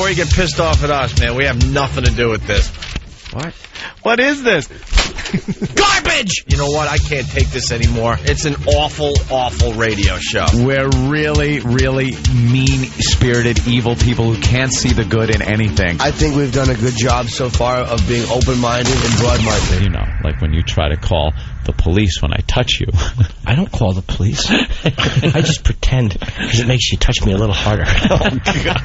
before you get pissed off at us, man, we have nothing to do with this. What? What is this? Garbage! You know what? I can't take this anymore. It's an awful, awful radio show. We're really, really mean-spirited, evil people who can't see the good in anything. I think we've done a good job so far of being open-minded and broad-minded. You know, like when you try to call the police when I touch you. I don't call the police. I just pretend, because it makes you touch me a little harder. Oh, God.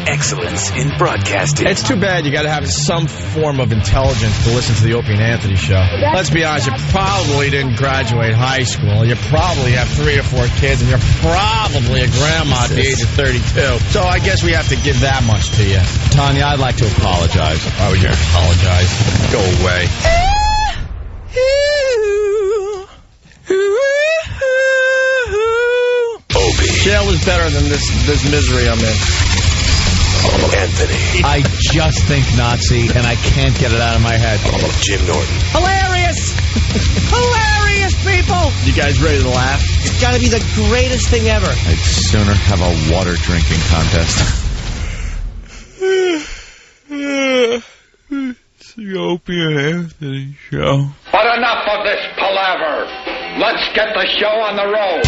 Excellence in broadcasting. It's too bad you got to have some form of intelligence to listen to the Opie and Anthony show. Let's be honest, you probably didn't graduate high school. You probably have 3 or 4 kids, and you're probably a grandma at the age of 32. So I guess we have to give that much to you. Tanya, I'd like to apologize. Oh, you apologize. Go away. Opie. Jail is better than this misery I'm in. Anthony. I just think Nazi, and I can't get it out of my head. Jim Norton. Hilarious! Hilarious, people! You guys ready to laugh? It's got to be the greatest thing ever. I'd sooner have a water drinking contest. It's the Opie and Anthony show. But enough of this palaver. Let's get the show on the road.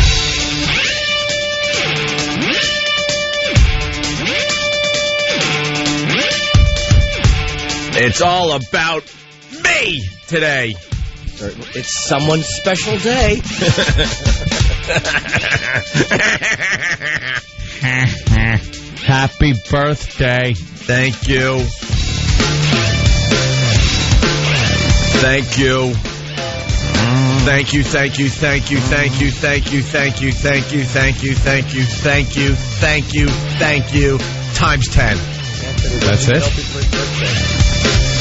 It's all about me today. It's someone's special day. Happy birthday. Thank you. Thank you. Thank you, thank you, thank you, thank you, thank you, thank you, thank you, thank you, thank you, thank you, thank you, thank you, times 10. That's it?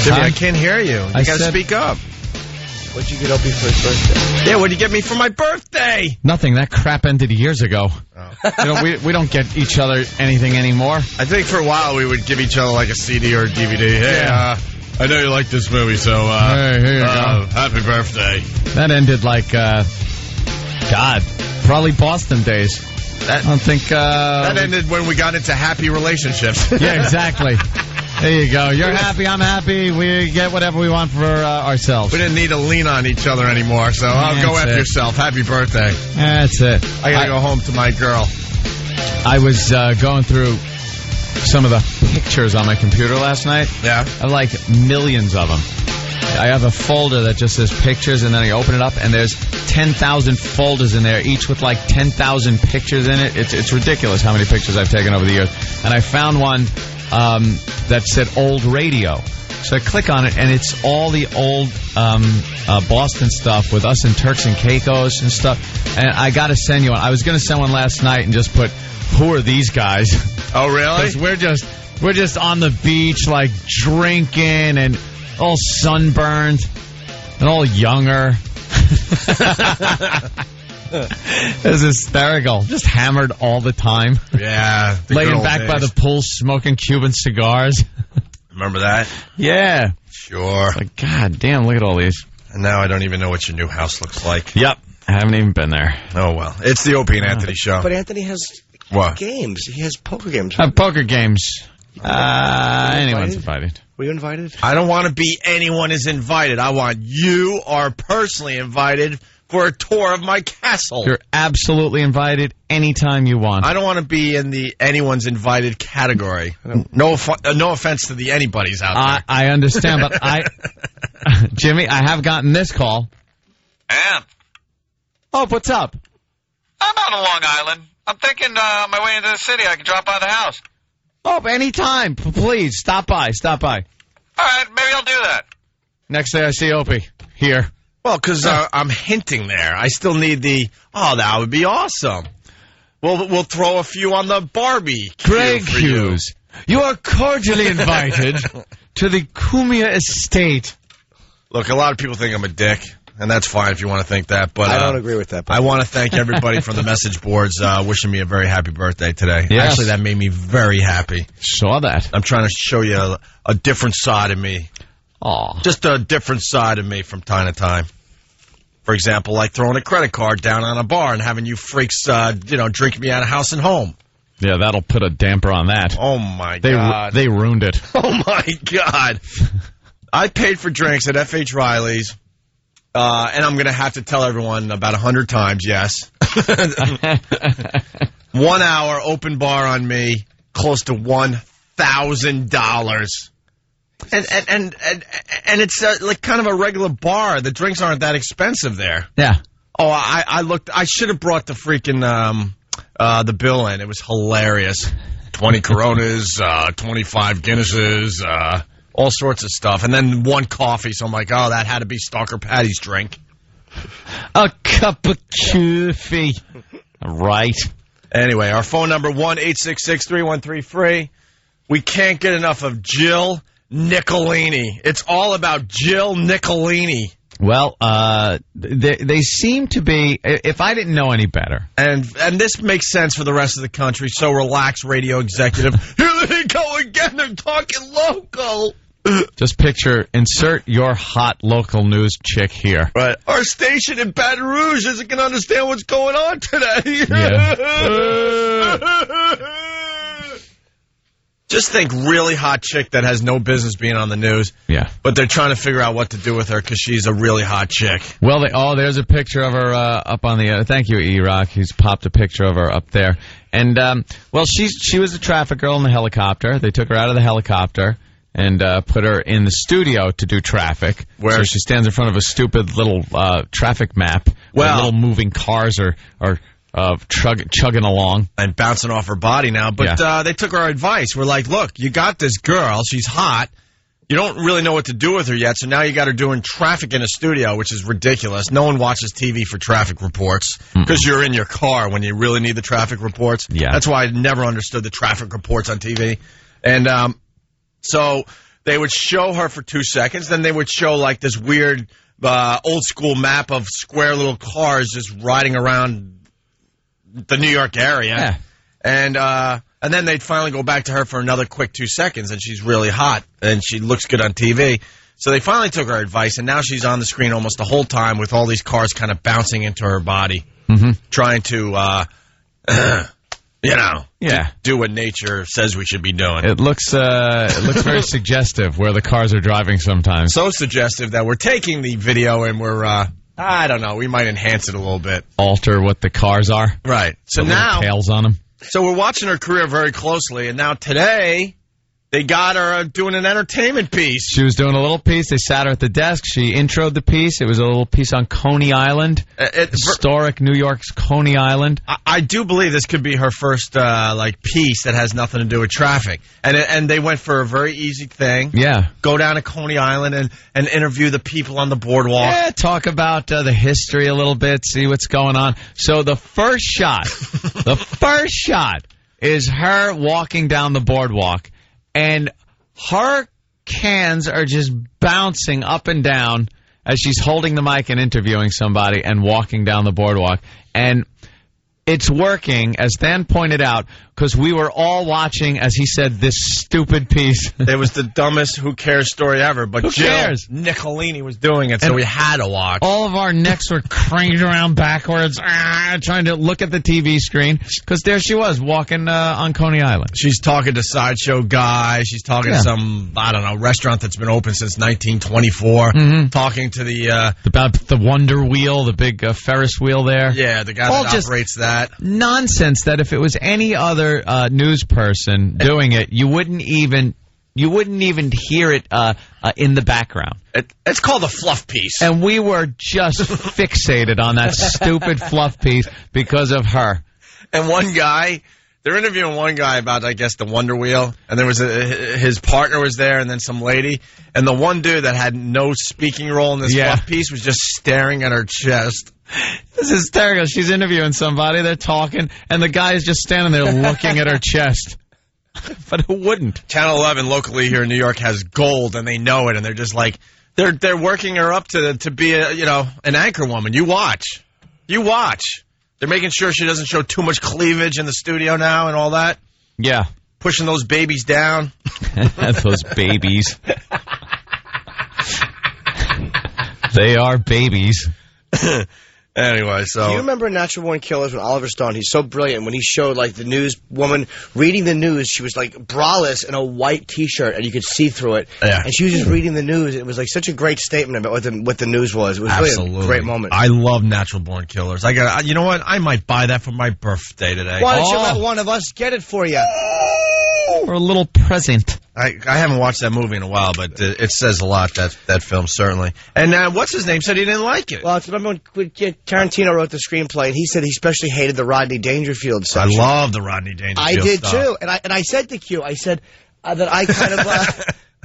Jimmy, I can't hear you. You gotta speak up. What'd you get Opie for his birthday? Yeah, what'd you get me for my birthday? Nothing. That crap ended years ago. Oh. You know, we don't get each other anything anymore. I think for a while we would give each other like a CD or a DVD. Hey, I know you like this movie, so hey, here you go. Happy birthday. That ended like, God, probably Boston days. I don't think... that ended when we got into happy relationships. Yeah, exactly. There you go. You're happy, I'm happy. We get whatever we want for ourselves. We didn't need to lean on each other anymore, so I'll go after yourself. Happy birthday. That's it. I gotta go home to my girl. I was going through some of the pictures on my computer last night. Yeah. I have like millions of them. I have a folder that just says pictures, and then I open it up, and there's 10,000 folders in there, each with like 10,000 pictures in it. It's ridiculous how many pictures I've taken over the years. And I found one that said old radio. So I click on it, and it's all the old Boston stuff with us and Turks and Caicos and stuff. And I got to send you one. I was going to send one last night and just put, who are these guys? Oh, really? Because we're just on the beach, like drinking and all sunburned and all younger. It was hysterical. Just hammered all the time. Yeah. Laying back by the pool, smoking Cuban cigars. Remember that? Yeah. Sure. Like, God damn, look at all these. And now I don't even know what your new house looks like. Yep. I haven't even been there. Oh, well. It's the Opie and Anthony show. But Anthony has What? games. He has poker games. Poker games. Anyone's invited. Were you invited? I don't want to be anyone is invited. I want you are personally invited for a tour of my castle. You're absolutely invited anytime you want. I don't want to be in the anyone's invited category. No offense to the anybody's out there. I understand, but Jimmy, I have gotten this call. And Oh, what's up? I'm out on Long Island. I'm thinking on my way into the city I can drop by the house. Oh, anytime. Please, stop by. All right, maybe I'll do that. Next day I see Opie. Here. Well, because I'm hinting there. I still need that would be awesome. We'll throw a few on the Barbie. Greg Hughes, you are cordially invited to the Cumia Estate. Look, a lot of people think I'm a dick, and that's fine if you want to think that. But I don't agree with that. I want to thank everybody from the message boards wishing me a very happy birthday today. Yes. Actually, that made me very happy. Saw that. I'm trying to show you a different side of me. Aw. Just a different side of me from time to time. For example, like throwing a credit card down on a bar and having you freaks, drink me out of house and home. Yeah, that'll put a damper on that. Oh, my God. They ruined it. Oh, my God. I paid for drinks at F.H. Riley's, and I'm going to have to tell everyone about 100 times, yes. 1 hour, open bar on me, close to $1,000. And it's like kind of a regular bar. The drinks aren't that expensive there. Yeah. Oh, I looked. I should have brought the freaking the bill in. It was hilarious. 20 Coronas, 25 Guinnesses, all sorts of stuff, and then 1 coffee. So I'm like, oh, that had to be Stalker Patty's drink. A cup of coffee. Right. Anyway, our phone number 1-866-313-FREE. We can't get enough of Jill Nicolini. It's all about Jill Nicolini. Well, they seem to be, if I didn't know any better. And this makes sense for the rest of the country, so relax, radio executive. Here they go again, they're talking local. Just insert your hot local news chick here. Right. Our station in Baton Rouge isn't going to understand what's going on today. Yeah. Just think really hot chick that has no business being on the news. Yeah. But they're trying to figure out what to do with her because she's a really hot chick. Well, there's a picture of her up on the... thank you, E-Rock. He's popped a picture of her up there. And, well, she was a traffic girl in the helicopter. They took her out of the helicopter and put her in the studio to do traffic. So she stands in front of a stupid little traffic map where little moving cars are chugging along. And bouncing off her body now. But they took our advice. We're like, look, you got this girl. She's hot. You don't really know what to do with her yet, so now you got her doing traffic in a studio, which is ridiculous. No one watches TV for traffic reports because you're in your car when you really need the traffic reports. Yeah. That's why I never understood the traffic reports on TV. And so they would show her for 2 seconds, then they would show like this weird old school map of square little cars just riding around the New York area. Yeah. And then they'd finally go back to her for another quick 2 seconds, and she's really hot, and she looks good on TV. So they finally took our advice, and now she's on the screen almost the whole time with all these cars kind of bouncing into her body, trying to, do what nature says we should be doing. It looks very suggestive where the cars are driving sometimes. So suggestive that we're taking the video and we're, I don't know, we might enhance it a little bit. Alter what the cars are. Right. So the now tails on them. So we're watching her career very closely, and now today they got her doing an entertainment piece. She was doing a little piece. They sat her at the desk. She introed the piece. It was a little piece on Coney Island, historic New York's Coney Island. I do believe this could be her first piece that has nothing to do with traffic. And they went for a very easy thing. Yeah. Go down to Coney Island and interview the people on the boardwalk. Yeah, talk about the history a little bit, see what's going on. So the first shot is her walking down the boardwalk. And her cans are just bouncing up and down as she's holding the mic and interviewing somebody and walking down the boardwalk. And it's working, as Than pointed out, because we were all watching, as he said, this stupid piece. It was the dumbest who cares story ever, but Who cares? Jill Nicolini was doing it, so we had to watch. All of our necks were craned around backwards, trying to look at the TV screen, because there she was, walking on Coney Island. She's talking to Sideshow Guy. She's talking to some, restaurant that's been open since 1924. Talking to about the Wonder Wheel, the big Ferris wheel there. Yeah, the guy that operates that. Nonsense that if it was any other news person doing it, you wouldn't even hear it in the background. It's called a fluff piece. And we were just fixated on that stupid fluff piece because of her. And one guy, they're interviewing one guy about, I guess, the Wonder Wheel, and there was his partner was there, and then some lady, and the one dude that had no speaking role in this fluff piece was just staring at her chest. This is hysterical. She's interviewing somebody, they're talking, and the guy is just standing there looking at her chest. But who wouldn't? Channel 11 locally here in New York has gold, and they know it, and they're just like, they're working her up to be an anchor woman. You watch. They're making sure she doesn't show too much cleavage in the studio now and all that. Yeah. Pushing those babies down. Those babies. They are babies. Anyway, so... Do you remember Natural Born Killers when Oliver Stone, he's so brilliant, when he showed, like, the news woman reading the news, she was, like, braless in a white T-shirt, and you could see through it. Yeah. And she was just reading the news. It was, like, such a great statement about what the news was. It was really a great moment. I love Natural Born Killers. You know what? I might buy that for my birthday today. Why don't you let one of us get it for you? Or a little present. I haven't watched that movie in a while, but it says a lot, that film, certainly. And what's his name said he didn't like it. Well, it's remember when Tarantino wrote the screenplay, and he said he especially hated the Rodney Dangerfield section. I love the Rodney Dangerfield I did, stuff. too. And I said to Q, I said that I kind of...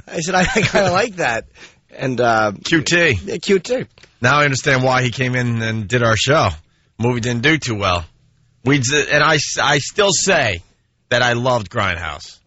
I kind of like that. And QT. Yeah, QT. Now I understand why he came in and did our show. Movie didn't do too well. And I still say that I loved Grindhouse.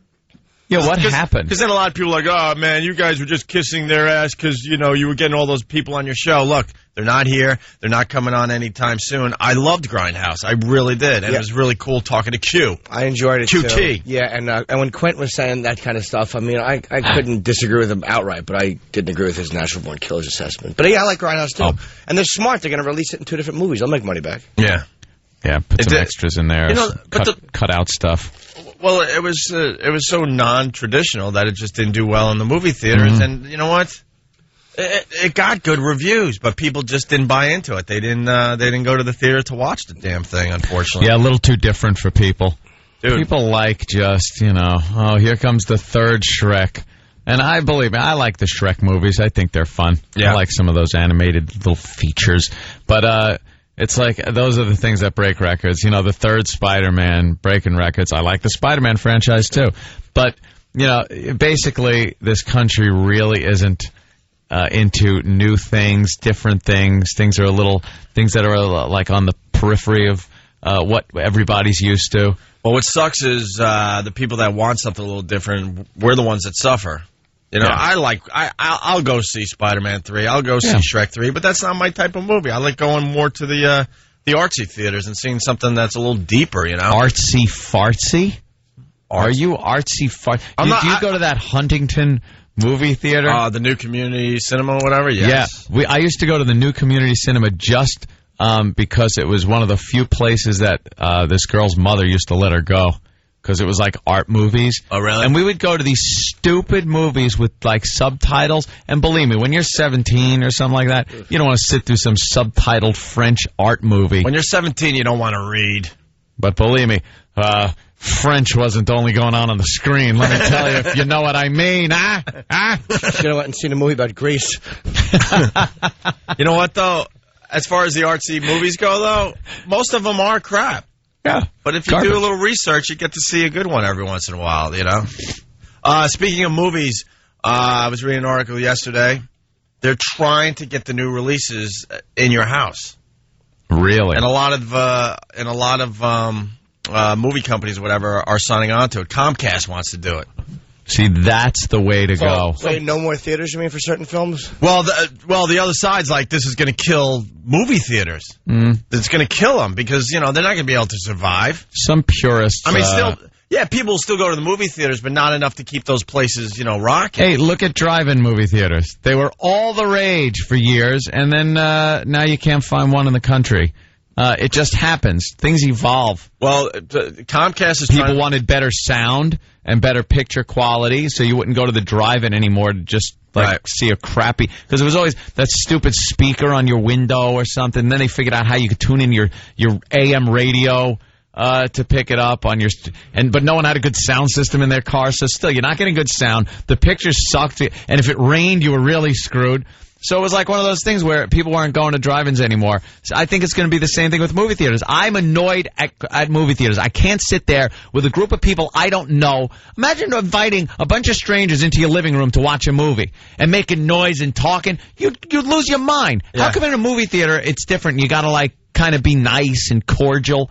Yeah, what happened? Because then a lot of people are like, oh, man, you guys were just kissing their ass because, you know, you were getting all those people on your show. Look, they're not here. They're not coming on anytime soon. I loved Grindhouse. I really did. And it was really cool talking to Q. I enjoyed it, QT. too. Yeah, and when Quint was saying that kind of stuff, I mean, I couldn't disagree with him outright, but I didn't agree with his Natural Born Killers assessment. But, yeah, I like Grindhouse, too. Oh. And they're smart. They're going to release it in 2 different movies. They'll make money back. Yeah. Yeah, put some extras in there. You know, cut out stuff. Well, it was so non-traditional that it just didn't do well in the movie theaters. Mm-hmm. And you know what? It got good reviews, but people just didn't buy into it. They didn't go to the theater to watch the damn thing, unfortunately. Yeah, a little too different for people. Dude. People like just, you know, oh, here comes the third Shrek. And I like the Shrek movies. I think they're fun. Yeah. I like some of those animated little features. But it's like those are the things that break records. You know, the third Spider-Man breaking records. I like the Spider-Man franchise, too. But, you know, basically this country really isn't into new things, different things, things that are like on the periphery of what everybody's used to. Well, what sucks is the people that want something a little different, we're the ones that suffer. You know, yeah. I'll go see Spider-Man 3. I'll go see Shrek 3, but that's not my type of movie. I like going more to the artsy theaters and seeing something that's a little deeper, you know? Artsy-fartsy? Are you artsy-fartsy? Do you go to that Huntington movie theater? The New Community Cinema or whatever? Yes. Yeah. I used to go to the New Community Cinema just because it was one of the few places that this girl's mother used to let her go. Because it was like art movies. Oh, really? And we would go to these stupid movies with like subtitles. And believe me, when you're 17 or something like that, you don't want to sit through some subtitled French art movie. When you're 17, you don't want to read. But believe me, French wasn't only going on the screen. Let me tell you, if you know what I mean. Should have went and seen a movie about Greece. You know what, though? As far as the artsy movies go, though, most of them are crap. Yeah. But if you do a little research, you get to see a good one every once in a while, you know? Speaking of movies, I was reading an article yesterday. They're trying to get the new releases in your house. Really? And a lot of movie companies or whatever are signing on to it. Comcast wants to do it. See, that's the way to go. So no more theaters, you mean, for certain films? Well, the other side's like, this is going to kill movie theaters. It's going to kill them because, you know, they're not going to be able to survive. Some purists... I mean, people will still go to the movie theaters, but not enough to keep those places, you know, rocking. Hey, look at drive-in movie theaters. They were all the rage for years, and then now you can't find one in the country. It just happens. Things evolve. Well, Comcast is People wanted better sound and better picture quality, so you wouldn't go to the drive-in anymore to just see a crappy... Because it was always that stupid speaker on your window or something. And then they figured out how you could tune in your AM radio to pick it up on your... But no one had a good sound system in their car, so still, you're not getting good sound. The pictures sucked, and if it rained, you were really screwed. So it was like one of those things where people weren't going to drive-ins anymore. So I think it's going to be the same thing with movie theaters. I'm annoyed at movie theaters. I can't sit there with a group of people I don't know. Imagine inviting a bunch of strangers into your living room to watch a movie and making noise and talking. You'd lose your mind. Yeah. How come in a movie theater it's different? You got to like kind of be nice and cordial.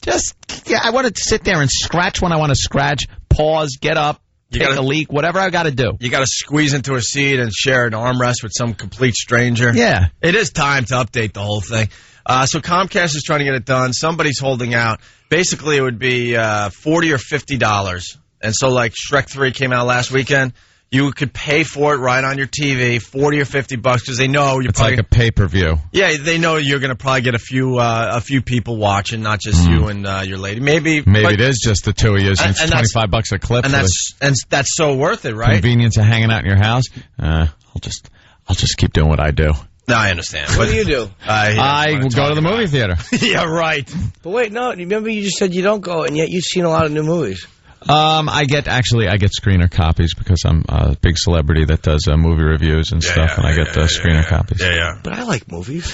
I want to sit there and scratch when I want to scratch, pause, get up. Take a leak, whatever I got to do. You got to squeeze into a seat and share an armrest with some complete stranger. Yeah. It is time to update the whole thing. So Comcast is trying to get it done. Somebody's holding out. Basically, it would be $40 or $50. And so, like, Shrek 3 came out last weekend. You could pay for it right on your TV, $40 or $50, because they know you're It's probably like a pay-per-view. Yeah, they know you're going to probably get a few people watching, not just you and your lady. Maybe it is just the two of you. And it's $25 a clip. And that's so worth it, right? Convenience of hanging out in your house. I'll just keep doing what I do. No, I understand. What do you do? I go to the movie theater. Yeah, right. But wait, no. Remember you just said you don't go, and yet you've seen a lot of new movies. I get screener copies because I'm a big celebrity that does movie reviews and stuff, and I get screener copies. Yeah. But I like movies.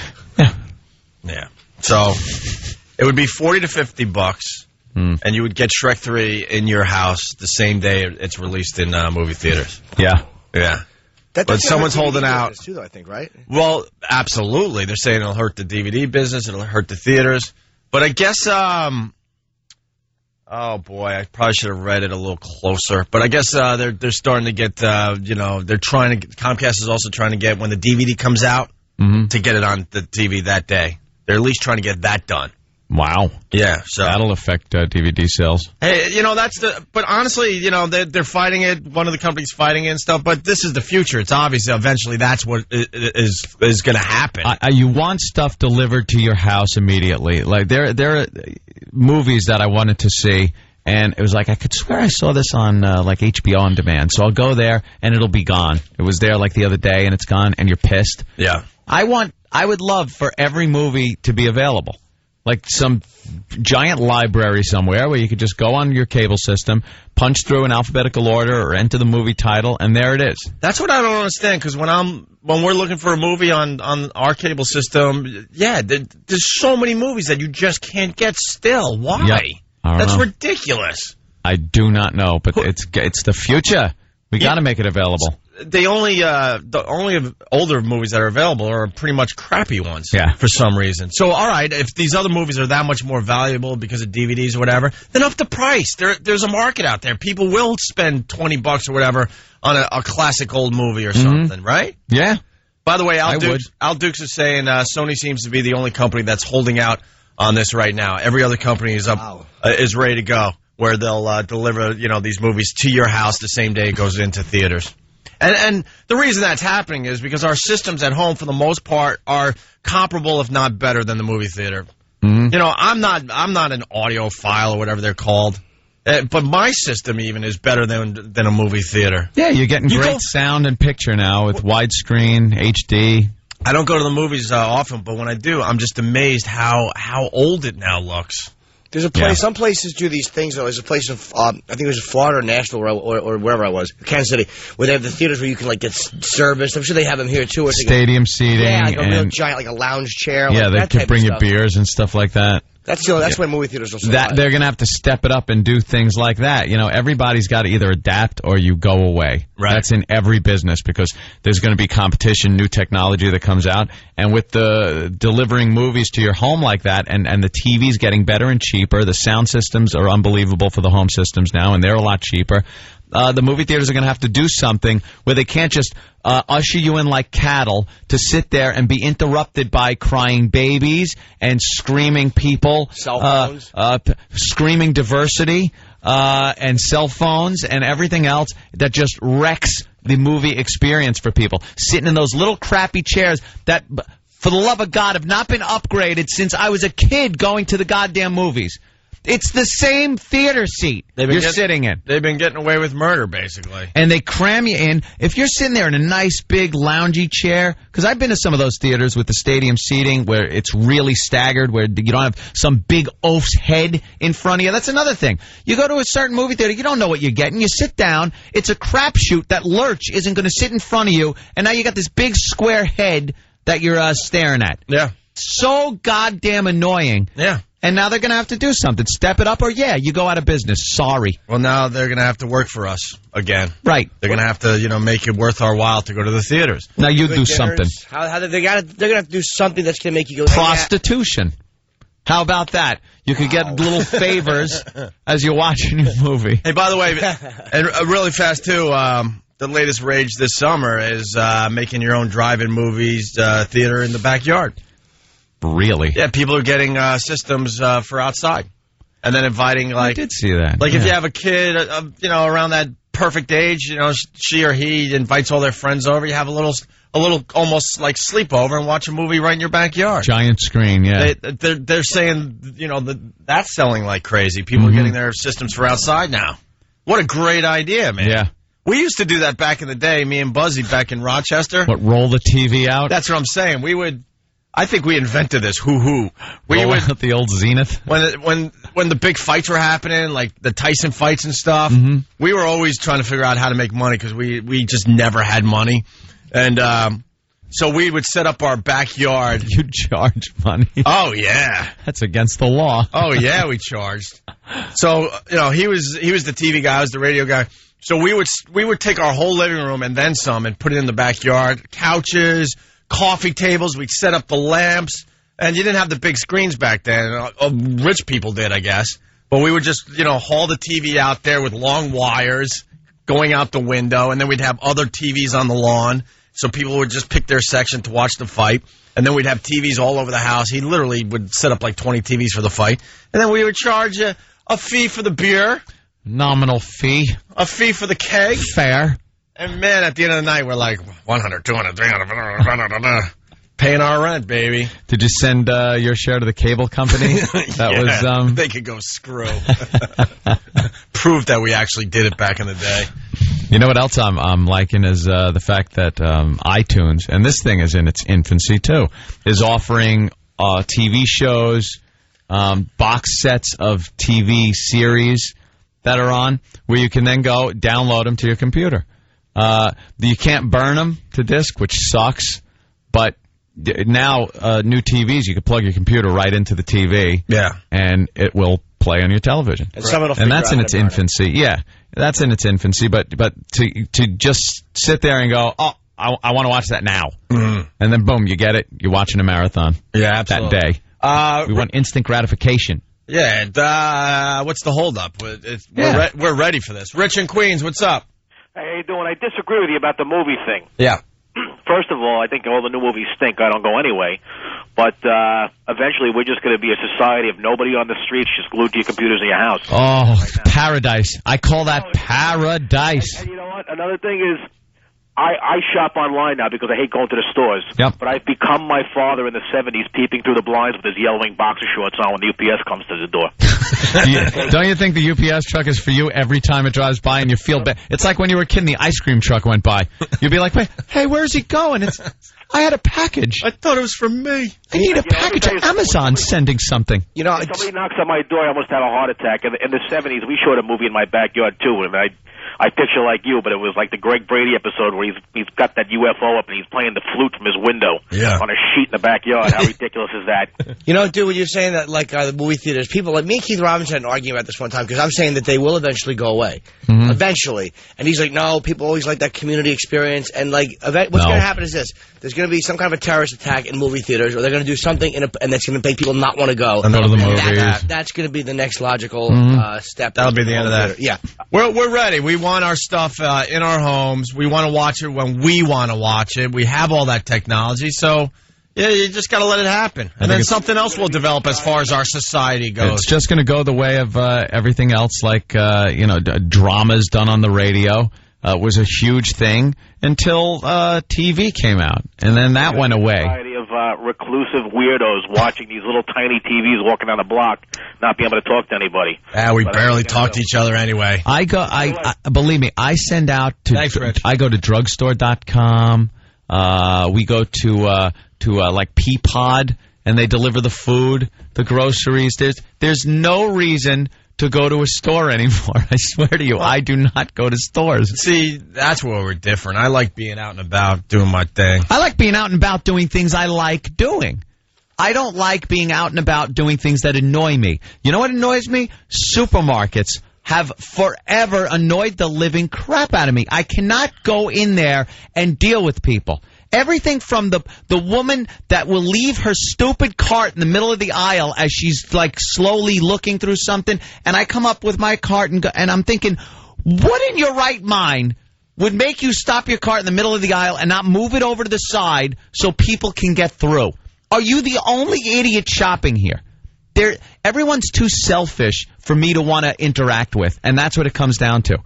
Yeah. So it would be $40 to $50, and you would get Shrek 3 in your house the same day it's released in movie theaters. Yeah. But someone's holding out. Too, though, I think, right? Well, absolutely. They're saying it'll hurt the DVD business. It'll hurt the theaters. But I guess, oh boy, I probably should have read it a little closer. But I guess they're starting to get, they're trying to. Comcast is also trying to get when the DVD comes out to get it on the TV that day. They're at least trying to get that done. Wow. Yeah, so that'll affect DVD sales. Hey, but honestly, they're fighting it. One of the companies fighting it and stuff, but this is the future. It's obvious eventually that's what is going to happen. You want stuff delivered to your house immediately. Like there are movies that I wanted to see, and it was like, I could swear I saw this on like HBO On Demand. So I'll go there and it'll be gone. It was there like the other day and it's gone and you're pissed. Yeah. I would love for every movie to be available. Like some giant library somewhere where you could just go on your cable system, punch through in alphabetical order, or enter the movie title, and there it is. That's what I don't understand, because when we're looking for a movie on our cable system, there's so many movies that you just can't get still. Why? Yep. That's ridiculous. I do not know, but it's the future. We got to make it available. The only older movies that are available are pretty much crappy ones. Yeah. For some reason. So, all right, if these other movies are that much more valuable because of DVDs or whatever, then up the price. There's a market out there. People will spend $20 or whatever on a classic old movie or something, right? Yeah. By the way, Al Dukes is saying Sony seems to be the only company that's holding out on this right now. Every other company is is ready to go, where they'll deliver these movies to your house the same day it goes into theaters. And the reason that's happening is because our systems at home, for the most part, are comparable, if not better, than the movie theater. I'm not an audiophile or whatever they're called, but my system even is better than a movie theater. Yeah, you're getting great sound and picture now with widescreen, HD. I don't go to the movies often, but when I do, I'm just amazed how old it now looks. There's a place. Some places do these things. Though. There's a place in I think it was Florida or Nashville or wherever I was, Kansas City, where they have the theaters where you can like get service. I'm sure they have them here too. Stadium seating. Yeah, like a real giant, like a lounge chair. Yeah, like they could bring you beers and stuff like that. That's when movie theaters will survive. They're going to have to step it up and do things like that. Everybody's got to either adapt or you go away. Right. That's in every business because there's going to be competition, new technology that comes out. And with the delivering movies to your home like that and the TVs getting better and cheaper, the sound systems are unbelievable for the home systems now, and they're a lot cheaper. The movie theaters are going to have to do something where they can't just usher you in like cattle to sit there and be interrupted by crying babies and screaming people, cell phones, screaming diversity, and cell phones and everything else that just wrecks the movie experience for people. Sitting in those little crappy chairs that, for the love of God, have not been upgraded since I was a kid going to the goddamn movies. It's the same theater seat you're sitting in. They've been getting away with murder, basically. And they cram you in. If you're sitting there in a nice, big, loungy chair, because I've been to some of those theaters with the stadium seating where it's really staggered, where you don't have some big oaf's head in front of you. That's another thing. You go to a certain movie theater, you don't know what you're getting. You sit down. It's a crapshoot. That lurch isn't going to sit in front of you, and now you got this big square head that you're staring at. Yeah. So goddamn annoying. Yeah. And now they're going to have to do something. Step it up or, you go out of business. Sorry. Well, now they're going to have to work for us again. Right. They're going to have to, make it worth our while to go to the theaters. Now you do something. They're going to have to do something that's going to make you go. Prostitution. How about that? You could get little favors as you're watching your movie. Hey, by the way, and really fast, too, the latest rage this summer is making your own drive-in movies theater in the backyard. Really? Yeah, people are getting systems for outside, and then inviting I did see that. Like if you have a kid, around that perfect age. You know, she or he invites all their friends over. You have a little almost like sleepover and watch a movie right in your backyard. Giant screen, yeah. They're saying, you know, that's selling like crazy. People are getting their systems for outside now. What a great idea, man. Yeah. We used to do that back in the day, me and Buzzy back in Rochester. What, roll the TV out? That's what I'm saying. I think we invented this. We roll out the old Zenith. When the big fights were happening, like the Tyson fights and stuff, we were always trying to figure out how to make money because we just never had money. And so we would set up our backyard. You charge money. Oh, yeah. That's against the law. Oh, yeah, we charged. So, you know, he was the TV guy, I was the radio guy. So we would take our whole living room and then some and put it in the backyard. Couches, coffee tables, we'd set up the lamps. And you didn't have the big screens back then. Rich people did, I guess. But we would just, you know, haul the TV out there with long wires going out the window. And then we'd have other TVs on the lawn. So people would just pick their section to watch the fight. And then we'd have TVs all over the house. He literally would set up like 20 TVs for the fight. And then we would charge a fee for the beer. Nominal fee. A fee for the keg. Fair. And, man, at the end of the night, we're like 100, 200, 300, paying our rent, baby. Did you send your share to the cable company? That was they could go screw. Proof that we actually did it back in the day. You know what else I'm liking is the fact that iTunes, and this thing is in its infancy too, is offering TV shows, box sets of TV series that are on, where you can then go download them to your computer. You can't burn them to disk, which sucks, but now new TVs, you can plug your computer right into the TV, and it will play on your television. And that's in its infancy. Yeah, that's in its infancy. But to just sit there and go, oh, I want to watch that now, and then boom, you get it. You're watching a marathon. Yeah, absolutely. That day. We want instant gratification. Yeah. What's the holdup? We're ready for this. Rich in Queens, what's up? Hey, how you doing? I disagree with you about the movie thing. Yeah. First of all, I think all the new movies stink. I don't go anyway. But eventually, we're just going to be a society of nobody on the streets, just glued to your computers in your house. Oh, paradise. I call that paradise. And you know what? Another thing is, I shop online now because I hate going to the stores. Yep. But I've become my father in the 70s, peeping through the blinds with his yellow-wing boxer shorts on when the UPS comes to the door. Don't you think the UPS truck is for you every time it drives by and you feel bad? It's like when you were a kid and the ice cream truck went by. You'd be like, hey, where's he going? I had a package. I thought it was from me. I need a package. Amazon sending something. You know, somebody knocks on my door, I almost had a heart attack. In the 70s, we showed a movie in my backyard, too, and I picture like you, but it was like the Greg Brady episode where he's got that UFO up and he's playing the flute from his window on a sheet in the backyard. How ridiculous is that? You know, dude, when you're saying that, like, the movie theaters, people like me and Keith Robinson had an argument about this one time because I'm saying that they will eventually go away. Eventually. And he's like, no, people always like that community experience. And, like, what's going to happen is this. There's going to be some kind of a terrorist attack in movie theaters, or they're going to do something and that's going to make people not want to go. And go to the movies. That's going to be the next logical step. That'll be the end of that. Theater. Yeah. We're ready. We want our stuff in our homes. We want to watch it when we want to watch it. We have all that technology, so yeah, you just got to let it happen. And then something else will develop as far as our society goes. It's just going to go the way of everything else, like dramas done on the radio. Was a huge thing until TV came out, and then that went away. Society of reclusive weirdos watching these little tiny TVs walking down the block, not being able to talk to anybody. We barely talk to each other anyway. Believe me, I send out to. Thanks, Rich. I go to drugstore.com. We go to like Peapod, and they deliver the food, the groceries. There's no reason to go to a store anymore. I swear to you, I do not go to stores. See, that's where we're different. I like being out and about, doing my thing. I like being out and about doing things I like doing. I don't like being out and about doing things that annoy me. You know what annoys me? Supermarkets have forever annoyed the living crap out of me. I cannot go in there and deal with people. Everything from the woman that will leave her stupid cart in the middle of the aisle as she's like slowly looking through something, and I come up with my cart and I'm thinking, what in your right mind would make you stop your cart in the middle of the aisle and not move it over to the side so people can get through? Are you the only idiot shopping here? Everyone's too selfish for me to want to interact with, and that's what it comes down to.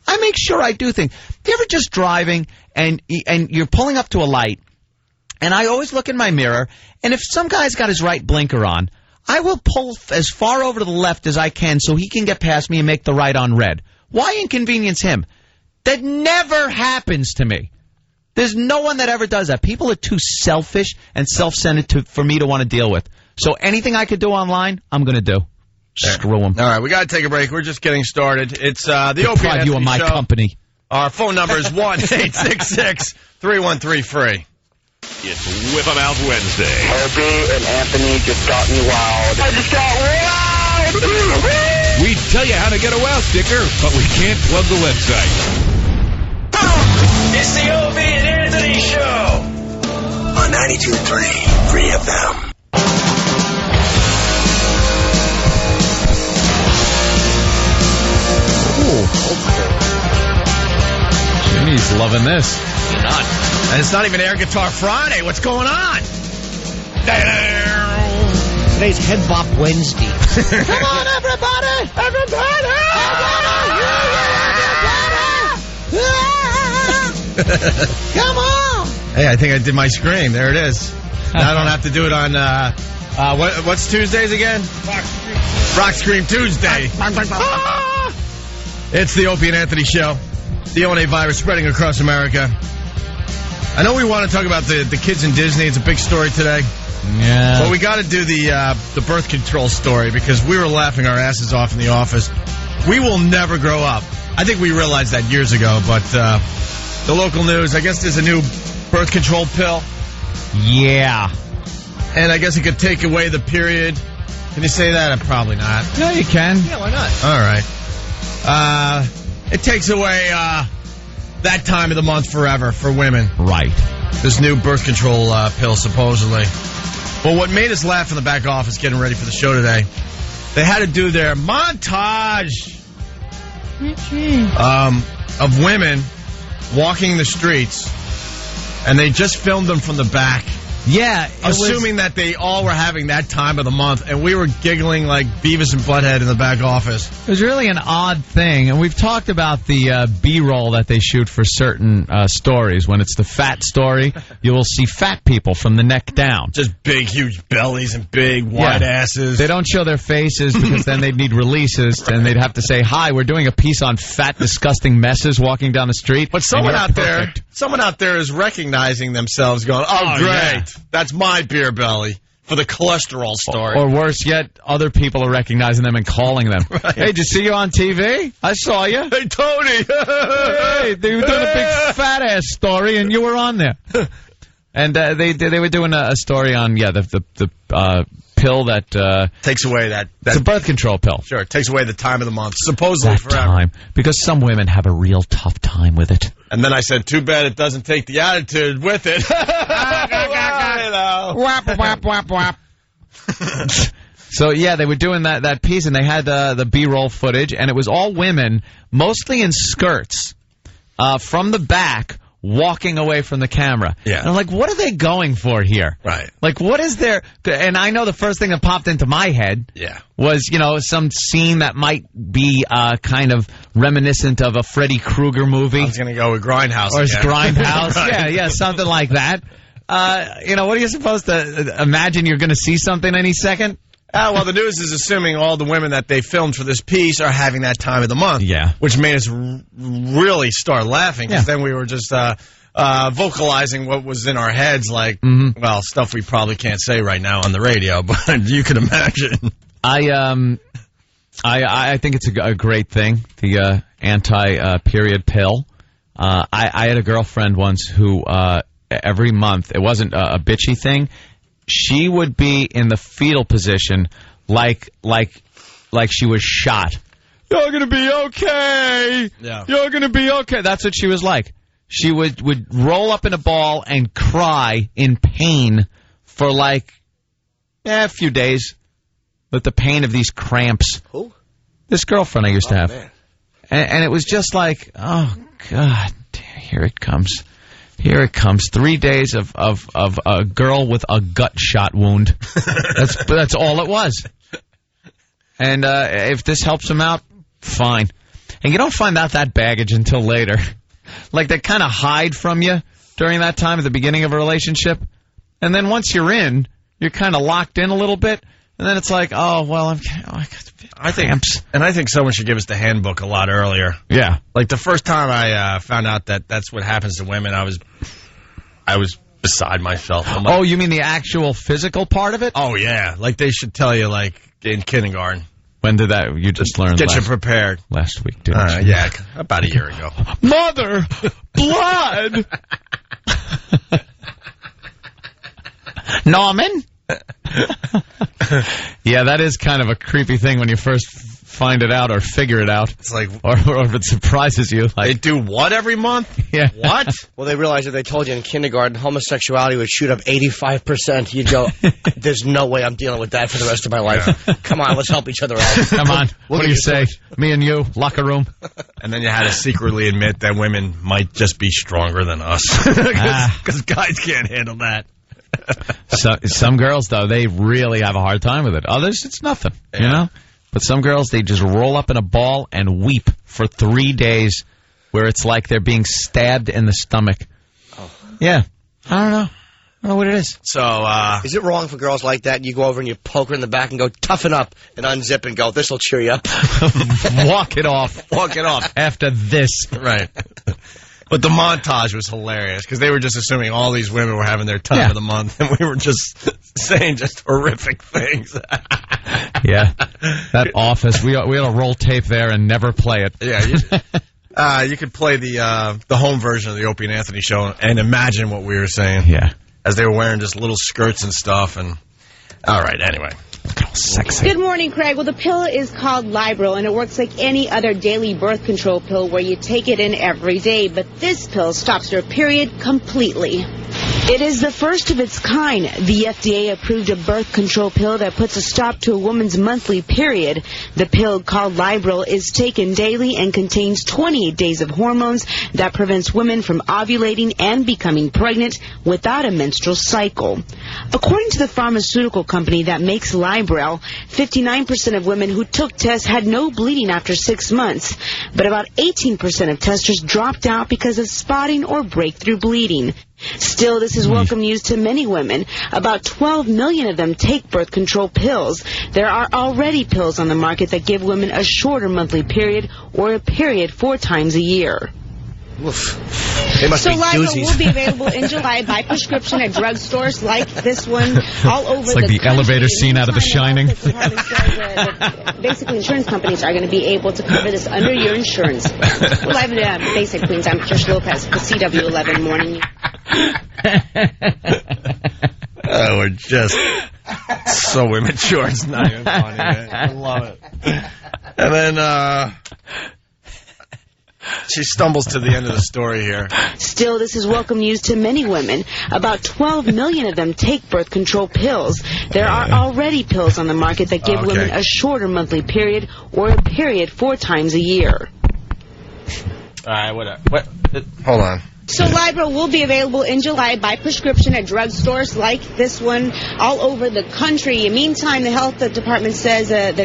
I make sure I do things. You ever just driving and you're pulling up to a light, and I always look in my mirror, and if some guy's got his right blinker on, I will pull as far over to the left as I can so he can get past me and make the right on red. Why inconvenience him? That never happens to me. There's no one that ever does that. People are too selfish and self-centered for me to want to deal with. So anything I could do online, I'm going to do. Screw them. All right, we got to take a break. We're just getting started. It's the Opie and you in my Show. company. Our phone number is 1-866-313-FREE. It's Whip 'em Out Wednesday. Opie and Anthony just got me wild. I just got wild! We tell you how to get a wow sticker, but we can't plug the website. It's the Opie and Anthony Show on 92.3 Free FM. Jimmy's loving this. And it's not even Air Guitar Friday. What's going on? Today's Head Bop Wednesday. Come on, everybody! Everybody! Come on! Hey, I think I did my scream. There it is. Now I don't have to do it on, what's Tuesdays again? Rock Scream Tuesday. It's the Opie and Anthony Show. The ONA virus spreading across America. I know we want to talk about the kids in Disney. It's a big story today. Yeah. But we got to do the birth control story because we were laughing our asses off in the office. We will never grow up. I think we realized that years ago, but the local news, I guess there's a new birth control pill. Yeah. And I guess it could take away the period. Can you say that? Probably not. Yeah, you can. Yeah, why not? All right. It takes away that time of the month forever for women. Right. This new birth control pill, supposedly. Well, what made us laugh in the back office getting ready for the show today, they had to do their montage of women walking the streets, and they just filmed them from the back. Yeah. Assuming that they all were having that time of the month, and we were giggling like Beavis and Butthead in the back office. It was really an odd thing, and we've talked about the B-roll that they shoot for certain stories. When it's the fat story, you will see fat people from the neck down. Just big, huge bellies and big, wide asses. They don't show their faces because then they'd need releases, and they'd have to say, hi, we're doing a piece on fat, disgusting messes walking down the street. But someone out there is recognizing themselves going, oh great. Yeah. That's my beer belly for the cholesterol story. Or worse yet, other people are recognizing them and calling them. Right. Hey, did you see you on TV? I saw you. Hey, Tony. Hey, they were doing a big fat-ass story, and you were on there. And they were doing a story on, the pill that takes away that it's a birth control pill. Sure, it takes away the time of the month, supposedly that forever. Time, because some women have a real tough time with it. And then I said, too bad it doesn't take the attitude with it. Wap, wap, wap, wap. So, yeah, they were doing that piece, and they had the B-roll footage, and it was all women, mostly in skirts, from the back, walking away from the camera. Yeah. And I'm like, what are they going for here? Right. Like, what is their... And I know the first thing that popped into my head was, some scene that might be kind of reminiscent of a Freddy Krueger movie. I was going to go with Grindhouse. Or Grindhouse. Right. Yeah, something like that. What are you supposed to imagine you're going to see something any second? Well, the news is assuming all the women that they filmed for this piece are having that time of the month. Yeah. Which made us really start laughing, because then we were just vocalizing what was in our heads, like, well, stuff we probably can't say right now on the radio, but you can imagine. I think it's a great thing, the anti-period pill. I had a girlfriend once who every month, it wasn't a bitchy thing, she would be in the fetal position like she was shot. You're going to be okay. Yeah. You're going to be okay. That's what she was like. She would roll up in a ball and cry in pain for a few days with the pain of these cramps. Who? This girlfriend I used to have. Man. And it was just like, oh, God, here it comes. Here it comes. 3 days of a girl with a gut shot wound. That's all it was. And if this helps him out, fine. And you don't find out that baggage until later. Like, they kind of hide from you during that time at the beginning of a relationship. And then once you're in, you're kind of locked in a little bit. And then it's like, oh, well, I think someone should give us the handbook a lot earlier. Yeah. Like, the first time I found out that that's what happens to women, I was beside myself. Like, oh, you mean the actual physical part of it? Oh, yeah. Like, they should tell you, like, in kindergarten. When did that? You just learned Get you prepared. Last week, didn't you? Yeah, about a year ago. Mother! Blood! Norman? Yeah, that is kind of a creepy thing when you first find it out or figure it out. It's like, or if it surprises you. Like, they do what every month? Yeah. What? Well, they realized if they told you in kindergarten homosexuality would shoot up 85%, you'd go, there's no way I'm dealing with that for the rest of my life. Yeah. Come on, let's help each other out. Come on. What do you say? Me and you, locker room. And then you had to secretly admit that women might just be stronger than us. Because guys can't handle that. Some girls, though, they really have a hard time with it. Others, it's nothing, you know? But some girls, they just roll up in a ball and weep for 3 days where it's like they're being stabbed in the stomach. Oh. Yeah. I don't know what it is. So, is it wrong for girls like that? You go over and you poke her in the back and go, toughen up, and unzip and go, this'll cheer you up. Walk it off. Walk it off. After this. Right. But the montage was hilarious because they were just assuming all these women were having their time of the month, and we were just saying just horrific things. Yeah, that Office. We ought to roll tape there and never play it. Yeah, you could play the home version of the Opie and Anthony show and imagine what we were saying. Yeah, as they were wearing just little skirts and stuff. And all right, anyway. Sexy. Good morning, Craig. Well, the pill is called Librel, and it works like any other daily birth control pill where you take it in every day. But this pill stops your period completely. It is the first of its kind. The FDA approved a birth control pill that puts a stop to a woman's monthly period. The pill, called Librel, is taken daily and contains 28 days of hormones that prevents women from ovulating and becoming pregnant without a menstrual cycle. According to the pharmaceutical company that makes Librel, 59% of women who took tests had no bleeding after 6 months, but about 18% of testers dropped out because of spotting or breakthrough bleeding. Still, this is welcome news to many women. About 12 million of them take birth control pills. There are already pills on the market that give women a shorter monthly period or a period 4 times a year. Oof. They must be Librel doozies. will be available in July by prescription at drugstores like this one all over it's like the elevator scene out of The Shining. Basically, insurance companies are going to be able to cover this under your insurance. We're live at Basic Queens. I'm Patricia Lopez for CW11 Morning. We're just so immature. It's not even funny, man. I love it. And then, she stumbles to the end of the story here. Still, this is welcome news to many women. About 12 million of them take birth control pills. There are already pills on the market that give women a shorter monthly period or a period 4 times a year. All right, whatever. Hold on. So Librel will be available in July by prescription at drugstores like this one all over the country. In the meantime, the health department says that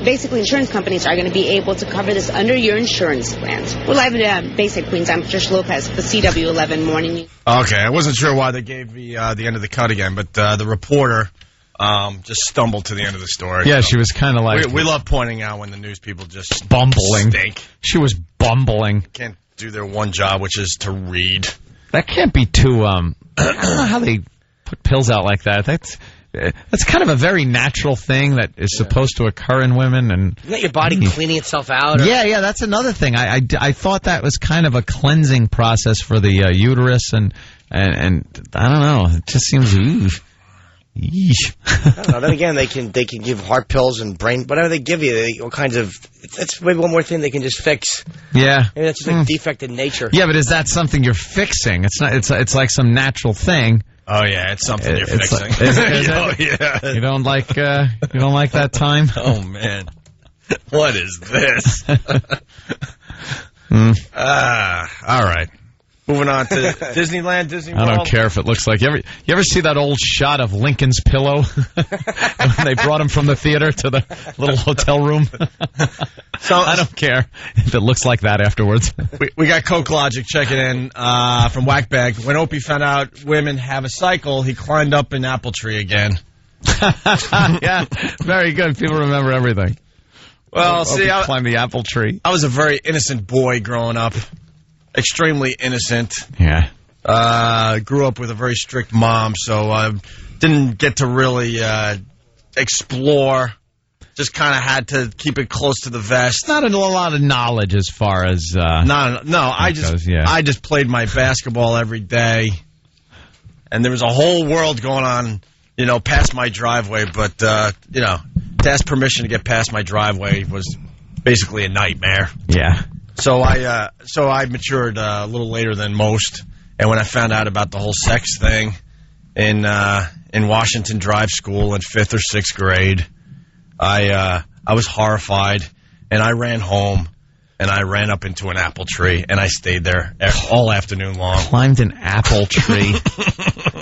basically insurance companies are going to be able to cover this under your insurance plans. We're live at Basic Queens. I'm Patricia Lopez for CW11 Morning News. Okay, I wasn't sure why they gave the end of the cut again, but the reporter just stumbled to the end of the story. Yeah, so she was kind of like... We love pointing out when the news people just bumbling. Stink. She was bumbling. Can't do their one job, which is to read. That can't be too, I don't know how they put pills out like that. That's kind of a very natural thing that is supposed to occur in women. And isn't that your body cleaning itself out? Yeah, that's another thing. I thought that was kind of a cleansing process for the uterus, and I don't know. It just seems, Yeesh. I don't know. Then again, they can give heart pills and brain, whatever they give you, all kinds of. That's maybe one more thing they can just fix. Yeah, maybe that's just a defect in nature. Yeah, but is that something you're fixing? It's not. It's like some natural thing. Oh yeah, it's something you're fixing. Like, is it? Yeah. You don't like that time? Oh man, what is this? All right. Moving on to Disneyland, Disney World. I don't care if it looks like... You ever see that old shot of Lincoln's pillow? When they brought him from the theater to the little hotel room? I don't care if it looks like that afterwards. We got Coke Logic checking in from Whackbag. When Opie found out women have a cycle, he climbed up an apple tree again. Yeah, very good. People remember everything. Well, see, I climbed the apple tree. I was a very innocent boy growing up. Extremely innocent. Yeah. Grew up with a very strict mom, so I didn't get to really explore. Just kind of had to keep it close to the vest. Not a lot of knowledge as far as... No, I just played my basketball every day. And there was a whole world going on, past my driveway. But, to ask permission to get past my driveway was basically a nightmare. Yeah. So I matured a little later than most. And when I found out about the whole sex thing in Washington Drive School in 5th or 6th grade... I was horrified, and I ran home, and I ran up into an apple tree, and I stayed there all afternoon long. Climbed an apple tree.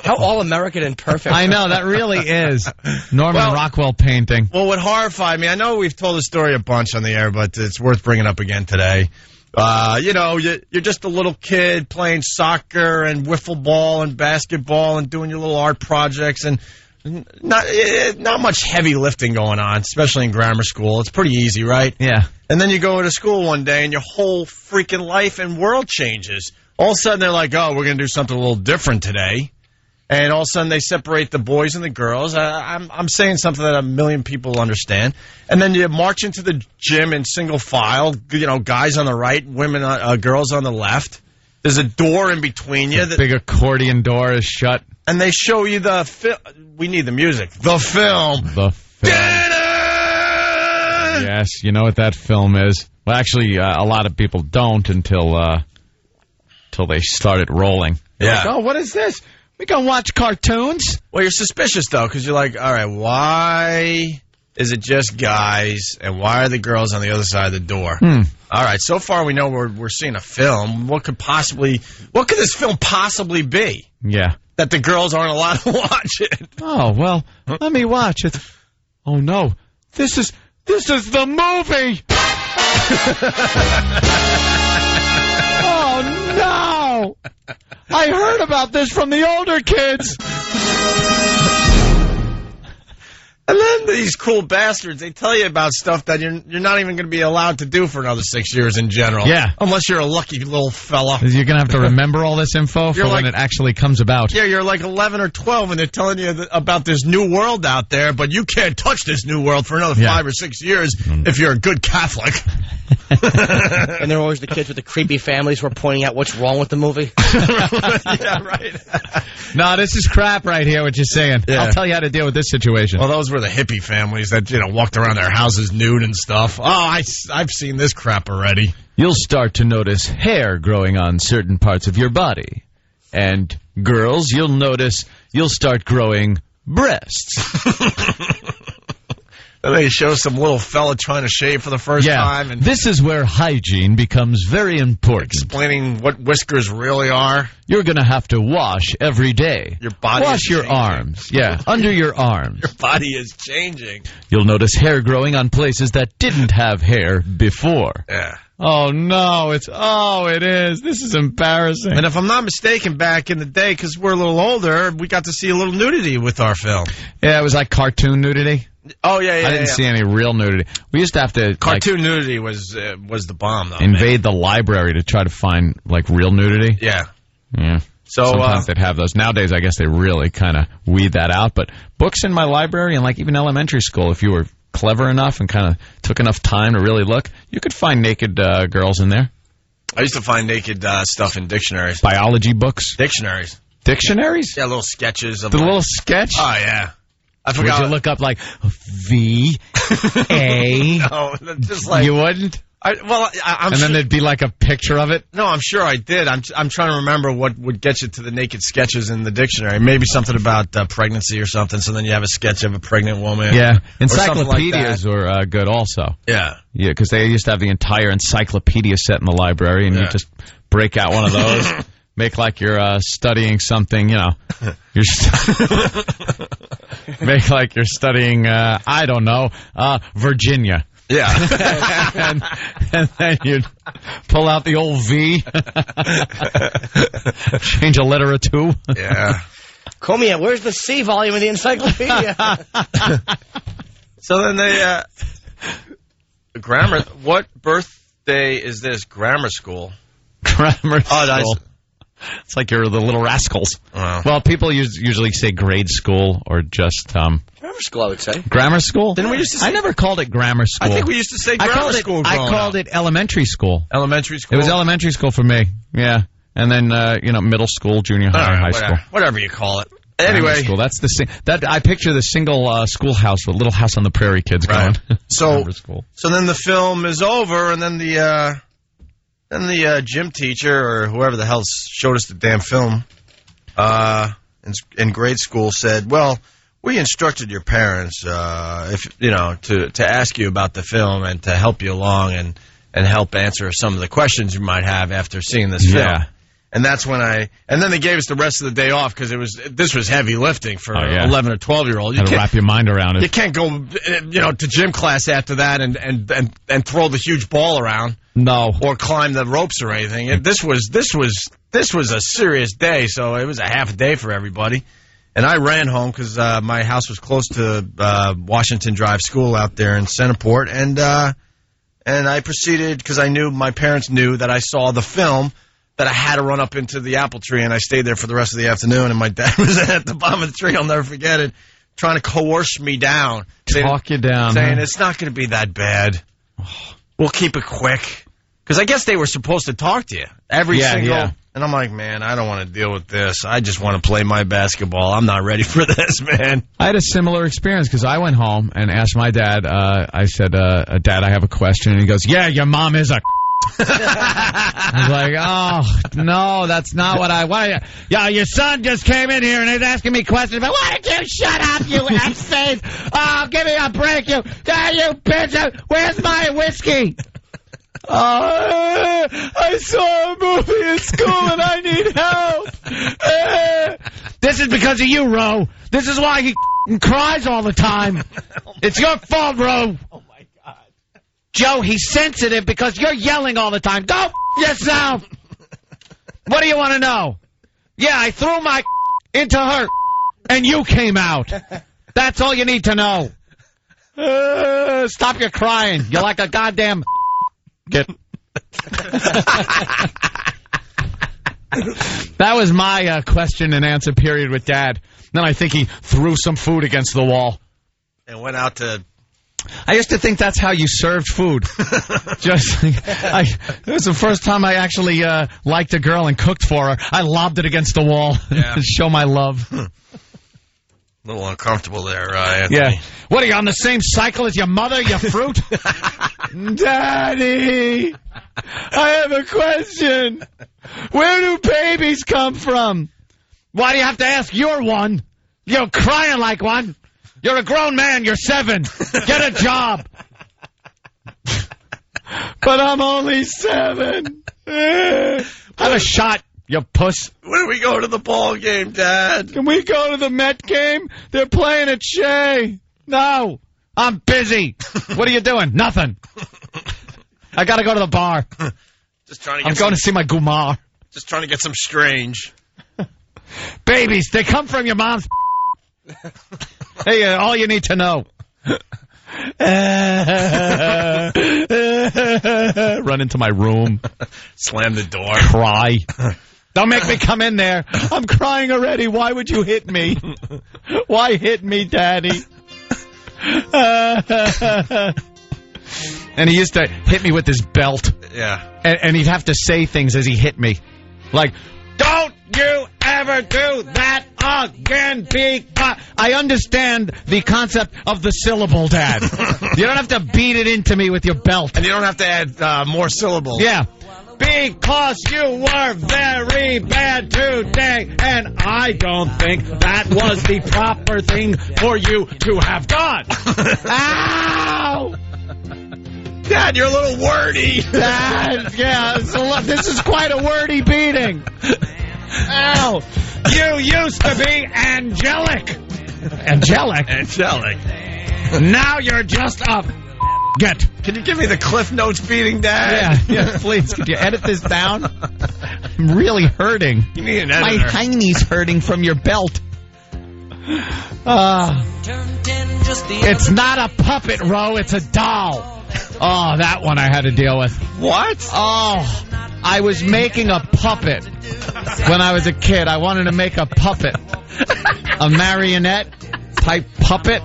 How all-American and perfect. I know, that really is. Norman Rockwell painting. Well, what horrified me, I know we've told the story a bunch on the air, but it's worth bringing up again today. You're just a little kid playing soccer and wiffle ball and basketball and doing your little art projects and... Not much heavy lifting going on, especially in grammar school. It's pretty easy, right? Yeah. And then you go to school one day and your whole freaking life and world changes. All of a sudden they're like, oh, we're going to do something a little different today. And all of a sudden they separate the boys and the girls. I'm saying something that a million people understand. And then you march into the gym in single file, guys on the right, girls on the left. There's a door in between you. The big accordion door is shut. And they show you the film. We need the music. The film. The film. Yes, you know what that film is. Well, actually, a lot of people don't until they start it rolling. Yeah. Like, oh, what is this? We can watch cartoons? Well, you're suspicious, though, because you're like, all right, why is it just guys, and why are the girls on the other side of the door? All right, so far we know we're seeing a film. What could this film possibly be? Yeah. That the girls aren't allowed to watch it. Oh, well, let me watch it. Oh, no. This is the movie! Oh, no! I heard about this from the older kids. And then these cruel bastards, they tell you about stuff that you're not even going to be allowed to do for another 6 years in general. Yeah. Unless you're a lucky little fella. You're going to have to remember all this info for when it actually comes about. Yeah, you're like 11 or 12 and they're telling you about this new world out there, but you can't touch this new world for another 5 or 6 years if you're a good Catholic. And they're always the kids with the creepy families who are pointing out what's wrong with the movie. Yeah, right. No, this is crap right here, what you're saying. Yeah. I'll tell you how to deal with this situation. Well, those were the hippie families that, walked around their houses nude and stuff. Oh, I've seen this crap already. You'll start to notice hair growing on certain parts of your body. And girls, you'll start growing breasts. And they show some little fella trying to shave for the first time. And this is where hygiene becomes very important. Explaining what whiskers really are. You're going to have to wash every day. Your body wash your arms. Yeah, under your arms. Your body is changing. You'll notice hair growing on places that didn't have hair before. Yeah. Oh, no. It is. This is embarrassing. And if I'm not mistaken, back in the day, because we're a little older, we got to see a little nudity with our film. Yeah, it was like cartoon nudity. Oh, yeah. I didn't see any real nudity. We used to have to... Cartoon nudity was the bomb, though. Invade the library to try to find, real nudity. Yeah. Yeah. So sometimes they'd have those. Nowadays, I guess they really kind of weed that out. But books in my library and, even elementary school, if you were clever enough and kind of took enough time to really look, you could find naked girls in there. I used to find naked stuff in dictionaries. Biology books? Dictionaries. Dictionaries? Yeah, little sketches. The little sketch? Oh, yeah. I forgot. Would you look up V A? No, just like you wouldn't. I'm and then there'd be a picture of it. No, I'm sure I did. I'm trying to remember what would get you to the naked sketches in the dictionary. Maybe something about pregnancy or something. So then you have a sketch of a pregnant woman. Yeah, encyclopedias were good also. Yeah, because they used to have the entire encyclopedia set in the library, and you just break out one of those. Make like you're studying something, Make like you're studying, I don't know, Virginia. Yeah. and then you'd pull out the old V, change a letter or two. Yeah. Call me. Where's the C volume of the encyclopedia? So then they grammar. What birthday is this? Grammar school. Grammar school. Oh, nice. It's like you're the Little Rascals. Wow. Well, people usually say grade school or just grammar school, I would say. Grammar school? Didn't we used to say, I never called it grammar school. I think we used to say grammar school. I called it elementary school. Elementary school. It was elementary school for me. Yeah, and then middle school, junior high, high school, whatever you call it. Anyway, school. That's that I picture the single schoolhouse, the Little House on the Prairie kids going. So then the film is over, and then the gym teacher or whoever the hell showed us the damn film in grade school said, "Well, we instructed your parents to ask you about the film and to help you along and help answer some of the questions you might have after seeing this film." Yeah. And that's when and then they gave us the rest of the day off because this was heavy lifting for an 11 or 12-year-old. You had to wrap your mind around it. You can't go, to gym class after that and throw the huge ball around. No. Or climb the ropes or anything. This was a serious day, so it was a half a day for everybody. And I ran home because my house was close to Washington Drive School out there in Centerport, and I proceeded because my parents knew that I saw the film, that I had to run up into the apple tree, and I stayed there for the rest of the afternoon, and my dad was at the bottom of the tree, I'll never forget it, trying to coerce me down. Talk you down. Saying, it's not going to be that bad. We'll keep it quick. Because I guess they were supposed to talk to you. Every single... Yeah. And I'm like, man, I don't want to deal with this. I just want to play my basketball. I'm not ready for this, man. I had a similar experience because I went home and asked my dad, I said, Dad, I have a question. And he goes, yeah, your mom is a... I was like, oh, no, that's not what I want. Yeah, your son just came in here and he's asking me questions, but why don't you shut up, you F-face? Oh, give me a break, you bitch. Where's my whiskey? I saw a movie in school and I need help. This is because of you, Ro. This is why he cries all the time. It's your fault, Ro. Joe, he's sensitive because you're yelling all the time. Go yourself! What do you want to know? Yeah, I threw my into her, and you came out. That's all you need to know. Stop your crying. You're like a goddamn... That was my question and answer period with Dad. Then I think he threw some food against the wall. And went out to... I used to think that's how you served food. It was the first time I actually liked a girl and cooked for her. I lobbed it against the wall to show my love. A little uncomfortable there, Anthony. Yeah. What, are you on the same cycle as your mother, you fruit? Daddy, I have a question. Where do babies come from? Why do you have to ask? You're one. You're crying like one. You're a grown man. You're 7. Get a job. But I'm only 7. Have a shot, you puss. When do we go to the ball game, Dad? Can we go to the Met game? They're playing at Shea. No, I'm busy. What are you doing? Nothing. I got to go to the bar. Just trying to get I'm going to see my Gumar. Just trying to get some strange. Babies, they come from your mom's. Hey, all you need to know. Run into my room. Slam the door. Cry. Don't make me come in there. I'm crying already. Why would you hit me? Why hit me, Daddy? And he used to hit me with his belt. Yeah. And he'd have to say things as he hit me. Like, don't you ever do that again, because... I understand the concept of the syllable, Dad. You don't have to beat it into me with your belt. And you don't have to add more syllables. Yeah. Because you were very bad today, and I don't think that was the proper thing for you to have done. Ow! Dad, you're a little wordy. Dad, yeah, this is quite a wordy beating. Ow! You used to be angelic. Angelic? Angelic. Now you're just a Get. Can you give me the Cliff Notes beating, Dad? Yeah, please. Could you edit this down? I'm really hurting. You need an My editor. hiney's hurting from your belt. It's not a puppet, Ro. It's a doll. Oh, that one I had to deal with. What? Oh, I was making a puppet when I was a kid. I wanted to make a puppet. A marionette type puppet.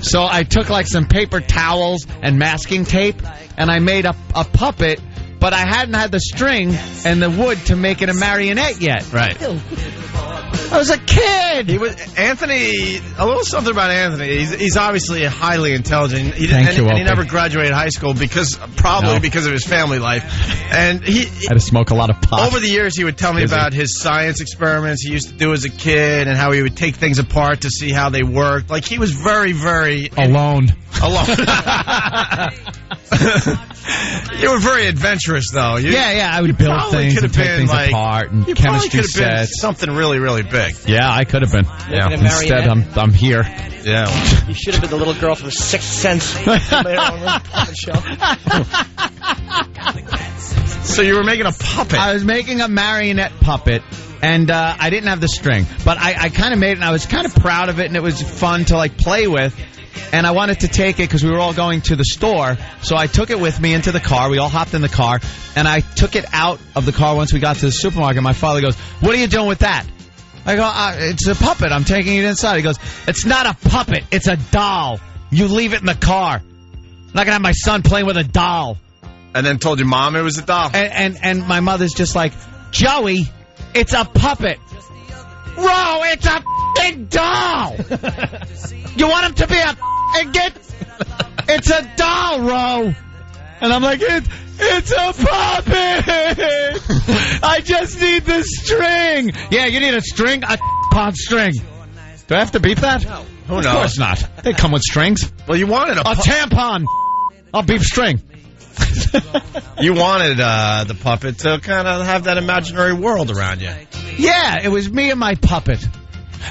So I took like some paper towels and masking tape, and I made a puppet, but I hadn't had the string and the wood to make it a marionette yet. Right. I was a kid. He was Anthony. A little something about Anthony. He's obviously highly intelligent. He Thank you, and he Opie. never graduated high school because of his family life. And he had to smoke a lot of pot. Over the years, he would tell me about his science experiments he used to do as a kid and how he would take things apart to see how they worked. Like he was very, very alone. You were very adventurous, though. I would build things and take things apart and chemistry sets. Something really, really big. Yeah, I could have been. Yeah. Instead, I'm here. Yeah. You should have been the little girl from Sixth Sense. So you were making a puppet. I was making a marionette puppet, and I didn't have the string. But I kind of made it, and I was kind of proud of it, and it was fun to, like, play with. And I wanted to take it because we were all going to the store. So I took it with me into the car. We all hopped in the car. And I took it out of the car once we got to the supermarket. My father goes, "What are you doing with that?" I go, "It's a puppet. I'm taking it inside." He goes, "It's not a puppet. It's a doll. You leave it in the car. I'm not going to have my son playing with a doll." And then told your mom it was a doll. And my mother's just like, "Joey, it's a puppet." "Ro, it's a f***ing doll." "You want him to be a f***ing kid?" "It's a doll, Ro." And I'm like, it's a puppet. I just need the string. "Yeah, you need a string? A pound string." Do I have to beep that? No. Who knows? Of course not. They come with strings. Well, you wanted a tampon. I'll beep string. You wanted the puppet to kind of have that imaginary world around you. Yeah, it was me and my puppet.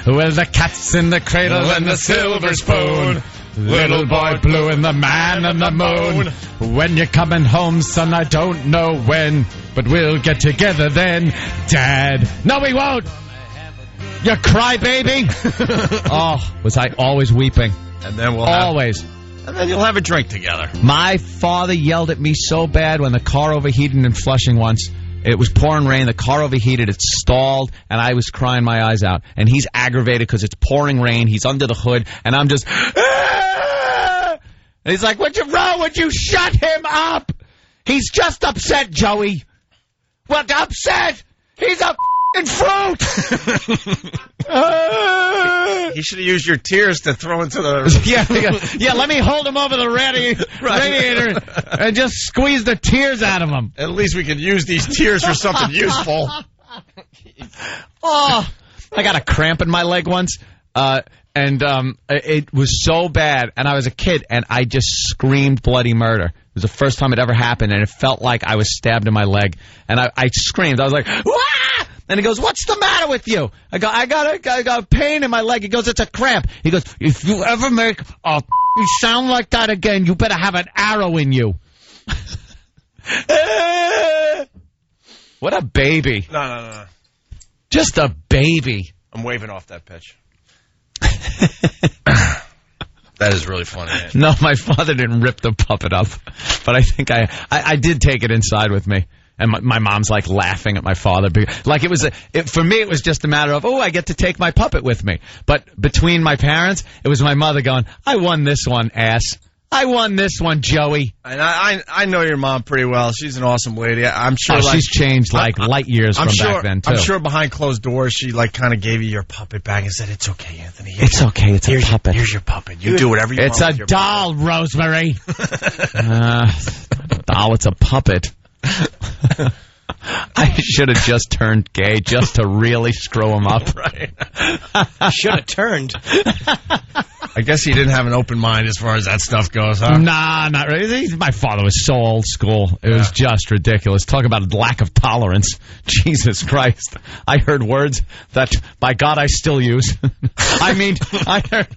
With the cats in the cradle and the silver spoon. Little boy blue and the man and the moon. When you're coming home, son, I don't know when, but we'll get together then. Dad. No, we won't. You crybaby. Oh, was I always weeping. And then always. And then you'll have a drink together. My father yelled at me so bad when the car overheated in Flushing once. It was pouring rain, the car overheated, it stalled, and I was crying my eyes out. And he's aggravated because it's pouring rain, he's under the hood, and I'm just... And he's like, "What's wrong? Would you shut him up? He's just upset, Joey." "What, upset? He's a f***ing fruit." He should have used your tears to throw into the... Yeah, let me hold him over the radiator and just squeeze the tears out of him. At least we could use these tears for something useful. Oh, I got a cramp in my leg once, and it was so bad, and I was a kid, and I just screamed bloody murder. It was the first time it ever happened, and it felt like I was stabbed in my leg, and I screamed. I was like, "Wah!" And he goes, "What's the matter with you?" I go, I got pain in my leg. He goes, "It's a cramp." He goes, "If you ever make a sound like that again, you better have an arrow in you." What a baby. No. Just a baby. I'm waving off that pitch. That is really funny. Man. No, my father didn't rip the puppet up, but I think I did take it inside with me. And my mom's like laughing at my father. Like for me, it was just a matter of, I get to take my puppet with me. But between my parents, it was my mother going, "I won this one, ass. I won this one, Joey." And I know your mom pretty well. She's an awesome lady. I'm sure. She's changed like light years from back then, too. I'm sure behind closed doors, she like kind of gave you your puppet back and said, "It's okay, Anthony. It's okay. It's a puppet. Here's your puppet. You do whatever you want." It's a doll, Rosemary. Doll. It's a puppet. I should have just turned gay just to really screw him up. Right. Should have turned. I guess he didn't have an open mind as far as that stuff goes, huh? Nah, not really. My father was so old school. It was just ridiculous. Talk about a lack of tolerance. Jesus Christ. I heard words that, by God, I still use. I heard...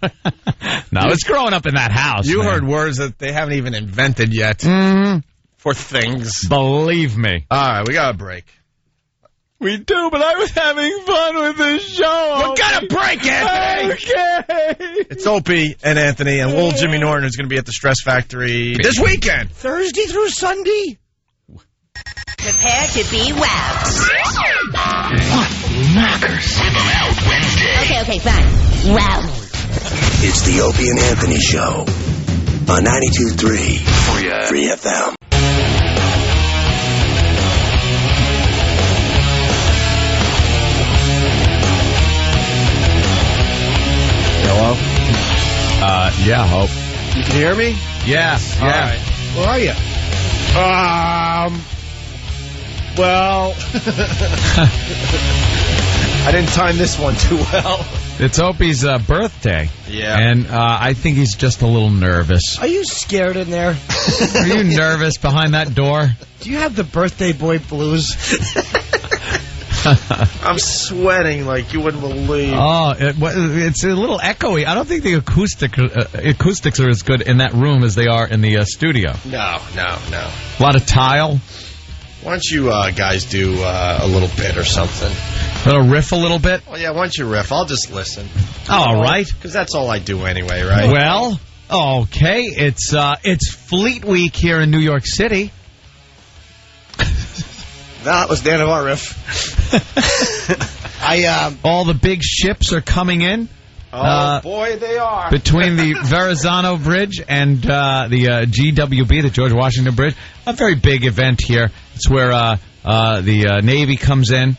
No, it's growing up in that house. You heard words that they haven't even invented yet for things. Believe me. All right, we got a break. We do, but I was having fun with this show. You got a break, Anthony. Okay. It's Opie and Anthony and little Jimmy Norton is going to be at the Stress Factory this weekend. Thursday through Sunday. Prepare to be wowed. What knockers? Rhythm out Wednesday. Okay, fine. Wow. It's the Opie and Anthony Show on 92.3 Free FM. Hello? Yeah, Hope. You can hear me? Yeah. All right. Where are you? Well, I didn't time this one too well. It's Opie's birthday. Yeah. And I think he's just a little nervous. Are you scared in there? Are you nervous behind that door? Do you have the birthday boy blues? I'm sweating like you wouldn't believe. Oh, it's a little echoey. I don't think the acoustics are as good in that room as they are in the studio. No. A lot of tile. Why don't you guys do a little bit or something? Riff a little bit? Well, yeah, why don't you riff? I'll just listen. All right. Because that's all I do anyway, right? Well, okay. It's Fleet Week here in New York City. That was the end of our riff. All the big ships are coming in. Oh, boy, they are. Between the Verrazano Bridge and the GWB, the George Washington Bridge. A very big event here. It's where the Navy comes in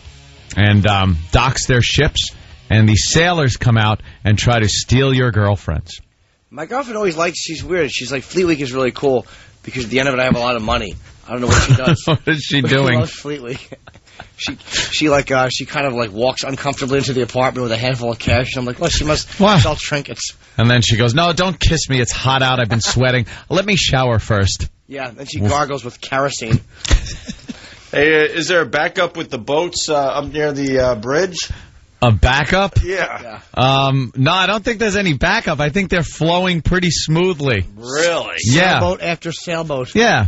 and docks their ships, and the sailors come out and try to steal your girlfriends. My girlfriend always likes, she's weird. She's like, Fleet Week is really cool because at the end of it I have a lot of money. I don't know what she does. What is she but doing? She loves Fleet Week. She kind of like walks uncomfortably into the apartment with a handful of cash. And I'm like, well, she must sell trinkets. And then she goes, no, don't kiss me. It's hot out. I've been sweating. Let me shower first. Yeah, then she gargles with kerosene. Hey, is there a backup with the boats up near the bridge? A backup? Yeah. No, I don't think there's any backup. I think they're flowing pretty smoothly. Really? Yeah. Sailboat after sailboat. Yeah.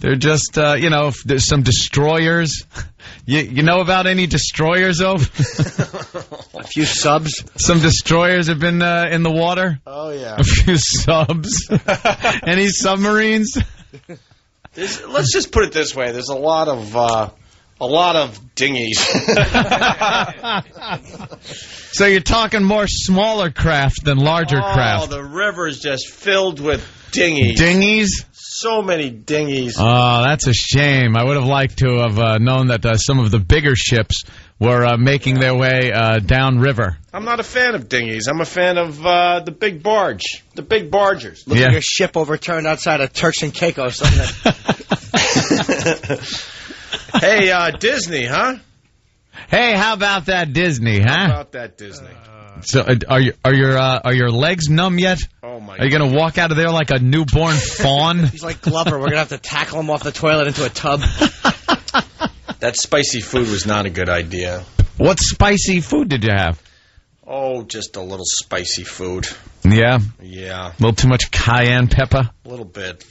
They're just, if there's some destroyers. You know about any destroyers, Ove? A few subs. Some destroyers have been in the water. Oh, yeah. A few subs. Any submarines? Let's just put it this way. There's a lot of dinghies. So you're talking more smaller craft than larger craft. Oh, the river is just filled with dinghies. Dinghies? So many dinghies. Oh, that's a shame. I would have liked to have known that some of the bigger ships were making their way downriver. I'm not a fan of dinghies. I'm a fan of the big barge. The big bargers. Looks like a ship overturned outside of Turks and Caicos, doesn't it? Hey, Disney, huh? Hey, how about that Disney, huh? How about that Disney? So, are your legs numb yet? Oh my! Are you gonna walk out of there like a newborn fawn? He's like Glover. We're gonna have to tackle him off the toilet into a tub. That spicy food was not a good idea. What spicy food did you have? Oh, just a little spicy food. Yeah? Yeah. A little too much cayenne pepper? A little bit.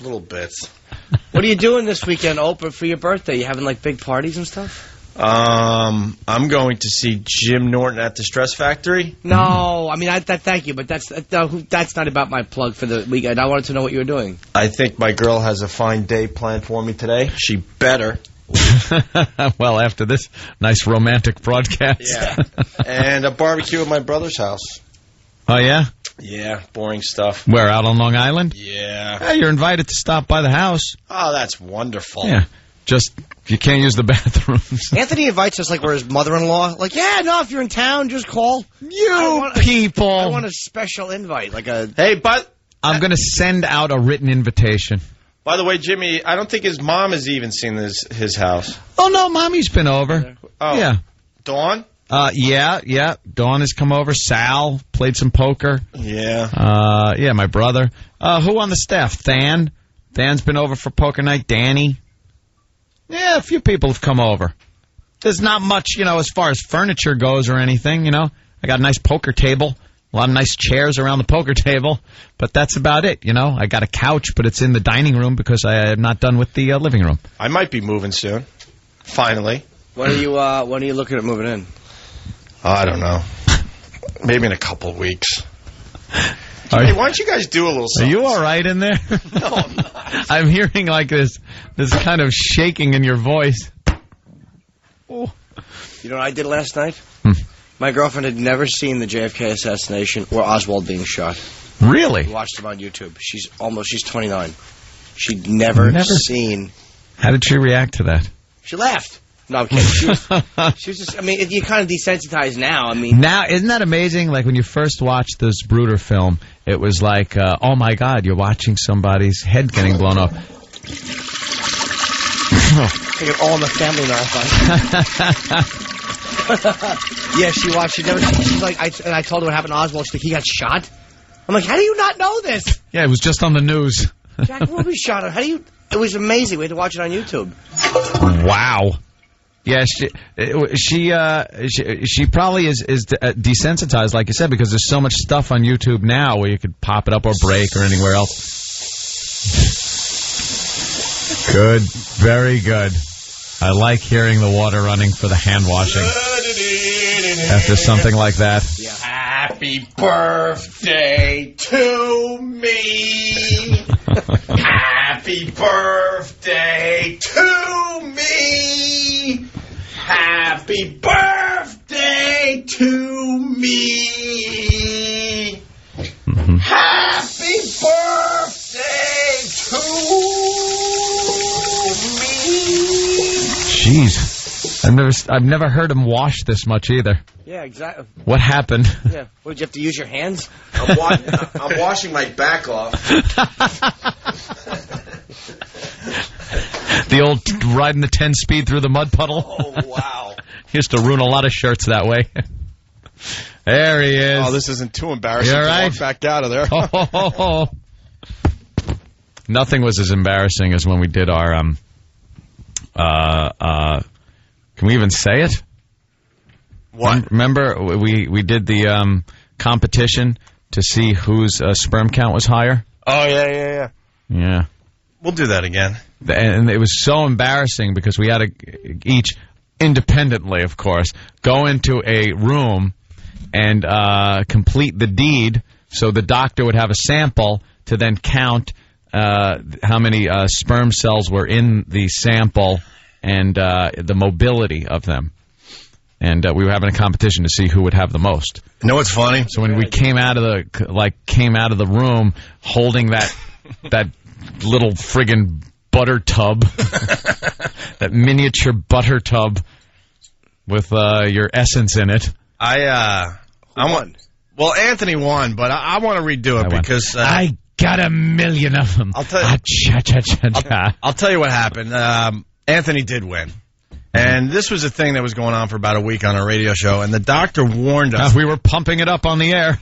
What are you doing this weekend, Oprah, for your birthday? You having, like, big parties and stuff? I'm going to see Jim Norton at the Stress Factory. No, I mean, thank you, but that's not about my plug for the weekend. I wanted to know what you were doing. I think my girl has a fine day planned for me today. She better. Well, after this nice romantic broadcast. Yeah. And a barbecue at my brother's house. Oh, yeah? Yeah, boring stuff. Where, out on Long Island? Yeah. Hey, you're invited to stop by the house. Oh, that's wonderful. Yeah. Just, you can't use the bathrooms. Anthony invites us like we're his mother-in-law. Like, yeah, no, if you're in town, just call. People. I want a special invite. Like a. Hey, but I'm going to send out a written invitation. By the way, Jimmy, I don't think his mom has even seen his house. Oh, no, Mommy's been over. Oh. Yeah. Dawn? Yeah. Dawn has come over. Sal played some poker. Yeah. Yeah, my brother. Who on the staff? Than. Than's been over for poker night. Danny. Yeah, a few people have come over. There's not much, as far as furniture goes or anything, I got a nice poker table. A lot of nice chairs around the poker table, but that's about it, I got a couch, but it's in the dining room because I am not done with the living room. I might be moving soon. Finally. When are you looking at moving in? I don't know. Maybe in a couple of weeks. Hey, why don't you guys do a little something? Are you all right in there? No, I'm not. I'm hearing like this kind of shaking in your voice. Oh. You know what I did last night? My girlfriend had never seen the JFK assassination or Oswald being shot. Really? We watched them on YouTube. She's 29. She'd never seen. How did she react to that? She laughed. No, I'm kidding. She was just, you're kind of desensitized now. Now, isn't that amazing? Like, when you first watched this Bruder film, it was like, oh my God, you're watching somebody's head getting blown off. Take it all in the family marathon. Yeah, she watched. She's like, and I told her what happened to Oswald. She's like, he got shot? I'm like, how do you not know this? Yeah, it was just on the news. Jack Ruby shot him. It was amazing. We had to watch it on YouTube. Wow. Yeah, she probably is desensitized, like you said, because there's so much stuff on YouTube now where you could pop it up or break or anywhere else. Good. Very good. I like hearing the water running for the hand washing after something like that. Yeah. Happy birthday to me. Happy birthday to me. Happy birthday to me. Happy birthday to me. Jeez. I've never heard him wash this much either. Yeah, exactly. What happened? Yeah. What, did you have to use your hands? I'm washing my back off. The old riding the 10-speed through the mud puddle. Oh, wow. He used to ruin a lot of shirts that way. There he is. Oh, this isn't too embarrassing to walk back out of there. Nothing was as embarrassing as when we did our, can we even say it? What? Remember, we did the competition to see whose sperm count was higher? Oh, yeah. Yeah. We'll do that again. And it was so embarrassing because we had to each, independently, of course, go into a room and complete the deed so the doctor would have a sample to then count how many sperm cells were in the sample and the mobility of them. And we were having a competition to see who would have the most. You know what's funny? So when we came out of the room holding that little friggin' butter tub, that miniature butter tub with your essence in it. I won. Well, Anthony won, but I want to redo it because I got a million of them. I'll tell you what happened. Anthony did win. And this was a thing that was going on for about a week on our radio show, and the doctor warned us. We were pumping it up on the air.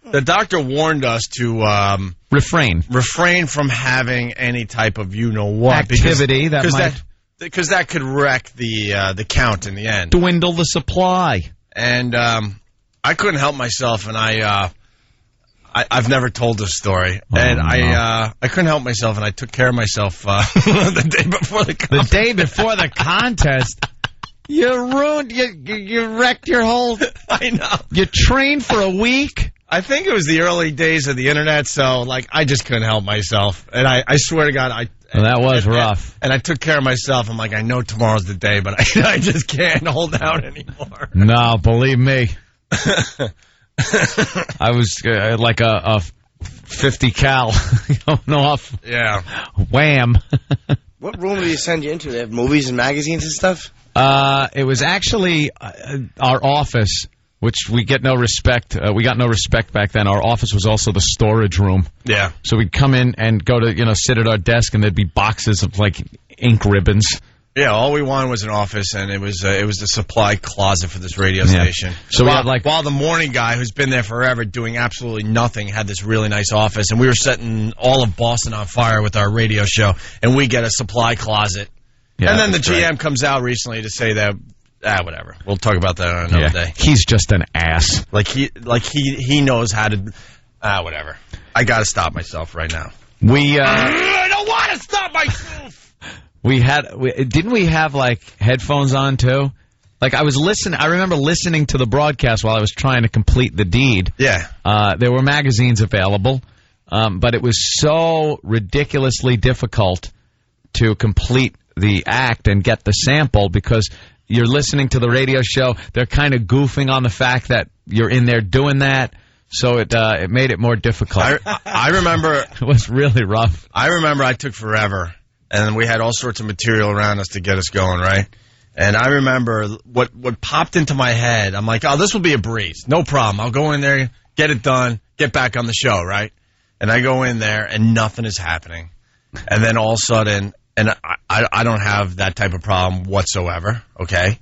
The doctor warned us to refrain from having any type of you-know-what. Activity because that could wreck the count in the end. Dwindle the supply. And I couldn't help myself, and I've never told this story, and I couldn't help myself, and I took care of myself the day before the contest. The day before the contest? You ruined, you wrecked your whole... I know. You trained for a week? I think it was the early days of the internet, so I just couldn't help myself, and I swear to God, that was rough. And I took care of myself. I'm like, I know tomorrow's the day, but I just can't hold out anymore. No, believe me. I was like a 50 cal going off. Yeah. Wham. What room do you send you into? They have movies and magazines and stuff? It was actually our office, which we get no respect. We got no respect back then. Our office was also the storage room. Yeah. So we'd come in and go to, sit at our desk, and there'd be boxes of, ink ribbons Yeah, all we wanted was an office, and it was the supply closet for this radio station. So while the morning guy, who's been there forever doing absolutely nothing, had this really nice office, and we were setting all of Boston on fire with our radio show, and we get a supply closet. Yeah, and then the GM comes out recently to say that, whatever. We'll talk about that on another day. He's just an ass. He knows how to, whatever. I got to stop myself right now. I don't want to stop myself. Didn't we have like headphones on too? Like I remember listening to the broadcast while I was trying to complete the deed. Yeah. There were magazines available, but it was so ridiculously difficult to complete the act and get the sample because you're listening to the radio show. They're kind of goofing on the fact that you're in there doing that. So it made it more difficult. I remember it was really rough. I remember I took forever. And we had all sorts of material around us to get us going, right? And I remember what popped into my head. I'm like, oh, this will be a breeze. No problem. I'll go in there, get it done, get back on the show, right? And I go in there, and nothing is happening. And then all of a sudden, and I don't have that type of problem whatsoever, okay?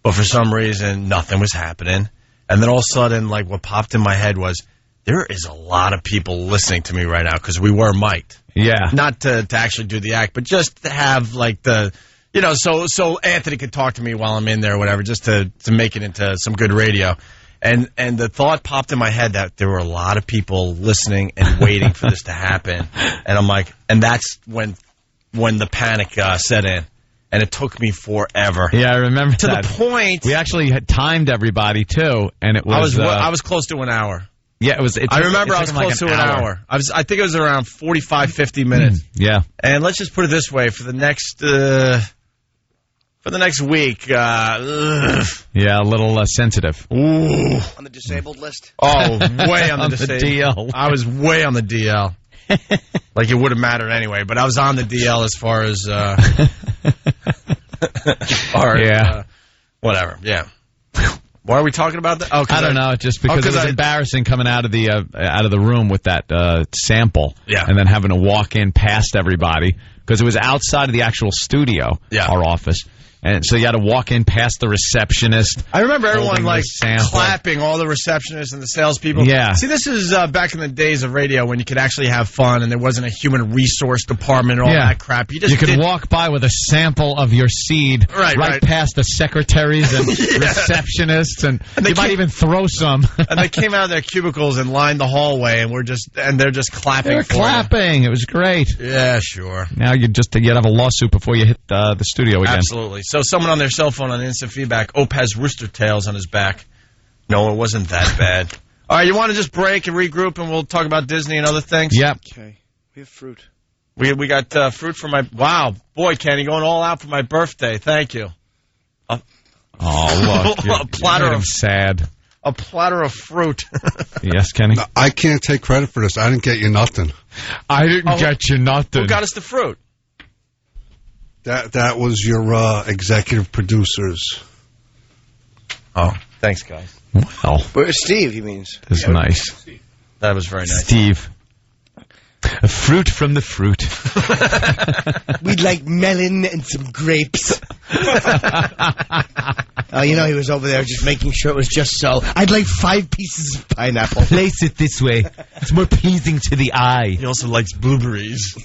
But for some reason, nothing was happening. And then all of a sudden, like, what popped in my head was, there is a lot of people listening to me right now because we were mic'd. Yeah. Not to actually do the act, but just to have, like, so Anthony could talk to me while I'm in there or whatever, just to make it into some good radio. And the thought popped in my head that there were a lot of people listening and waiting for this to happen. And I'm like, and that's when the panic set in. And it took me forever. Yeah, I remember to that. To the point. We actually had timed everybody, too, and it was... I was close to an hour. Yeah, it was. I remember I was close to an hour. I think it was around 45, 50 minutes. Yeah. And let's just put it this way: for the next week. Yeah, a little sensitive. Ooh. On the disabled list. Oh, way on the disabled. DL. I was way on the DL. Like it would have mattered anyway, but I was on the DL as far as. Whatever. Yeah. Why are we talking about that? Oh, I don't know. Just because it was embarrassing coming out of the room with that sample, and then having to walk in past everybody because it was outside of the actual studio, our office, and so you had to walk in past the receptionist. I remember everyone like clapping, all the receptionists and the salespeople. Yeah. See, this is back in the days of radio when you could actually have fun and there wasn't a human resource department and all that crap. You could walk by with a sample of your seed right past the secretaries and receptionists, and you might even throw some. And they came out of their cubicles and lined the hallway, and they're just clapping. They were clapping. It was great. Yeah, sure. Now you'd have a lawsuit before you hit the studio again. Absolutely. So someone on their cell phone on instant feedback, Ope has rooster tails on his back. No, it wasn't that bad. All right, you want to just break and regroup, and we'll talk about Disney and other things? Yep. Okay. We have fruit. We got fruit for my... Wow. Boy, Kenny, going all out for my birthday. Thank you. Oh, look. A platter of... sad. A platter of fruit. Yes, Kenny? I can't take credit for this. I didn't get you nothing. I didn't get you nothing. Who got us the fruit? That was your executive producers. Oh, thanks, guys. Well, where's Steve? He means that's nice. That was very nice, Steve. A fruit from the fruit. We'd like melon and some grapes. He was over there just making sure it was just so. I'd like 5 pieces of pineapple. Place it this way. It's more pleasing to the eye. He also likes blueberries.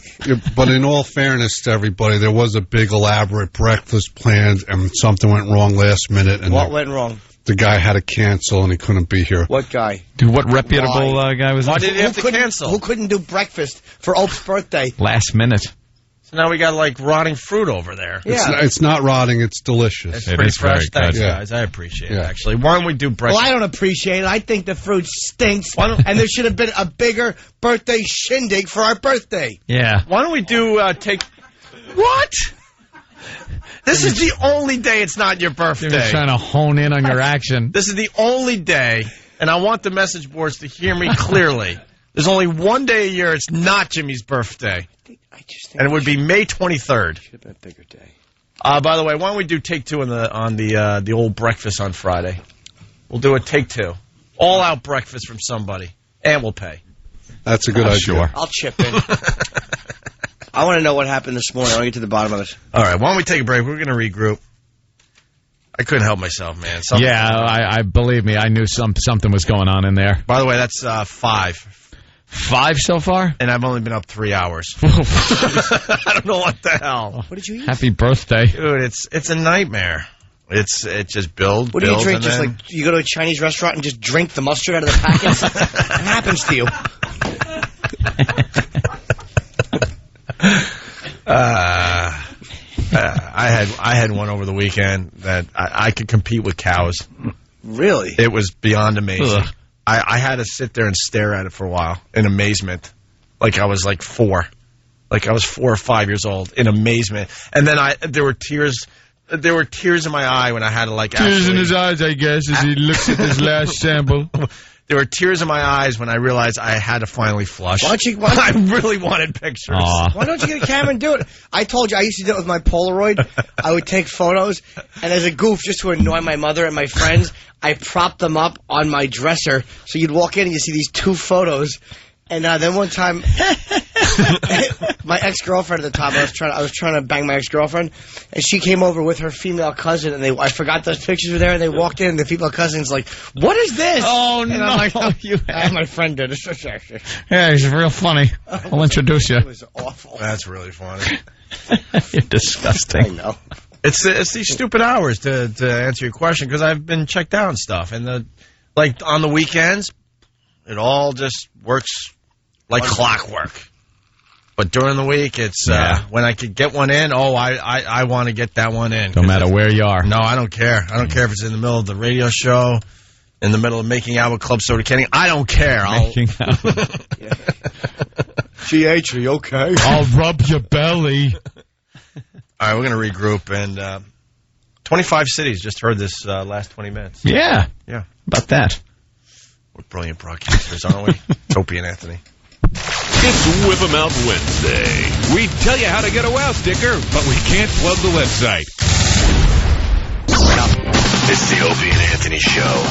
But in all fairness to everybody, there was a big elaborate breakfast planned, and something went wrong last minute. And what went wrong? The guy had to cancel, and he couldn't be here. What guy? Dude, what reputable guy was that? Why did he have to cancel? Who couldn't do breakfast for Ope's birthday? Last minute. So now we got, like, rotting fruit over there. Yeah. It's not rotting. It's delicious. It's pretty fresh. Thanks, guys. I appreciate it, actually. Why don't we do breakfast? Well, I don't appreciate it. I think the fruit stinks, and there should have been a bigger birthday shindig for our birthday. Yeah. Why don't we do What? This is the only day it's not your birthday. You're trying to hone in on your action. This is the only day, and I want the message boards to hear me clearly. There's only one day a year it's not Jimmy's birthday. And it would be May 23rd. Should have been a bigger day. By the way, why don't we do take 2 on the old breakfast on Friday? We'll do a take 2. All out breakfast from somebody. And we'll pay. That's a good idea. Sure. I'll chip in. I want to know what happened this morning. I want to get to the bottom of it. All right, why don't we take a break? We're going to regroup. I couldn't help myself, man. I believe me. I knew something was going on in there. By the way, that's 5. 5 so far? And I've only been up 3 hours. I don't know what the hell. What did you eat? Happy birthday. Dude, it's a nightmare. It just builds. What do you drink? Just like you go to a Chinese restaurant and just drink the mustard out of the packets? What happens to you? I had one over the weekend that I could compete with cows. Really? It was beyond amazing. I had to sit there and stare at it for a while in amazement, like I was like 4, like I was 4 or 5 years old in amazement. And then there were tears in my eye when I had to like tears in his eyes, I guess, as he looks at this last sample. There were tears in my eyes when I realized I had to finally flush. I really wanted pictures. Aww. Why don't you get a camera and do it? I told you, I used to do it with my Polaroid. I would take photos, and as a goof, just to annoy my mother and my friends, I propped them up on my dresser. So you'd walk in and you see these 2 photos. And then one time, my ex-girlfriend at the time, I was trying to bang my ex-girlfriend, and she came over with her female cousin, and I forgot those pictures were there, and they walked in, and the female cousin's like, "What is this?" Oh, and no. I'm like, my friend did it. Yeah, he's real funny. I'll introduce you. It was awful. That's really funny. You're disgusting. I know. It's these stupid hours to answer your question, because I've been checked out and stuff, and like on the weekends, it all just works like clockwork. But during the week, it's when I could get one in, I want to get that one in. No matter where you are. No, I don't care. I don't care if it's in the middle of the radio show, in the middle of making out with Club Soda Kenny. I don't care. Making out. GH, are you okay? I'll rub your belly. All right, we're going to regroup. And 25 cities just heard this last 20 minutes. Yeah. Yeah. About that. We're brilliant broadcasters, aren't we? It's Opie and Anthony. It's Whip 'em Out Wednesday. We tell you how to get a WOW sticker, but we can't plug the website. It's the Opie and Anthony Show.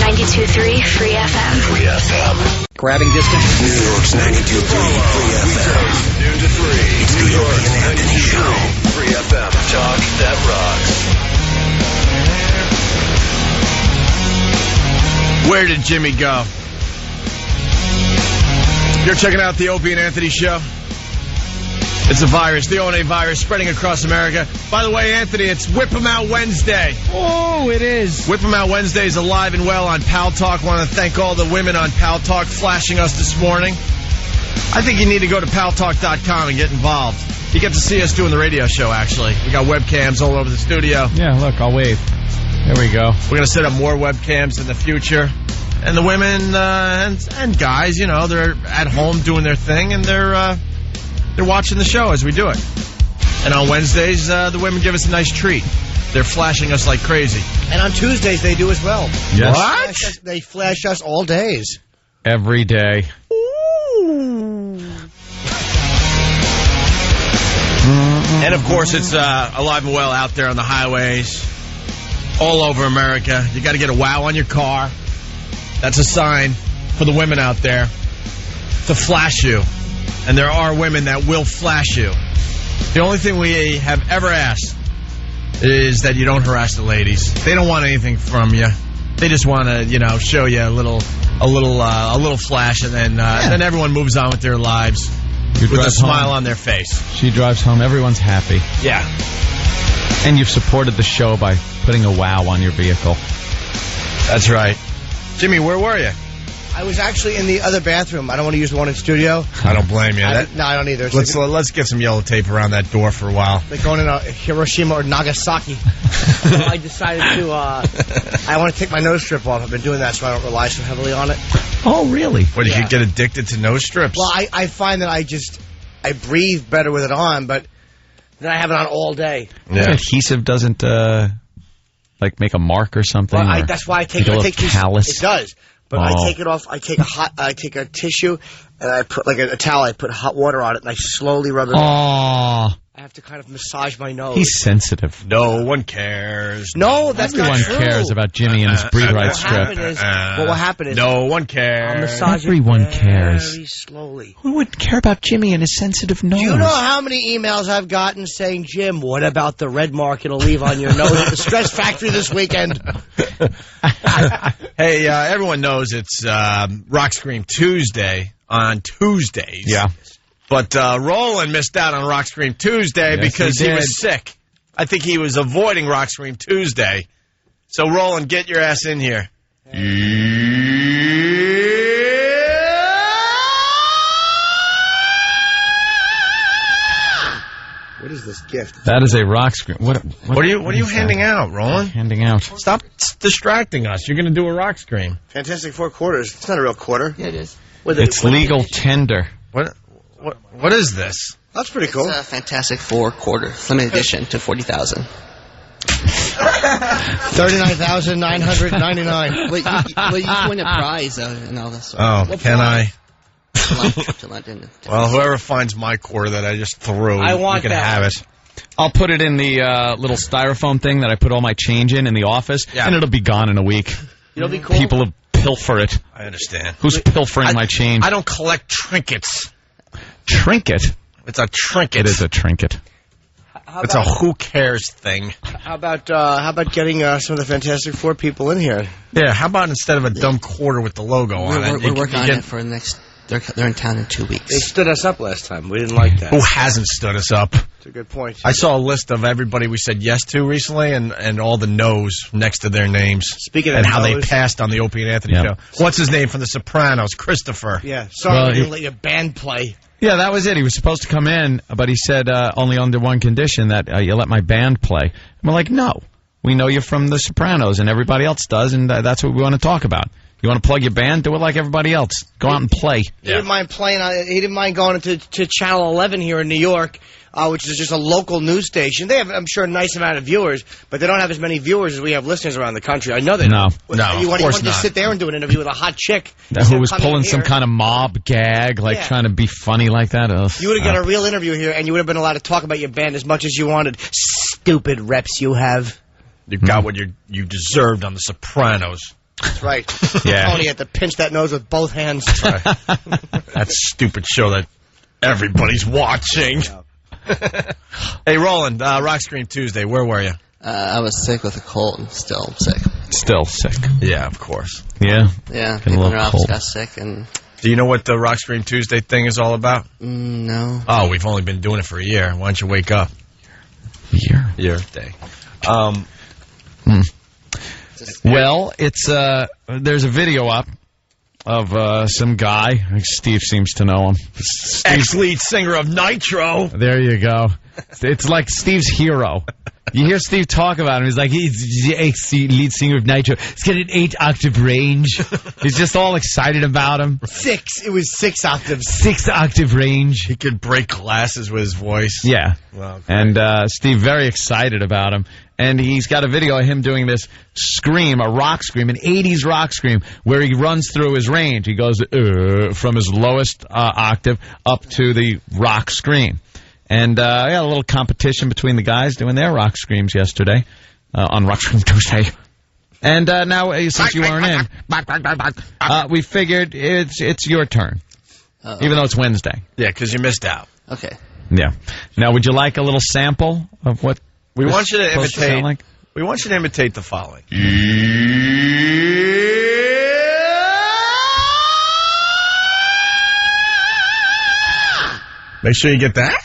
92.3 Free FM. Free FM. Grabbing distance. New York's 92.3 Free FM. Noon to 3. It's the Opie and Anthony Show. Free FM. Talk that rocks. Where did Jimmy go? You're checking out the Opie and Anthony Show. It's a virus, the ONA virus, spreading across America. By the way, Anthony, it's Whip 'em Out Wednesday. Oh, it is. Whip 'em Out Wednesday is alive and well on Pal Talk. Want to thank all the women on Pal Talk flashing us this morning. I think you need to go to paltalk.com and get involved. You get to see us doing the radio show, actually. We got webcams all over the studio. Yeah, look, I'll wave. There we go. We're going to set up more webcams in the future. And the women and guys, you know, they're at home doing their thing, and they're watching the show as we do it. And on Wednesdays, the women give us a nice treat. They're flashing us like crazy. And on Tuesdays, they do as well. Yes. What? They flash us all days. Every day. Ooh. And, of course, it's alive and well out there on the highways all over America. You got to get a WOW on your car. That's a sign for the women out there to flash you. And there are women that will flash you. The only thing we have ever asked is that you don't harass the ladies. They don't want anything from you. They just want to, you know, show you a little flash, and then everyone moves on with their lives with a smile on their face. She drives home. Everyone's happy. Yeah. And you've supported the show by putting a WOW on your vehicle. That's right. Jimmy, where were you? I was actually in the other bathroom. I don't want to use the one in studio. I don't blame you. I don't either. Let's get some yellow tape around that door for a while. Like going in Hiroshima or Nagasaki. So I decided to, I want to take my nose strip off. I've been doing that so I don't rely so heavily on it. Oh, really? What, did you get addicted to nose strips? Well, I find that I breathe better with it on, but then I have it on all day. Yeah. Adhesive doesn't, make a mark or something? Well, that's why I take callus. It does. But I take it off. I take a tissue, and I put, like a towel, I put hot water on it, and I slowly rub it off. Oh. have to kind of massage my nose. He's sensitive. No one cares. No, that's not true. Everyone cares about Jimmy and his breed right strip. What will happen is... No one cares. I'll massage Everyone it cares. very slowly. Who would care about Jimmy and his sensitive nose? Do you know how many emails I've gotten saying, Jim, what about the red mark it'll leave on your nose at the Stress Factory this weekend? Hey, everyone knows it's Rock Scream Tuesday on Tuesdays. Yeah. But Roland missed out on Rock Scream Tuesday because he was sick. I think he was avoiding Rock Scream Tuesday. So, Roland, get your ass in here. What is this gift? That is a Rock Scream. What are you handing out, Roland? Handing out. Stop distracting us. You're going to do a Rock Scream. Fantastic Four quarters. It's not a real quarter. Yeah, it is. It's legal tender. What is this? That's pretty cool. It's a Fantastic Four quarter. Limited edition to 40,000. 39,999. Wait, you win a prize and all this. Oh, can I? To London. Well, whoever finds my quarter that I just threw, you can have it. I'll put it in the little styrofoam thing that I put all my change in the office, and it'll be gone in a week. It'll be cool. People will pilfer it. I understand. Who's pilfering my change? I don't collect trinkets. Trinket? It's a trinket. It is a trinket. It's a who cares thing. How about getting some of the Fantastic Four people in here? Yeah, how about instead of a dumb quarter with the logo on it? We're working on it for the next... They're in town in 2 weeks. They stood us up last time. We didn't like that. Who hasn't stood us up? That's a good point. I saw a list of everybody we said yes to recently and all the no's next to their names. Speaking of and how no's, they passed on the Opie and Anthony show. What's his name from The Sopranos? Christopher. Yeah, sorry we didn't let your band play. Yeah, that was it. He was supposed to come in, but he said only under one condition, that you let my band play. And we're like, no. We know you're from The Sopranos, and everybody else does, and that's what we want to talk about. You want to plug your band? Do it like everybody else. Go out and play. He didn't mind playing. He didn't mind going to Channel 11 here in New York, which is just a local news station. They have, I'm sure, a nice amount of viewers, but they don't have as many viewers as we have listeners around the country. I know they don't. You want to sit there and do an interview with a hot chick who was pulling some kind of mob gag, trying to be funny like that. You would have got a real interview here, and you would have been allowed to talk about your band as much as you wanted. Stupid reps you have. You got what you deserved on The Sopranos. That's right. Yeah. Tony had to pinch that nose with both hands. Right. That stupid show that everybody's watching. Hey, Roland, Rock Scream Tuesday, where were you? I was sick with a cold and still sick. Still sick. Yeah, of course. Yeah? Yeah, people in our office got sick. And do you know what the Rock Scream Tuesday thing is all about? No. Oh, we've only been doing it for a year. Why don't you wake up? Year day. Well, it's there's a video up of some guy. Steve seems to know him. Ex-lead singer of Nitro. There you go. It's like Steve's hero. You hear Steve talk about him. He's like, he's the ex-lead singer of Nitro. He's got an 8-octave range. He's just all excited about him. 6. It was 6 octaves. 6-octave range. He could break glasses with his voice. Yeah. Wow, and Steve very excited about him. And he's got a video of him doing this scream, a rock scream, an 80s rock scream, where he runs through his range. He goes from his lowest octave up to the rock scream. And a little competition between the guys doing their rock screams yesterday on Rock Scream Tuesday. And now, since you weren't in, we figured it's your turn, even though it's Wednesday. Yeah, because you missed out. Okay. Yeah. Now, would you like a little sample of what we want you to imitate? Like? We want you to imitate the following. Make sure you get that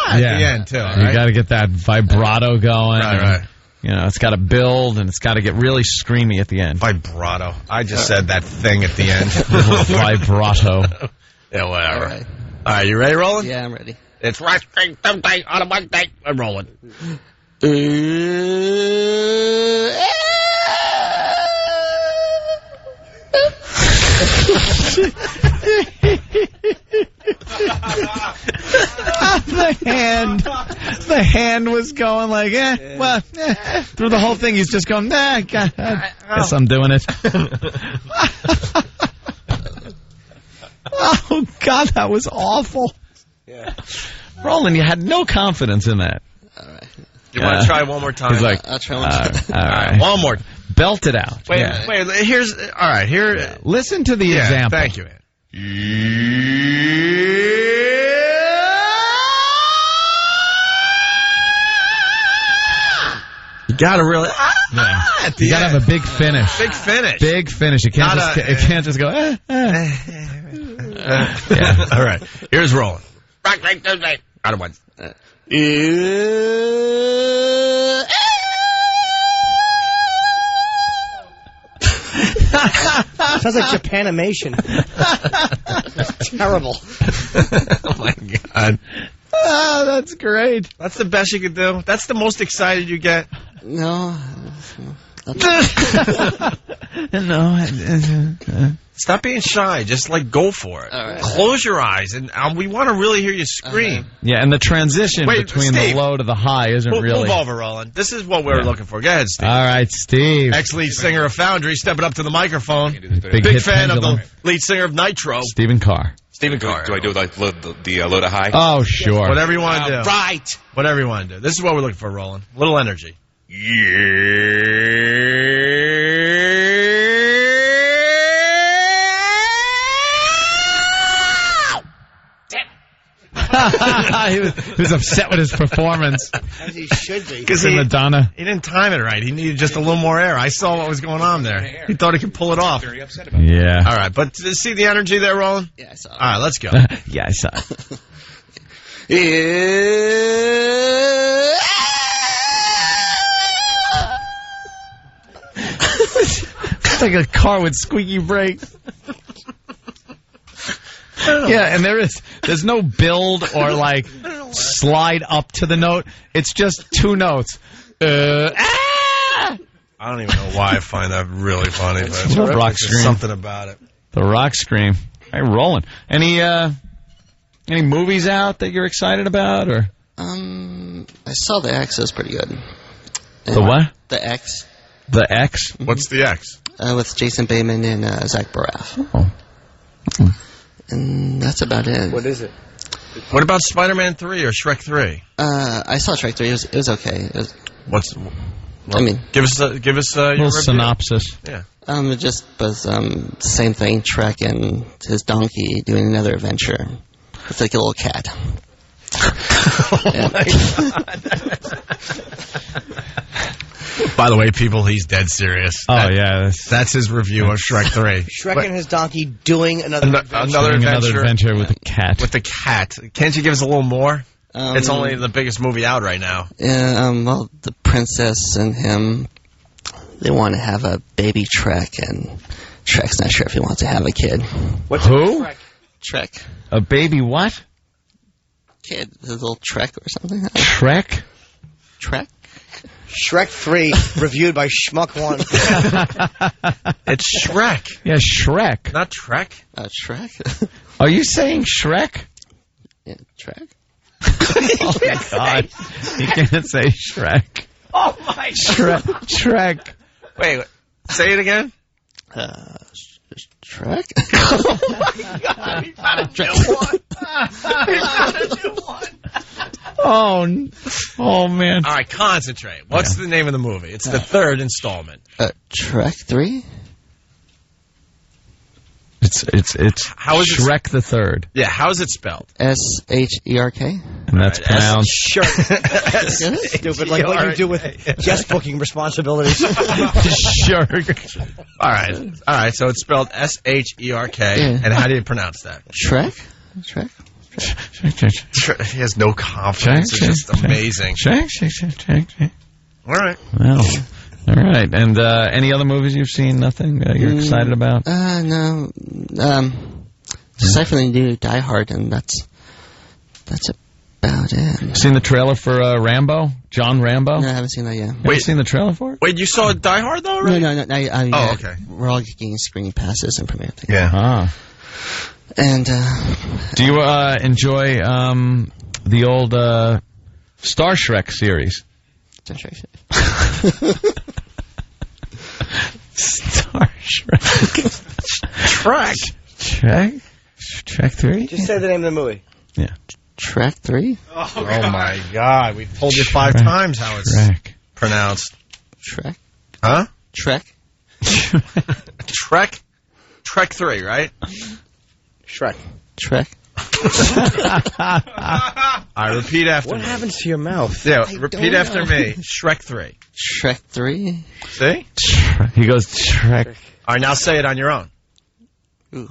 at the end, too. Right? You got to get that vibrato going. Right. You know, it's got to build, and it's got to get really screamy at the end. Vibrato. I just said that thing at the end. Vibrato. Yeah, whatever. All right, you ready, Roland? Yeah, I'm ready. It's Rock Scream Tuesday on a Monday. I'm rolling. The hand was going like, through the whole thing. He's just going, guess I'm doing it. Oh, God, that was awful. Yeah. Roland, you had no confidence in that. All right. You want to try one more time? He's like, I'll try one more time. All right. One more. Belt it out. Wait, here's... All right, here... Yeah. Listen to the example. Thank you, man. You gotta really... You gotta have a big finish. Big finish. Big finish. It can't just go... Yeah. All right. Here's Roland. Out of one. Sounds like Japanimation. It's terrible. Oh, my God. Oh, that's great. That's the best you could do? That's the most excited you get? No. Stop being shy. Just, go for it. All right. Close your eyes, and we want to really hear you scream. Yeah, and the transition between Steve, the low to the high isn't really... Move over, Roland. This is what we're looking for. Go ahead, Steve. All right, Steve. Ex-lead singer of Foundry, stepping up to the microphone. Big fan pendulum. of the lead singer of Nitro. Stephen Carr. Stephen Carr. Do I do the low to high? Oh, sure. Whatever you want to do. Right. Whatever you want to do. This is what we're looking for, Roland. A little energy. He was upset with his performance. As he should be. Because Madonna. He didn't time it right. He needed just a little more air. I saw what was going on there. He thought he could pull it off. Very upset about Yeah. All right, but see the energy there, Roland? Yeah, I saw it. All right, let's go. Yeah, I saw it. It's like a car with squeaky brakes. Yeah, and there's no build or slide up to the note. It's just two notes. I don't even know why I find that really funny, but The rock scream. something about it. The rock scream. Hey, Roland. Any movies out that you're excited about, or? I saw The X. It was pretty good. The what? The X. The X? What's the X? With Jason Bateman and Zach Braff. Oh. And that's about it. What is it? What about Spider-Man 3 or Shrek 3? I saw Shrek 3. It was okay. Give us your little synopsis. Yeah. It just was same thing. Shrek and his donkey doing another adventure. It's like a little cat. Oh my God. By the way, people, he's dead serious. Oh, yeah. That's his review of Shrek 3. Shrek and his donkey doing another adventure with a cat. With the cat. Can't you give us a little more? It's only the biggest movie out right now. Yeah, well, the princess and him, they want to have a baby Trek, and Trek's not sure if he wants to have a kid. What's Who? Trek. A baby what? Kid. A little Trek or something. Trek? Trek? Shrek 3, reviewed by Schmuck1. It's Shrek. Yeah, Shrek. Not Trek. Trek? Are you saying Shrek? Yeah, Trek. Oh, my God. You can't say Shrek. Oh, my God. Shrek. Wait, say it again? Trek? Oh, my God. He's got a new one. Oh, man. All right, concentrate. What's the name of the movie? It's the third installment. Trek 3? It's how is Shrek the Third. Yeah, how is it spelled? SHERK? And that's pronounced Stupid, like what you do with guest booking responsibilities. Shrek. All right, so it's spelled SHERK. Yeah. And how do you pronounce that? Trek? Trek? He has no confidence. It's just amazing. Shrek. All right. Well, all right. And any other movies you've seen? Nothing you're excited about? No. Aside from the new Die Hard, and that's about it. Seen the trailer for Rambo? John Rambo? No, I haven't seen that yet. Wait, seen the trailer for it? Wait, you saw Die Hard though? Already? No. Oh, okay. We're all getting screening passes and premiere things. Yeah. Ah. And do you enjoy the old Star Trek series? Star Trek. Star Trek. Trek. Trek 3? Just say the name of the movie. Yeah. Shrek 3? Oh my God. We've told you 5 times how it's pronounced. Shrek? Huh? Trek? Trek? Trek 3, right? Shrek. Trek? All right, repeat after me. What happens to your mouth? Yeah, repeat after me. Shrek 3. Shrek 3? See? He goes, Shrek. All right, now say it on your own. Ooh,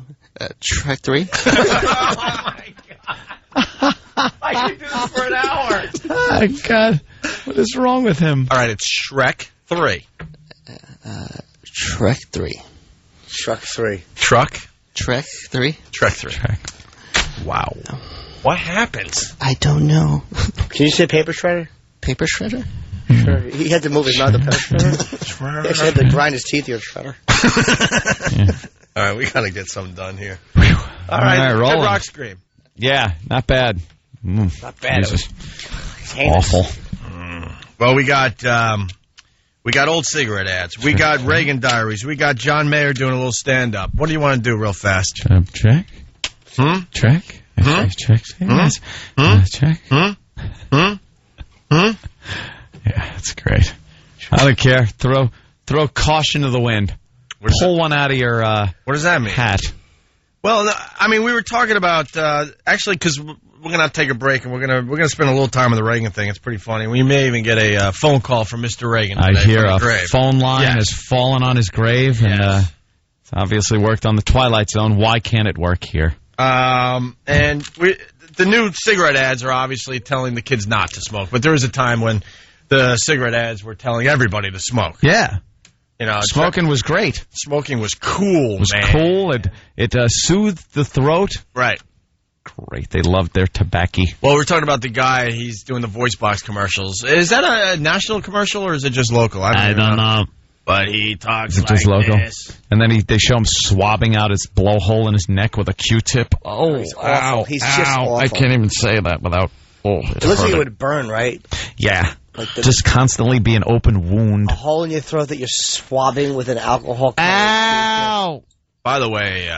Shrek 3? Oh, my God. I could do this for an hour. Oh, God. What is wrong with him? All right, it's Shrek 3. Shrek 3. Shrek 3. Truck? Trek 3? Trek 3. Wow. What happens? I don't know. Can you say paper shredder? Paper shredder? Sure. He had to move his mouth to paper shredder. He actually had to grind his teeth with a shredder. All right, we got to get something done here. All All right, good Roland. rock scream. Yeah, not bad. Not bad. Jesus. Awful. Well, we got old cigarette ads. We got Reagan Diaries. We got John Mayer doing a little stand-up. What do you want to do real fast? Check? Check? Check? Check? Yeah, that's great. I don't care. Throw caution to the wind. Pull one out of your what does that mean? Hat. Well, I mean, we were talking about actually because we're gonna take a break and we're gonna spend a little time on the Reagan thing. It's pretty funny. We may even get a phone call from Mr. Reagan. I hear a grave. phone line has fallen on his grave, and it's obviously worked on the Twilight Zone. Why can't it work here? And the new cigarette ads are obviously telling the kids not to smoke, but there was a time when the cigarette ads were telling everybody to smoke. Yeah. You know, smoking was great. Smoking was cool, It was cool. It soothed the throat. Right. Great. They loved their tobacco. Well, we're talking about the guy. He's doing the voice box commercials. Is that a national commercial or is it just local? I don't know. But he talks like just local. this. And then they show him swabbing out his blowhole in his neck with a Q-tip. Oh, he's awful. He's just awful. I can't even say that without... Oh, it looks like it would burn, right? Yeah. Like just constantly be an open wound. A hole in your throat that you're swabbing with an alcohol. Ow! By the way,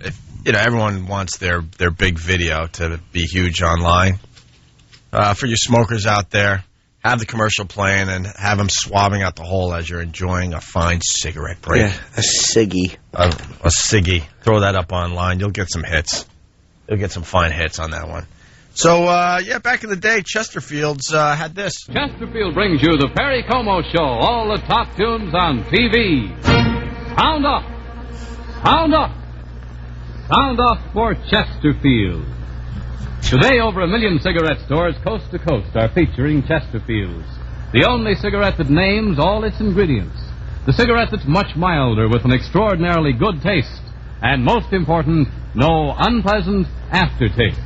if everyone wants their big video to be huge online, for you smokers out there, have the commercial playing and have them swabbing out the hole as you're enjoying a fine cigarette break. Yeah, a ciggy. A ciggy. Throw that up online. You'll get some hits. You'll get some fine hits on that one. So, back in the day, Chesterfield's had this. Chesterfield brings you the Perry Como Show, all the top tunes on TV. Sound up! Sound up! Sound up for Chesterfield. Today, over 1 million cigarette stores coast to coast are featuring Chesterfields, the only cigarette that names all its ingredients. The cigarette that's much milder with an extraordinarily good taste. And most important, no unpleasant aftertaste.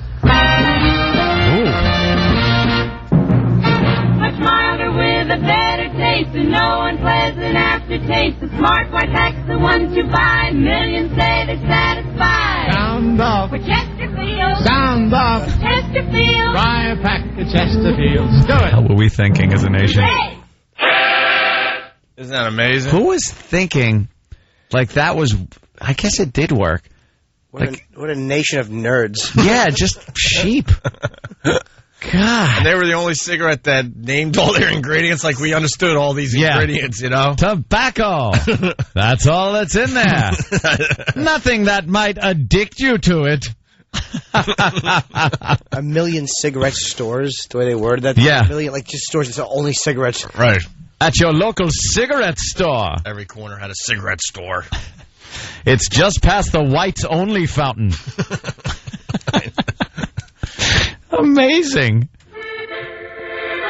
Much milder with a better taste and no unpleasant aftertaste. The smart white pack's the one to buy. Millions say they're satisfied. Sound off. For Chesterfield. Sound off. For Chesterfield. Try a pack of Chesterfields. Do it. How were we thinking as a nation? Isn't that amazing? Who was thinking like that was... I guess it did work. What a nation of nerds. Yeah, just sheep. God. And they were the only cigarette that named all their ingredients like we understood all these ingredients, you know? Tobacco. That's all that's in there. Nothing that might addict you to it. 1 million cigarette stores, the way they worded that. Yeah. 1 million, like just stores that sell only cigarettes. Right. At your local cigarette store. Every corner had a cigarette store. It's just past the whites only fountain. Amazing.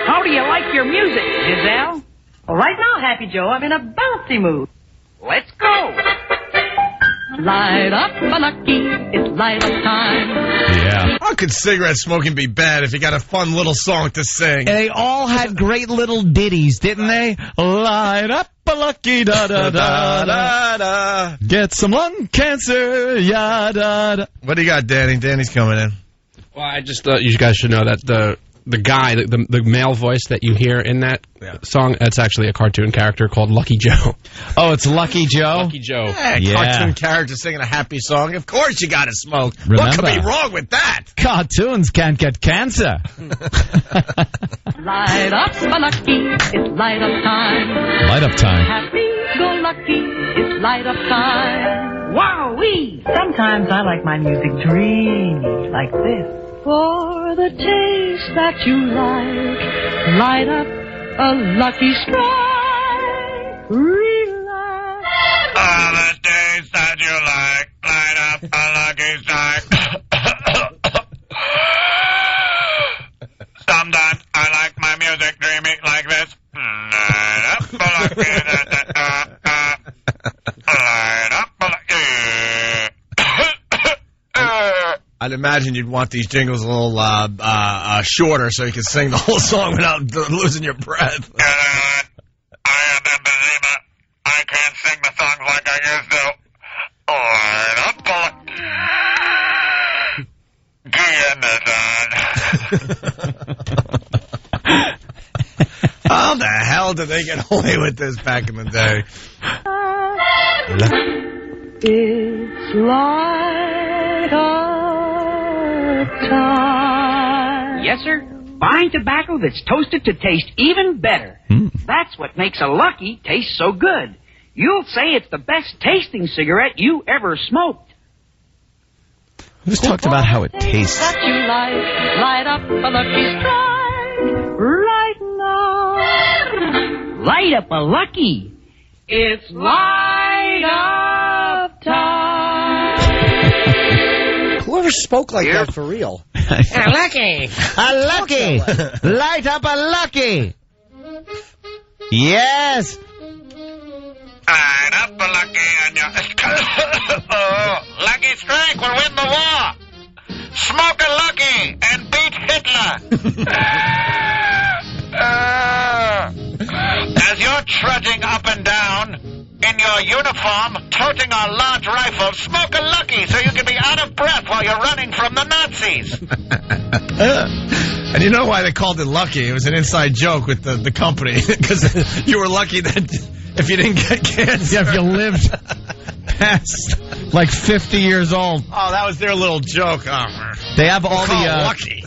How do you like your music, Giselle? Well, right now, Happy Joe, I'm in a bouncy mood. Let's go. Light up a lucky, it's light up time. Yeah. How could cigarette smoking be bad if you got a fun little song to sing? And they all had great little ditties, didn't they? Light up a lucky da da da da da. Get some lung cancer, ya da da. What do you got, Danny? Danny's coming in. Well, I just thought you guys should know that the the guy, the male voice that you hear in that song, that's actually a cartoon character called Lucky Joe. Oh, it's Lucky Joe? Lucky Joe. Cartoon character singing a happy song. Of course you gotta smoke. Remember, what could be wrong with that? Cartoons can't get cancer. Light up, Lucky, it's light up time. Light up time. Happy-go-lucky, it's light up time. Wow-wee! Sometimes I like my music dreamy, like this. For the taste that you like, light up a Lucky Strike. Relax. For the taste that you like, light up a Lucky Strike. Sometimes I like my music dreamy like this. Light up a Lucky light up a Lucky. I'd imagine you'd want these jingles a little shorter so you can sing the whole song without losing your breath. I am emphysema. I can't sing the songs like I used to. Light up a How the hell did they get away with this back in the day? It's light up time. Yes, sir. Fine tobacco that's toasted to taste even better. That's what makes a Lucky taste so good. You'll say it's the best tasting cigarette you ever smoked. We just talked about how it tastes. That you light up a Lucky Strike right now. Light up a Lucky. It's light up time. Whoever spoke like that for real? A Lucky. A Lucky. Light up a Lucky. Yes. Light up a Lucky and you... Lucky Strike will win the war. Smoke a Lucky and beat Hitler. As you're trudging up and down in your uniform, toting a large rifle, smoke a Lucky so you can be out of breath while you're running from the Nazis. And you know why they called it Lucky? It was an inside joke with the company, because you were lucky that if you didn't get cancer. Yeah, if you lived past like 50 years old. Oh, that was their little joke. Oh, they have all the Lucky.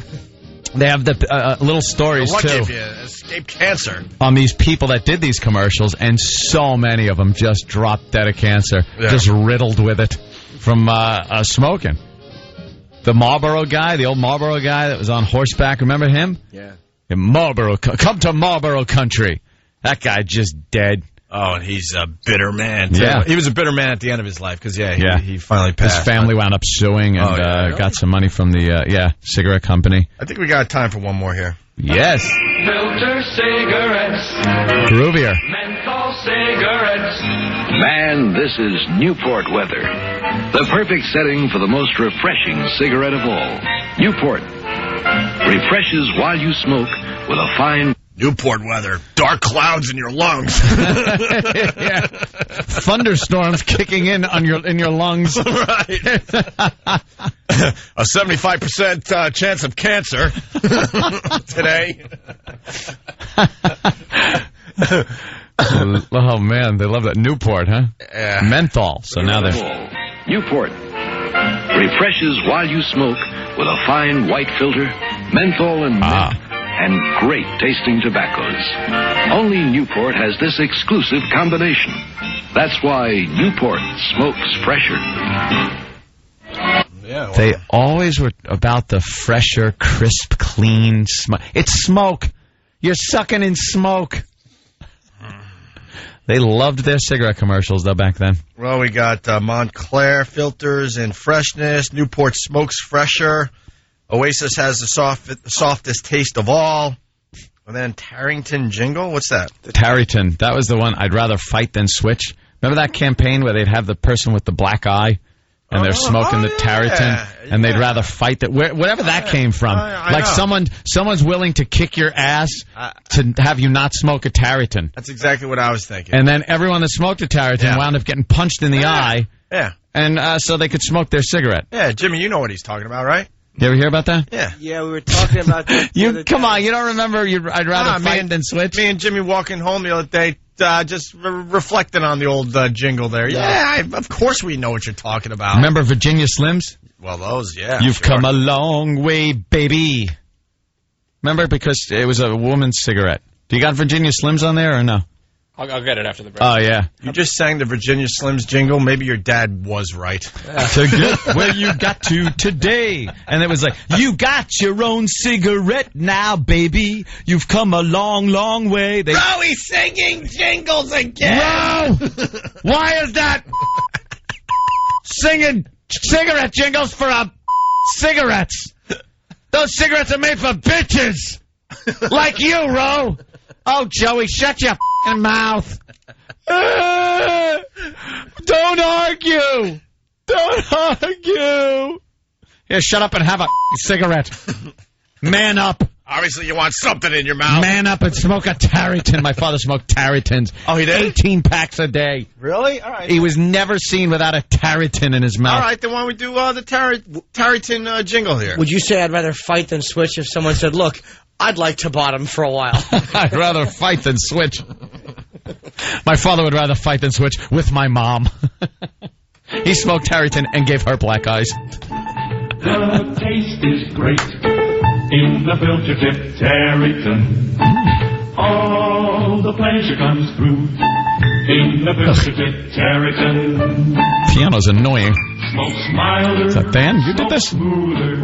They have the little stories lucky too. If you escape cancer. On these people that did these commercials, and so many of them just dropped dead of cancer, just riddled with it from smoking. The Marlboro guy, the old Marlboro guy that was on horseback, remember him? Yeah. In Marlboro, come to Marlboro country. That guy just dead. Oh, and he's a bitter man, too. Yeah. He was a bitter man at the end of his life, because, he finally passed. His family wound up suing and got some money from the cigarette company. I think we got time for one more here. Yes. Filter cigarettes. Groovier. Menthol cigarettes. Man, this is Newport weather. The perfect setting for the most refreshing cigarette of all. Newport. Refreshes while you smoke with a fine... Newport weather. Dark clouds in your lungs. Thunderstorms kicking in your lungs. Right. A 75% chance of cancer today. Oh, man, they love that. Newport, huh? Yeah. Menthol. So now they're... Newport. Refreshes while you smoke with a fine white filter, menthol and mint, and great tasting tobaccos. Only Newport has this exclusive combination. That's why Newport smokes fresher. Yeah, well. They always were about the fresher, crisp, clean smoke. It's smoke. You're sucking in smoke. They loved their cigarette commercials, though, back then. Well, we got Montclair filters and freshness. Newport smokes fresher. Oasis has the softest taste of all. And then Tarrington jingle. What's that? Tarrington. That was the one. I'd rather fight than switch. Remember that campaign where they'd have the person with the black eye? And they're smoking the Tarrington, and they'd rather fight that. Whatever that came from, like someone's willing to kick your ass to have you not smoke a Tarrington. That's exactly what I was thinking. And then everyone that smoked a Tarrington wound up getting punched in the eye. Yeah. And so they could smoke their cigarette. Yeah, Jimmy, you know what he's talking about, right? You ever hear about that? Yeah. Yeah, we were talking about that. Come on, you don't remember? I'd rather fight than switch. Me and Jimmy walking home the other day, just reflecting on the old jingle there. Yeah, of course we know what you're talking about. Remember Virginia Slims? Well, those, yeah. You've come a long way, baby. Remember? Because it was a woman's cigarette. Do you got Virginia Slims on there or no? I'll get it after the break. Oh, yeah. You just sang the Virginia Slims jingle. Maybe your dad was right. To get where you got to today. And it was like, you got your own cigarette now, baby. You've come a long, long way. Oh, he's singing jingles again. No! Why is that? Singing cigarette jingles for cigarettes. Those cigarettes are made for bitches. Like you, Ro. Oh, Joey, shut your mouth. Don't argue. Don't argue. Here, shut up and have a cigarette. Man up. Obviously, you want something in your mouth. Man up and smoke a Tarryton. My father smoked Tarrytons. Oh, he did? 18 packs a day. Really? All right. He was never seen without a Tarryton in his mouth. All right, then why don't we do the Tarryton jingle here? Would you say I'd rather fight than switch if someone said, look, I'd like to bottom for a while? I'd rather fight than switch. My father would rather fight than switch with my mom. He smoked Tarryton and gave her black eyes. The taste is great in the filter tip Tarryton. All the pleasure comes through in the filter tip Tarryton. Piano's annoying. Smokes milder. Is that Dan? You did this? Smoother.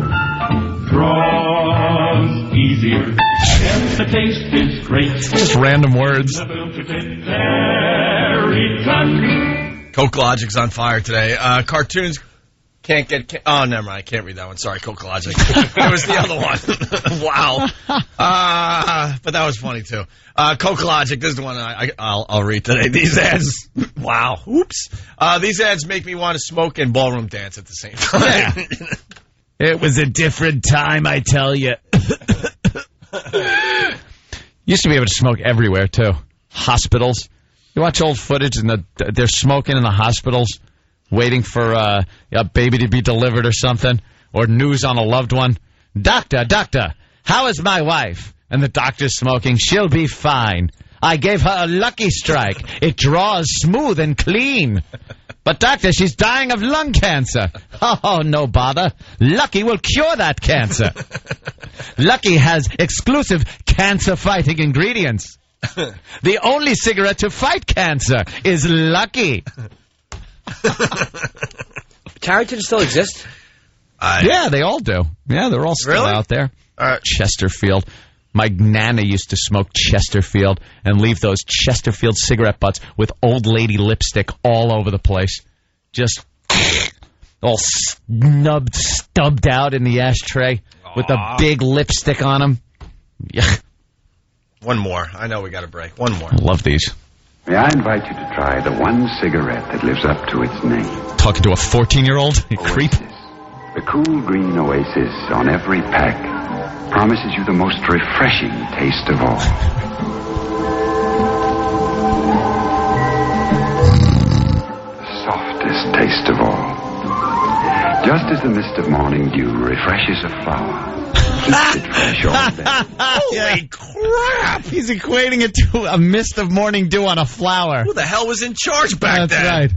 Draws easier. And the taste is great. Just random words. The filter tip Tarryton. Coke Logic's on fire today. Cartoons can't get... Oh, never mind. I can't read that one. Sorry, Coke Logic. It was the other one. Wow. But that was funny, too. Coke Logic, this is the one I'll read today. These ads... Wow. Oops. These ads make me want to smoke and ballroom dance at the same time. Yeah. It was a different time, I tell you. Used to be able to smoke everywhere, too. Hospitals. You watch old footage and they're smoking in the hospitals, waiting for a baby to be delivered or something, or news on a loved one. Doctor, how is my wife? And the doctor's smoking. She'll be fine. I gave her a lucky strike. It draws smooth and clean. But, doctor, she's dying of lung cancer. Oh, no bother. Lucky will cure that cancer. Lucky has exclusive cancer-fighting ingredients. The only cigarette to fight cancer is Lucky. Tarryton still exists? Yeah, they all do. Yeah, they're all still out there. Chesterfield. My Nana used to smoke Chesterfield and leave those Chesterfield cigarette butts with old lady lipstick all over the place. Just all stubbed out in the ashtray with a big lipstick on them. Yeah. One more. I know we got a break. One more. I love these. May I invite you to try the one cigarette that lives up to its name. Talking to a 14-year-old? You creep. The cool green oasis on every pack promises you the most refreshing taste of all. The softest taste of all. Just as the mist of morning dew refreshes a flower. Keeps it fresh all day. Holy crap! He's equating it to a mist of morning dew on a flower. Who the hell was in charge back then? That's right.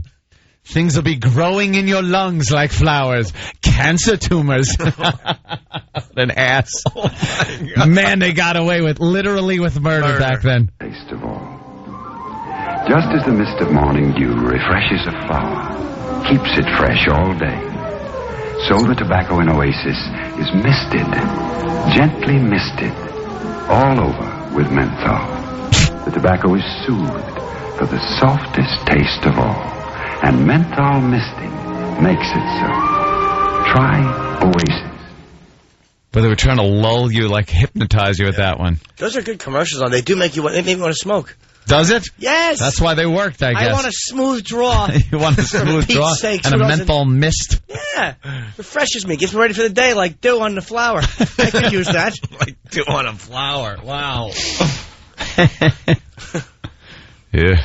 Things will be growing in your lungs like flowers. Cancer tumors. An ass. Oh man, they got away with literally with murder back then. Taste of all. Just as the mist of morning dew refreshes a flower, keeps it fresh all day, so the tobacco in Oasis is misted, gently misted, all over with menthol. The tobacco is soothed for the softest taste of all. And menthol misting makes it so. Try Oasis. But they were trying to lull you, like hypnotize you with that one. Those are good commercials on. They do make you want to smoke. Does it? Yes. That's why they worked, I guess. I want a smooth draw. You want a smooth draw and a menthol mist? Yeah. Refreshes me. Gets me ready for the day like dew on the flower. I could use that. Like dew on a flower. Wow. Yeah.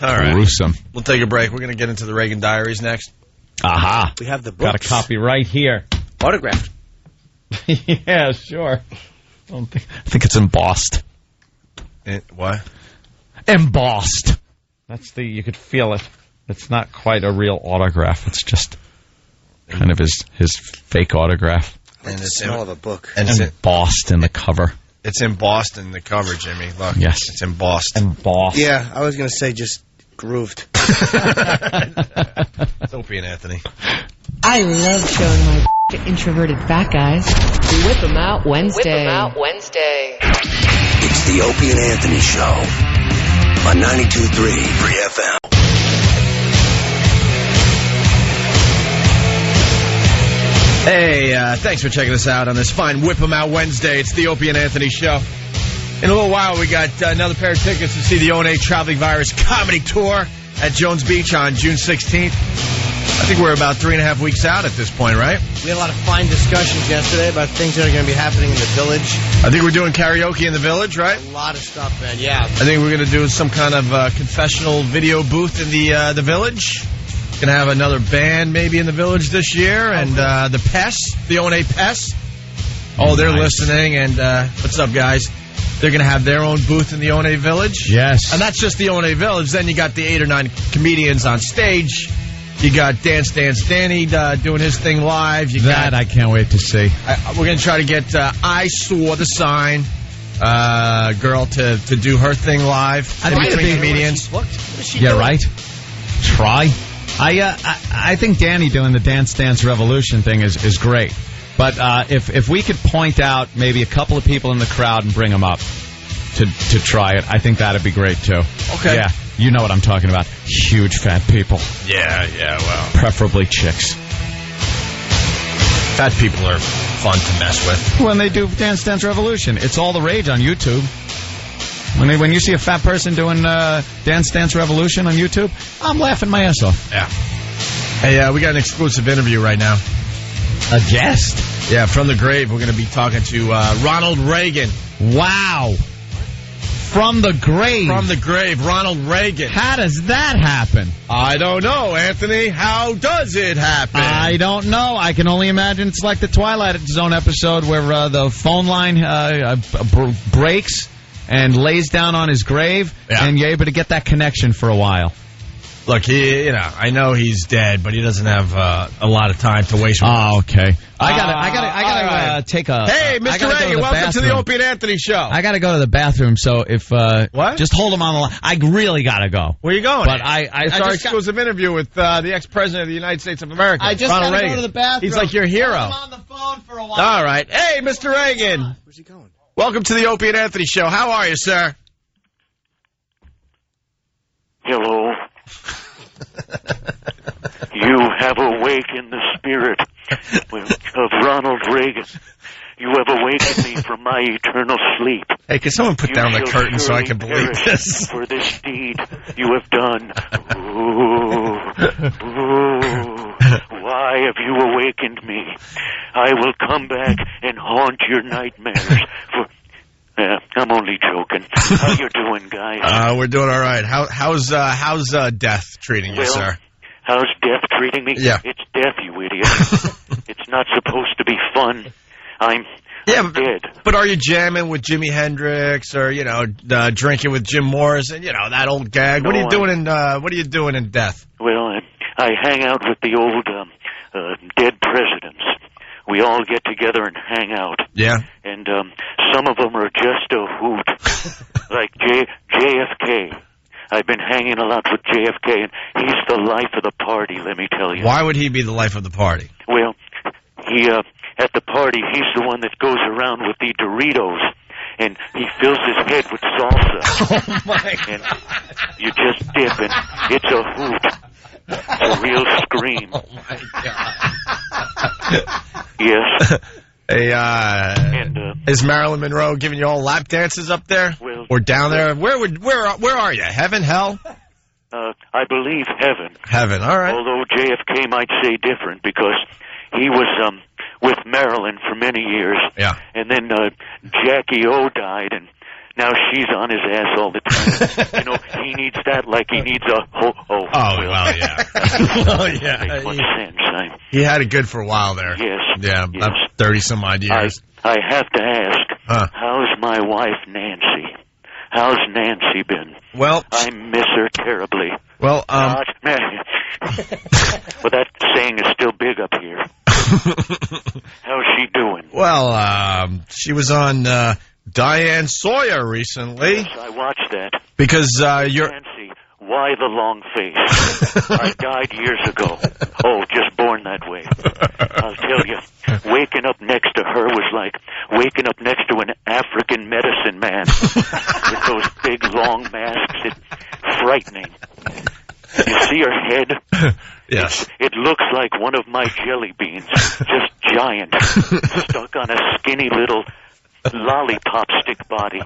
All right. Gruesome. We'll take a break. We're going to get into the Reagan Diaries next. Aha. We have the books. Got a copy right here. Autographed. Yeah, sure. I think it's embossed. What? Embossed. You could feel it. It's not quite a real autograph. It's just kind of his fake autograph. And it's the smell of a book. And it's embossed in the cover. It's embossed in the cover, Jimmy. Look. Yes. It's embossed. Embossed. Yeah, I was going to say just grooved. It's Opie and Anthony. I love showing my to introverted fat guys. Whip 'em out Wednesday. It's the Opie and Anthony Show on 92.3 Free FM. Hey, thanks for checking us out on this fine Whip 'em Out Wednesday. It's the Opie and Anthony Show. In a little while, we got another pair of tickets to see the O&A Traveling Virus Comedy Tour at Jones Beach on June 16th. I think we're about 3.5 weeks out at this point, right? We had a lot of fine discussions yesterday about things that are going to be happening in the Village. I think we're doing karaoke in the Village, right? A lot of stuff, man, yeah. I think we're going to do some kind of confessional video booth in the Village. Going to have another band maybe in the Village this year. And the Pests, the O&A Pests. Oh, they're listening. And what's up, guys? They're going to have their own booth in the O&A Village. Yes. And that's just the O&A Village. Then you got the 8 or 9 comedians on stage. You got Dance Danny doing his thing live. I can't wait to see. We're going to try to get I Saw the Sign girl to do her thing live in between comedians. Yeah, right? Try. I think Danny doing the Dance Revolution thing is great. But if we could point out maybe a couple of people in the crowd and bring them up to try it, I think that'd be great too. Okay. Yeah, you know what I'm talking about. Huge fat people. Yeah, well. Preferably chicks. Fat people are fun to mess with. When they do Dance Revolution, it's all the rage on YouTube. When you see a fat person doing Dance Revolution on YouTube, I'm laughing my ass off. Yeah. Hey, we got an exclusive interview right now. A guest? Yeah, from the grave. We're going to be talking to Ronald Reagan. Wow. From the grave? From the grave, Ronald Reagan. How does that happen? I don't know, Anthony. How does it happen? I don't know. I can only imagine it's like the Twilight Zone episode where the phone line breaks and lays down on his grave, and you're able to get that connection for a while. Look, I know he's dead, but he doesn't have a lot of time to waste. Oh, okay. I gotta take a. Hey, Mr. Reagan, welcome to the Opie and Anthony Show. I gotta go to the bathroom, so if what? Just hold him on the line. I really gotta go. Where are you going? But it's our exclusive interview with the ex-president of the United States of America. I just Ronald gotta Reagan. go to the bathroom. He's like your hero. I'm on the phone for a while. All right. Hey, Mr. Reagan. Where's he going? Welcome to the Opie and Anthony Show. How are you, sir? Hello. You have awakened the spirit of Ronald Reagan. You have awakened me from my eternal sleep. Hey, can someone put down the curtain so I can believe this? For this deed you have done. Ooh, why have you awakened me? I will come back and haunt your nightmares. I'm only joking. How you doing, guys? We're doing all right. How's death treating you, sir? How's death treating me? Yeah. It's death, you idiot. It's not supposed to be fun. I'm dead. But are you jamming with Jimi Hendrix or drinking with Jim Morrison? That old gag. No, what are you doing in death? Well, I hang out with the old dead presidents. We all get together and hang out. Yeah. And some of them are just a hoot, like JFK. I've been hanging a lot with JFK, and he's the life of the party, let me tell you. Why would he be the life of the party? Well, he at the party, he's the one that goes around with the Doritos, and he fills his head with salsa. Oh, my God. And you just dip, and it's a hoot. It's a real scream. Oh, my God. Yes. Hey, is Marilyn Monroe giving you all lap dances up there? Well, or down there? Where are you? Heaven, hell? I believe heaven. Heaven, all right. Although JFK might say different because he was with Marilyn for many years. Yeah. And then Jackie O died, and Now she's on his ass all the time. You know, he needs that like he needs a ho-ho. Oh, well, yeah. Oh, yeah. Makes much sense. He had it good for a while there. Yes. Yeah, yes. about 30-some-odd years. I have to ask, how's my wife, Nancy? How's Nancy been? Well, I miss her terribly. Well, Well, that saying is still big up here. How's she doing? Well, she was on Diane Sawyer recently. Yes, I watched that. Because you're... Nancy, why the long face? I died years ago. Oh, just born that way. I'll tell you, waking up next to her was like waking up next to an African medicine man with those big, long masks. It's frightening. You see her head? Yes. It looks like one of my jelly beans, just giant, stuck on a skinny little lollipop stick body.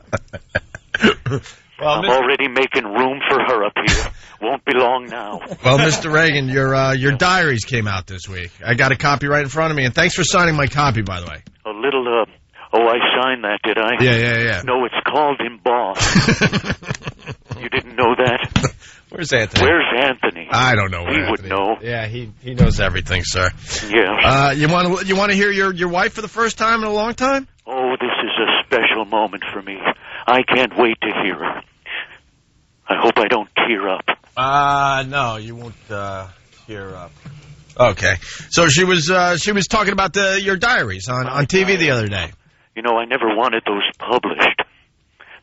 Well, I'm already making room for her up here. Won't be long now. Well, Mr. Reagan, your diaries came out this week. I got a copy right in front of me, and thanks for signing my copy, by the way. A little, I signed that, did I? Yeah. No, it's called embossed. You didn't know that? Where's Anthony? Where's Anthony? I don't know. He would know. Yeah, he knows everything, sir. Yeah. You want to hear your wife for the first time in a long time? Oh, this is a special moment for me. I can't wait to hear her. I hope I don't tear up. No, you won't tear up. Okay. So she was talking about your diaries on TV the other day. You know, I never wanted those published.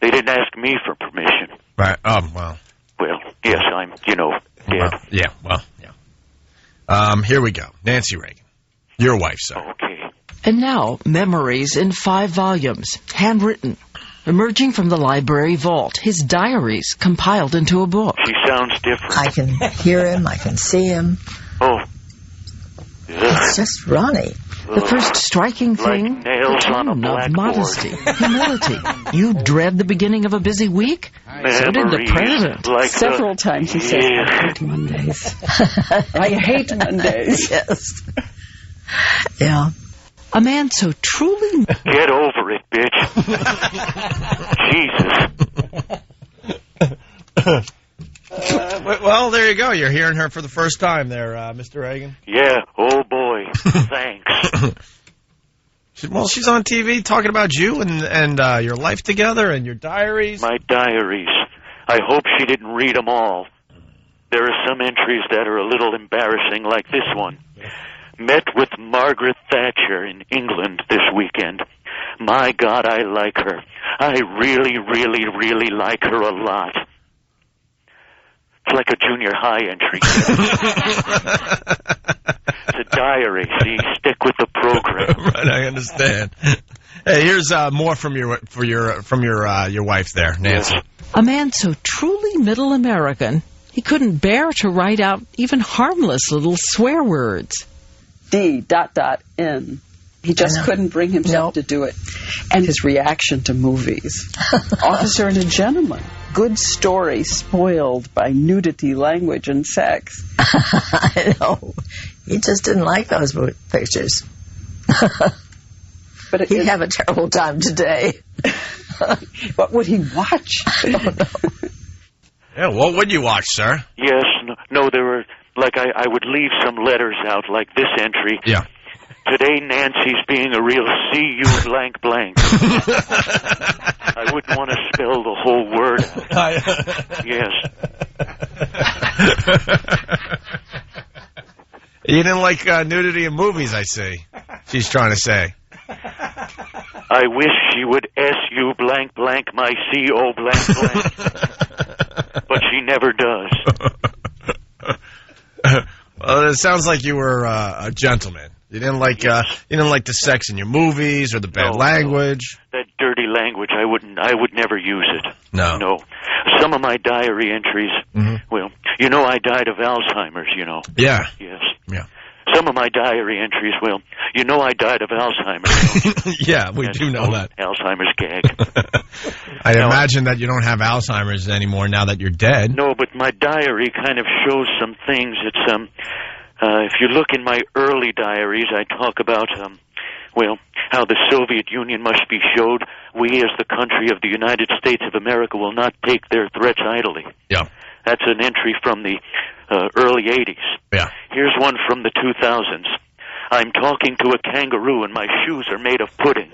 They didn't ask me for permission. Right. Well. Well, yes, I'm, dead. Well, yeah. Here we go. Nancy Reagan. Your wife, sir. Okay. And now, memories in 5 volumes, handwritten, emerging from the library vault, his diaries compiled into a book. She sounds different. I can hear him. I can see him. Oh. It's just Ronnie. The first striking thing, the tone of modesty, humility. You dread the beginning of a busy week? So did the president. Like Several times he said, I hate Mondays. I hate Mondays. Yes. Yeah. A man so truly... Get over it, bitch. Jesus. Well, there you go. You're hearing her for the first time there, Mr. Reagan. Yeah. Oh, boy. Thanks. Well, she's on TV talking about you and your life together and your diaries. My diaries. I hope she didn't read them all. There are some entries that are a little embarrassing, like this one. Met with Margaret Thatcher in England this weekend. My God, I like her. I really, really, really like her a lot. It's like a junior high entry. It's a diary. See, stick with the program. Right, I understand. Hey, here's more from your wife there, Nancy. A man so truly middle American, he couldn't bear to write out even harmless little swear words. D.N. He just couldn't bring himself to do it. And his reaction to movies. Officer and a Gentleman. Good story spoiled by nudity, language, and sex. I know. He just didn't like those pictures. But he'd have a terrible time today. What would he watch? I don't know. Yeah, what would you watch, sir? Yes, no, there were, like, I would leave some letters out, like this entry. Yeah. Today, Nancy's being a real C-U blank blank. I wouldn't want to spell the whole word out. Yes. You didn't like nudity in movies, I see. She's trying to say. I wish she would S-U blank blank my C-O blank blank. But she never does. Well, it sounds like you were a gentleman. You didn't like the sex in your movies or the bad language. No. That dirty language, I would never use it. No. Some of my diary entries, well, you know I died of Alzheimer's, you know. Yeah. Yes. Yeah. Some of my diary entries, well, you know I died of Alzheimer's, don't you? Yeah, we do know that. Alzheimer's gag. I imagine that you don't have Alzheimer's anymore now that you're dead. No, but my diary kind of shows some things. It's, if you look in my early diaries, I talk about, Well, how the Soviet Union must be showed, we as the country of the United States of America will not take their threats idly. Yeah. That's an entry from the early 80s. Yeah. Here's one from the 2000s. I'm talking to a kangaroo and my shoes are made of pudding.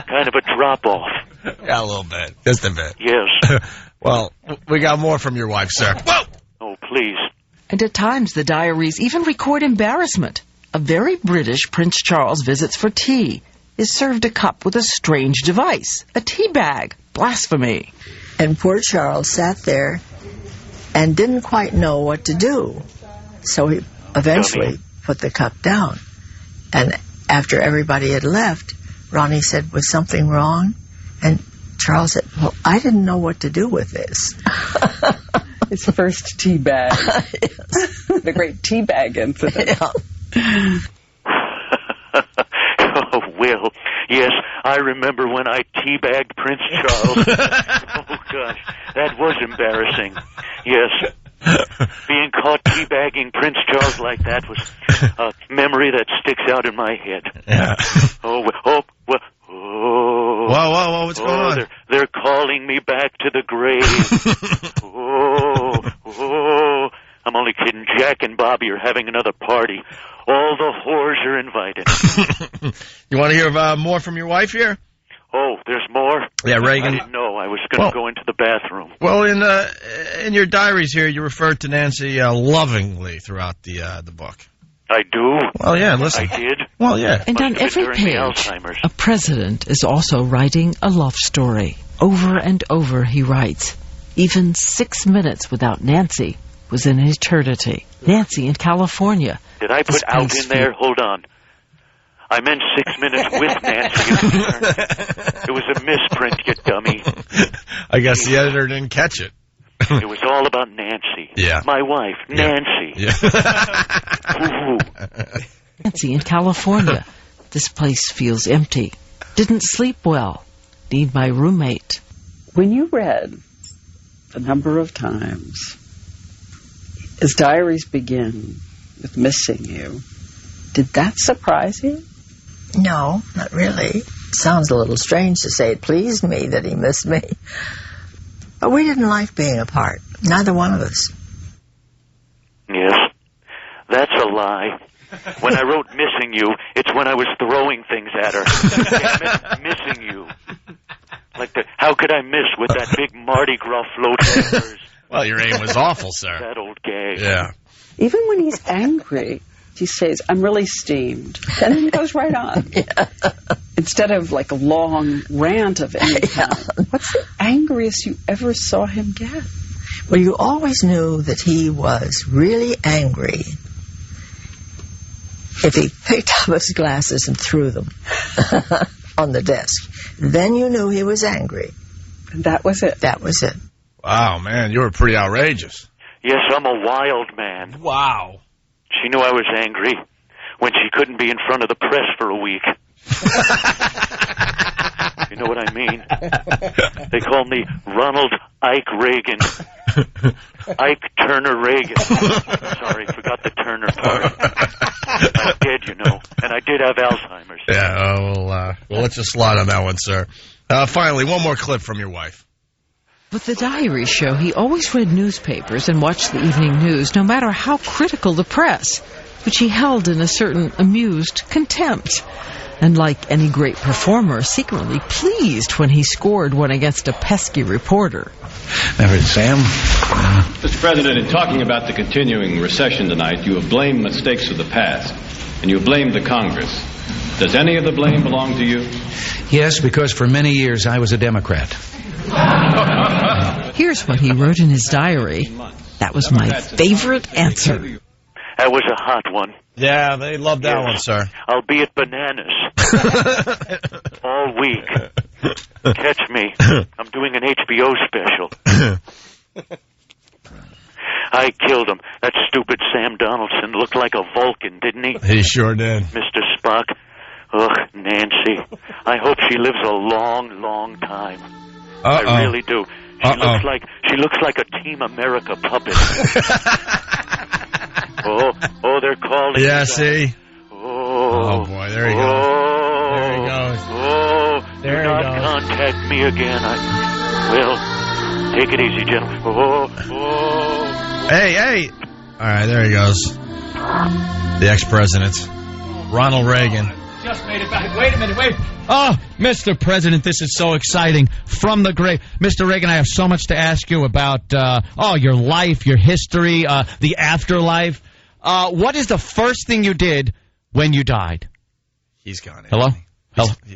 Kind of a drop-off. Yeah, a little bit. Just a bit. Yes. Well, we got more from your wife, sir. Whoa! Oh, please. And at times the diaries even record embarrassment. A very British Prince Charles visits for tea, is served a cup with a strange device, a tea bag. Blasphemy. And poor Charles sat there and didn't quite know what to do. So he eventually put the cup down. And after everybody had left, Ronnie said, was something wrong? And Charles said, well, I didn't know what to do with this. His first tea bag. Yes. The great tea bag incident. Yeah. Oh, Will. Yes, I remember when I teabagged Prince Charles. Oh, gosh, that was embarrassing. Yes. Being caught teabagging Prince Charles like that was a memory that sticks out in my head. Yeah. Oh, Whoa, what's going on? They're calling me back to the grave. I'm only kidding. Jack and Bobby are having another party. All the whores are invited. You want to hear more from your wife here? Oh, there's more? Yeah, Reagan. I didn't know. I was going to go into the bathroom. Well, in your diaries here, you referred to Nancy lovingly throughout the book. I do? Well, yeah, listen. I did? Well, yeah. And on every page, a president is also writing a love story. Over and over he writes, even 6 minutes without Nancy was an eternity. Nancy in California. Did I put out in there? Hold on. I meant 6 minutes with Nancy. It was a misprint, you dummy. I guess the editor didn't catch it. It was all about Nancy. Yeah. My wife, Nancy. Yeah. Nancy in California. This place feels empty. Didn't sleep well. Need my roommate. When you read the number of times his diaries begin with missing you, did that surprise you? No, not really. Sounds a little strange to say it pleased me that he missed me. But we didn't like being apart. Neither one of us. Yes. That's a lie. When I wrote missing you, it's when I was throwing things at her. Damn it, missing you. Like how could I miss with that big Mardi Gras float of hers? Well, your aim was awful, sir. That old gag. Yeah. Even when he's angry, he says, I'm really steamed. And then he goes right on. Yeah. Instead of like a long rant of any kind. What's the angriest you ever saw him get? Well, you always knew that he was really angry if he picked up his glasses and threw them on the desk. Then you knew he was angry. And that was it. That was it. Wow, man, you were pretty outrageous. Yes, I'm a wild man. Wow. She knew I was angry when she couldn't be in front of the press for a week. You know what I mean? They call me Ronald Ike Reagan. Ike Turner Reagan. Sorry, forgot the Turner part. I'm dead, you know, and I did have Alzheimer's. Yeah, we'll let you slide on that one, sir. Finally, one more clip from your wife. With the diary show, he always read newspapers and watched the evening news, no matter how critical the press, which he held in a certain amused contempt. And like any great performer, secretly pleased when he scored one against a pesky reporter. Never, Sam. Mr. President, in talking about the continuing recession tonight, you have blamed mistakes of the past, and you have blamed the Congress. Does any of the blame belong to you? Yes, because for many years I was a Democrat. Here's what he wrote in his diary. That was my favorite answer. That was a hot one. Yeah, they love that one, sir. I'll be at Bananas all week. Catch me. I'm doing an HBO special. I killed him. That stupid Sam Donaldson looked like a Vulcan, didn't he? He sure did. Mr. Spock. Ugh, Nancy. I hope she lives a long, long time. I really do. She looks like a Team America puppet. Oh, they're calling. Yeah, see? Oh. Oh, boy, there he goes. There he goes. Do not contact me again. Well, take it easy, gentlemen. Hey. All right, there he goes. The ex-president, Ronald Reagan. Just made it back. Wait a minute, wait. Oh, Mr. President, this is so exciting. From the grave. Mr. Reagan, I have so much to ask you about, your life, your history, the afterlife. What is the first thing you did when you died? He's gone. Hello?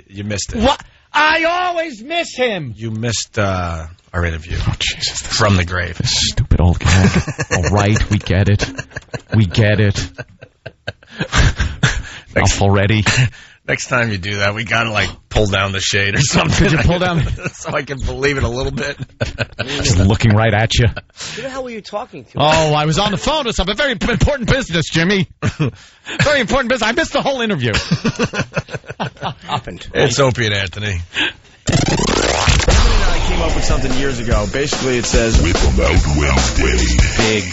You missed it. What? I always miss him. You missed our interview. Oh, Jesus. From the grave. This stupid old gag. All right, we get it. Enough already. Next time you do that, we gotta, pull down the shade or something. Could you pull down? So I can believe it a little bit. Just looking right at you. Who the hell were you talking to? Oh, I was on the phone with something. Very important business, Jimmy. Very important business. I missed the whole interview. Happened. It's Opie and Anthony. I came up with something years ago. Basically, it says, Whip 'em out Wednesday. Big,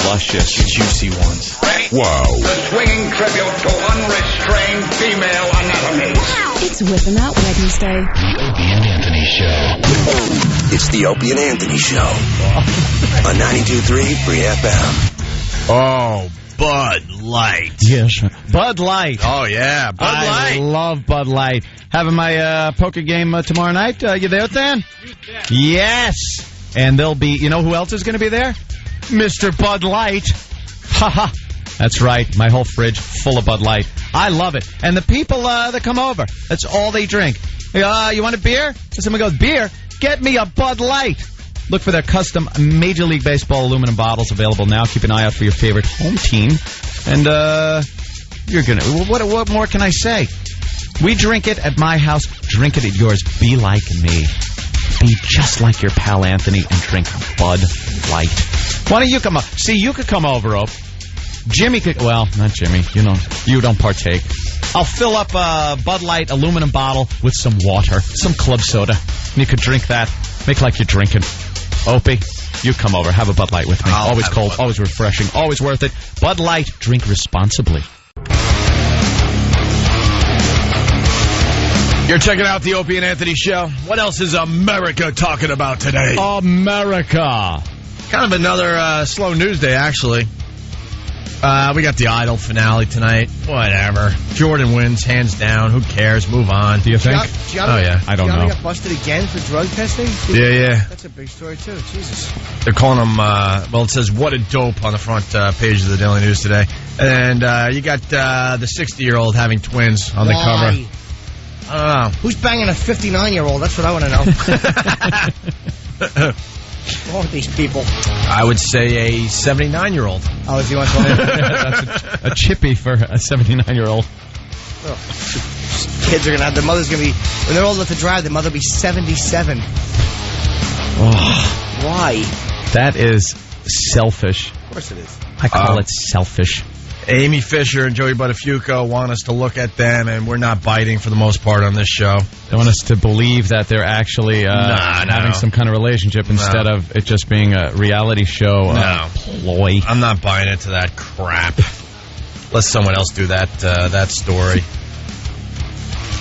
luscious, juicy ones. Wow. The swinging tribute to unrestrained female anatomy. It's Whip 'em Out Wednesday. The Opie and Anthony Show. It's the Opie and Anthony Show. On 92.3 Free FM. Oh, Bud Light. Yes. Bud Light. Oh, yeah. Bud Light. I love Bud Light. Having my poker game tomorrow night. You there, Than? Yes. And there'll be, you know who else is going to be there? Mr. Bud Light. Ha. That's right. My whole fridge full of Bud Light. I love it. And the people that come over, that's all they drink. You want a beer? Someone goes, beer? Get me a Bud Light. Look for their custom Major League Baseball aluminum bottles available now. Keep an eye out for your favorite home team. And you're going to... What more can I say? We drink it at my house. Drink it at yours. Be like me. Be just like your pal Anthony and drink Bud Light. Why don't you come up? See, you could come over, Ope. Jimmy could... Well, not Jimmy. You don't partake. I'll fill up a Bud Light aluminum bottle with some water, some club soda. And you could drink that. Make like you're drinking. Opie, you come over. Have a Bud Light with me. Always cold, always refreshing, always worth it. Bud Light. Drink responsibly. You're checking out the Opie and Anthony Show. What else is America talking about today? America. Kind of another slow news day, actually. We got the Idol finale tonight. Whatever. Jordan wins, hands down. Who cares? Move on. Do you think? Gianna, oh, yeah. I don't know. got busted again for drug testing? Yeah. That's a big story, too. Jesus. They're calling him, it says, what a dope on the front page of the Daily News today. And you got the 60-year-old having twins on the cover. I don't know. Who's banging a 59-year-old? That's what I want to know. What's wrong with these people? I would say a 79-year-old. Oh, is he one? That's a chippy for a 79-year-old. Oh, kids are going to have, their mother's going to be, when they're old enough to drive, their mother will be 77. Oh. Why? That is selfish. Of course it is. I call it selfish. Amy Fisher and Joey Buttafuoco want us to look at them, and we're not biting for the most part on this show. They want us to believe that they're actually having some kind of relationship instead of it just being a reality show ploy. I'm not buying into that crap. Let someone else do that story.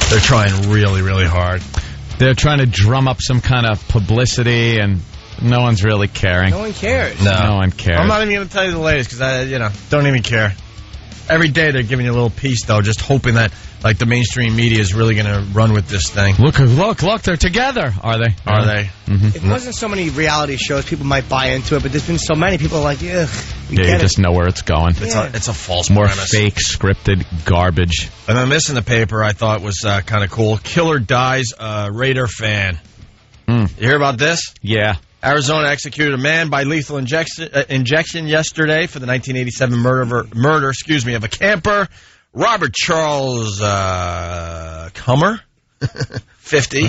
They're trying really, really hard. They're trying to drum up some kind of publicity, and no one's really caring. No one cares. No one cares. I'm not even going to tell you the latest because I don't even care. Every day they're giving you a little piece, though, just hoping that the mainstream media is really going to run with this thing. Look, they're together. Are they? Are they? Mm-hmm. If it wasn't so many reality shows, people might buy into it, but there's been so many people are like, ugh. You just know where it's going. It's a false More premise. fake, scripted garbage. And then this in the paper I thought was kind of cool. Killer dies, Raider fan. You hear about this? Yeah. Arizona executed a man by lethal injection yesterday for the 1987 murder of a camper. Robert Charles Cummer, 50,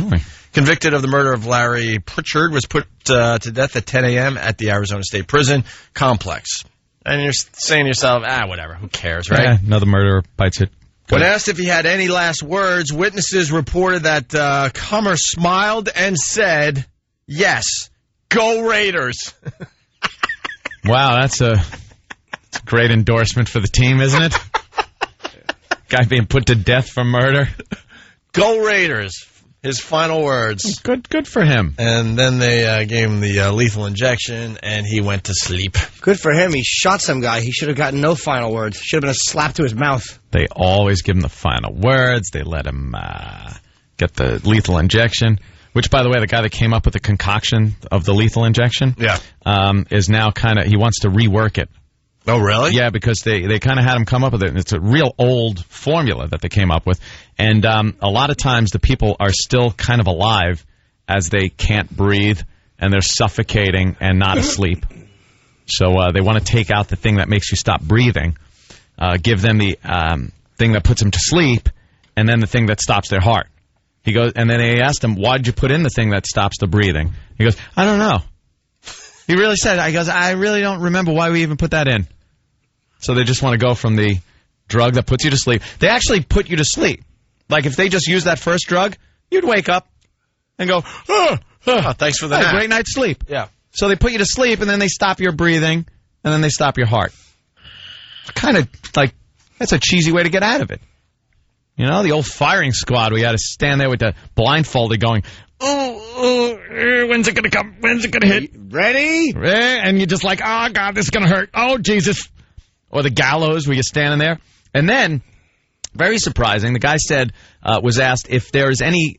convicted of the murder of Larry Pritchard, was put to death at 10 a.m. at the Arizona State Prison complex. And you're saying to yourself, whatever, who cares, right? Yeah, another murderer bites it. When asked if he had any last words, witnesses reported that Cummer smiled and said, yes. Go Raiders. Wow, that's a great endorsement for the team, isn't it? Guy being put to death for murder. Go Raiders. His final words. Good for him. And then they gave him the lethal injection, and he went to sleep. Good for him. He shot some guy. He should have gotten no final words. Should have been a slap to his mouth. They always give him the final words. They let him get the lethal injection. Which, by the way, the guy that came up with the concoction of the lethal injection is now he wants to rework it. Oh, really? Yeah, because they kind of had him come up with it. It's a real old formula that they came up with. And a lot of times the people are still kind of alive as they can't breathe and they're suffocating and not asleep. So they want to take out the thing that makes you stop breathing, give them the thing that puts them to sleep, and then the thing that stops their heart. He goes, and then they asked him, why did you put in the thing that stops the breathing? He goes, I don't know. He really said, I really don't remember why we even put that in. So they just want to go from the drug that puts you to sleep. They actually put you to sleep. Like if they just used that first drug, you'd wake up and go, thanks for the nap. Great night's sleep. Yeah. So they put you to sleep, and then they stop your breathing, and then they stop your heart. Kind of like, that's a cheesy way to get out of it. You know, the old firing squad, we had to stand there with the blindfolded going, when's it going to come? When's it going to hit? Ready? And you're just like, oh, God, this is going to hurt. Oh, Jesus. Or the gallows where you're standing there. And then, very surprising, the guy said, was asked if there's any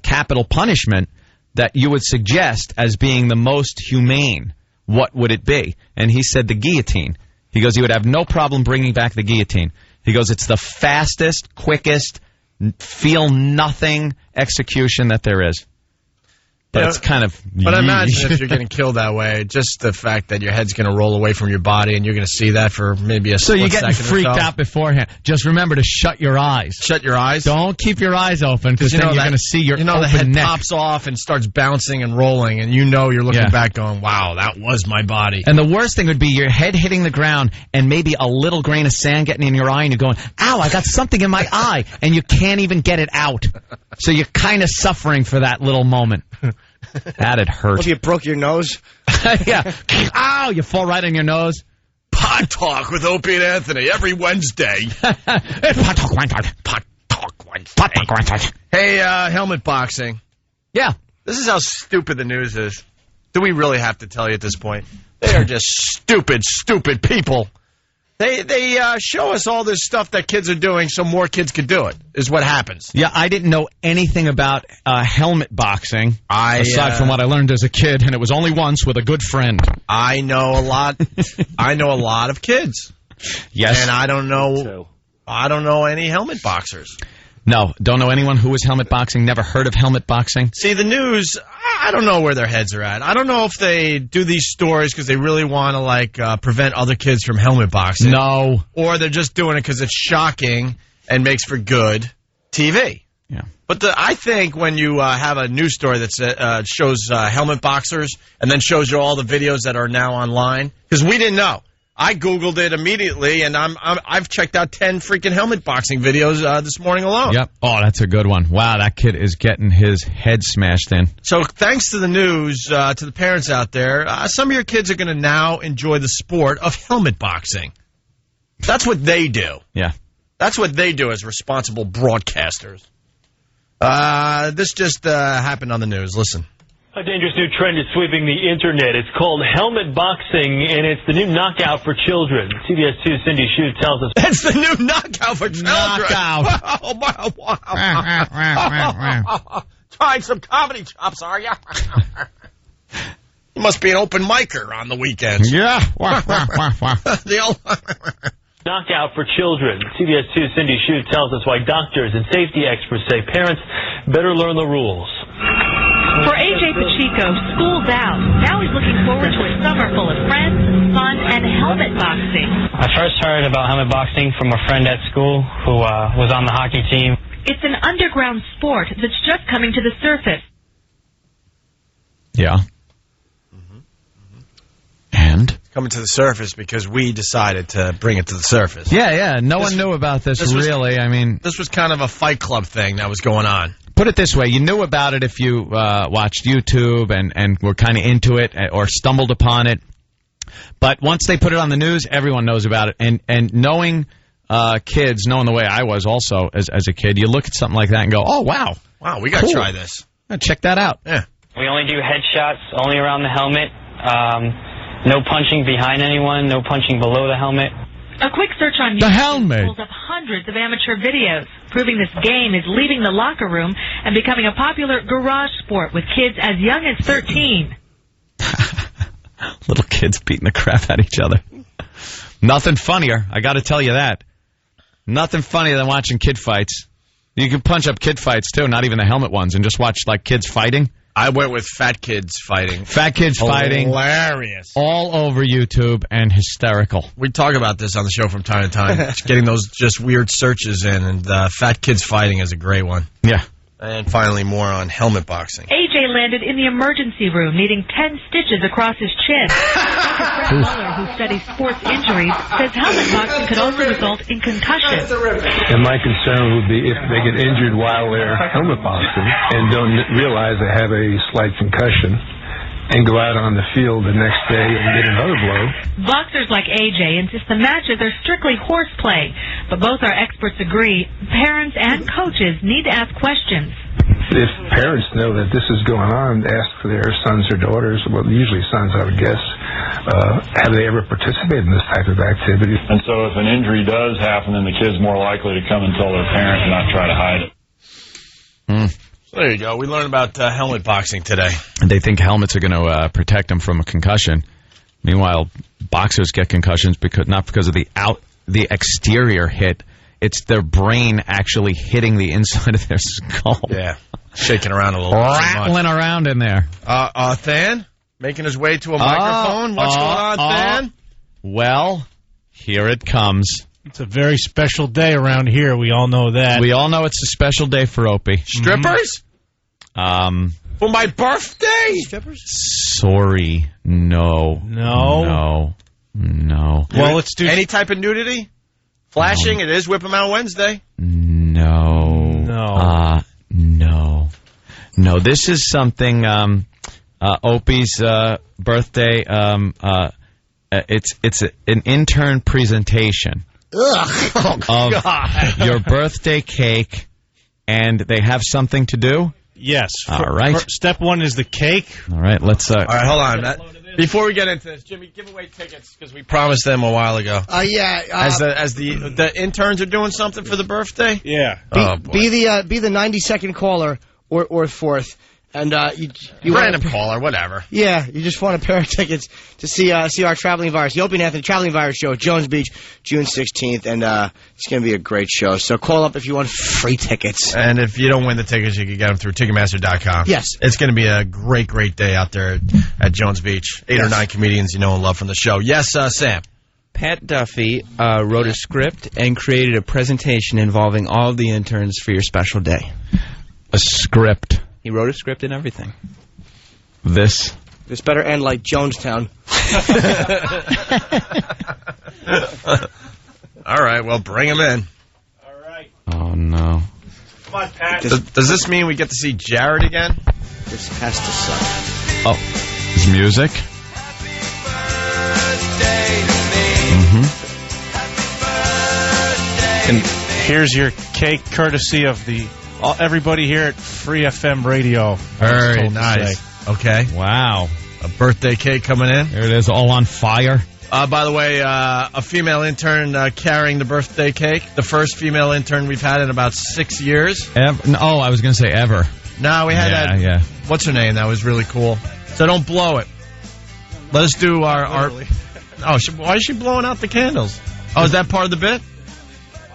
capital punishment that you would suggest as being the most humane, what would it be? And he said the guillotine. He goes, he would have no problem bringing back the guillotine. He goes, it's the fastest, quickest, feel nothing execution that there is. But it's kind of... But imagine if you're getting killed that way, just the fact that your head's going to roll away from your body and you're going to see that for maybe a split second. So you're getting freaked out beforehand. Just remember to shut your eyes. Shut your eyes? Don't keep your eyes open, because then you're going to see your open the head neck. pops off and starts bouncing and rolling, and you're looking back going, wow, that was my body. And the worst thing would be your head hitting the ground and maybe a little grain of sand getting in your eye, and you're going, ow, I got something in my eye, and you can't even get it out. So you're kind of suffering for that little moment. That'd hurt. What if you broke your nose? Yeah. Ow, you fall right on your nose. Pot Talk with Opie and Anthony every Wednesday. Pot Talk Wednesday. Hey, helmet boxing. Yeah. This is how stupid the news is. Do we really have to tell you at this point? They are just stupid, stupid people. They show us all this stuff that kids are doing so more kids could do it, is what happens. Yeah, I didn't know anything about helmet boxing, aside from what I learned as a kid, and it was only once with a good friend. I know a lot. I know a lot of kids. Yes. And I don't know any helmet boxers. No, don't know anyone who was helmet boxing, never heard of helmet boxing. See, the news, I don't know where their heads are at. I don't know if they do these stories because they really want to, prevent other kids from helmet boxing. No. Or they're just doing it because it's shocking and makes for good TV. Yeah. But I think when you have a news story that shows helmet boxers and then shows you all the videos that are now online, because we didn't know. I Googled it immediately, and I've checked out 10 freaking helmet boxing videos this morning alone. Yep. Oh, that's a good one. Wow, that kid is getting his head smashed in. So thanks to the news, to the parents out there, some of your kids are going to now enjoy the sport of helmet boxing. That's what they do. Yeah. That's what they do as responsible broadcasters. This just happened on the news. Listen. A dangerous new trend is sweeping the internet. It's called helmet boxing, and it's the new knockout for children. CBS 2's Cindy Hsu tells us. It's the new knockout for children. Knockout. Wow. Trying some comedy chops, are you? You must be an open micer on the weekends. Yeah. Knockout for children. CBS 2's Cindy Hsu tells us why doctors and safety experts say parents better learn the rules. For A.J. Pacheco, school's out. Now he's looking forward to a summer full of friends, fun, and helmet boxing. I first heard about helmet boxing from a friend at school who was on the hockey team. It's an underground sport that's just coming to the surface. Yeah. And? Coming to the surface because we decided to bring it to the surface. Yeah. No one knew about this really. This was kind of a Fight Club thing that was going on. Put it this way, you knew about it if you watched YouTube and were kind of into it or stumbled upon it. But once they put it on the news, everyone knows about it. And knowing kids, knowing the way I was also as a kid, you look at something like that and go, oh, wow. Wow, we got to try this. Check that out. Yeah. We only do headshots, only around the helmet. No punching behind anyone, no punching below the helmet. A quick search on YouTube pulls up hundreds of amateur videos, proving this game is leaving the locker room and becoming a popular garage sport with kids as young as 13. Little kids beating the crap out of each other. Nothing funnier, I got to tell you that. Nothing funnier than watching kid fights. You can punch up kid fights, too, not even the helmet ones, and just watch, like, kids fighting. I went with fat kids fighting. Fat kids fighting. Hilarious. All over YouTube and hysterical. We talk about this on the show from time to time. Just getting those just weird searches in, and fat kids fighting is a great one. Yeah. And finally, more on helmet boxing. AJ landed in the emergency room, needing 10 stitches across his chin. Dr. Fred Muller, who studies sports injuries, says helmet boxing could also result in concussion. And my concern would be if they get injured while they're helmet boxing and don't realize they have a slight concussion and go out on the field the next day and get another blow. Boxers like AJ insist the matches are strictly horseplay, but both our experts agree parents and coaches need to ask questions. If parents know that this is going on, ask their sons or daughters, well, usually sons, I would guess, have they ever participated in this type of activity? And so if an injury does happen, then the kid's more likely to come and tell their parent and not try to hide it. So there you go. We learned about helmet boxing today. They think helmets are going to protect them from a concussion. Meanwhile, boxers get concussions not because of the exterior hit. It's their brain actually hitting the inside of their skull. Yeah, shaking around a little. Rattling around in there. Than making his way to a microphone. What's going on, Than? Well, here it comes. It's a very special day around here. We all know that. We all know it's a special day for Opie. Strippers? For my birthday? Strippers? Sorry. No. No. Well, let's do any type of nudity? Flashing? No. It is Whip 'em Out Wednesday. No. No, this is something, Opie's birthday, it's an intern presentation. Ugh. Of your birthday cake, and they have something to do? Yes. All right. Step one is the cake. All right, let's... All right, hold on. Before we get into this, Jimmy, give away tickets, because we promised them a while ago. Yeah. As the interns are doing something for the birthday? Yeah. Be the 90-second caller or fourth. And you random caller, whatever. Yeah, you just want a pair of tickets to see our Traveling Virus, the Opie and Anthony Traveling Virus show at Jones Beach, June 16th, and it's going to be a great show. So call up if you want free tickets. And if you don't win the tickets, you can get them through Ticketmaster.com. Yes. It's going to be a great, great day out there at Jones Beach. 8 or 9 comedians you know and love from the show. Yes, Sam. Pat Duffy wrote a script and created a presentation involving all of the interns for your special day. A script. He wrote a script and everything. This better end like Jonestown. All right, well, bring him in. All right. Oh, no. Come on, Pat. Does this mean we get to see Jared again? This has to suck. Oh, is music? And here's your cake, courtesy of everybody here at Free FM Radio. Very nice. Okay. Wow. A birthday cake coming in. There it is, all on fire. By the way, a female intern carrying the birthday cake. The first female intern we've had in about 6 years. I was going to say ever. No, we had that. Yeah. What's her name? That was really cool. So don't blow it. Let us do our... Oh, why is she blowing out the candles? Oh, is that part of the bit?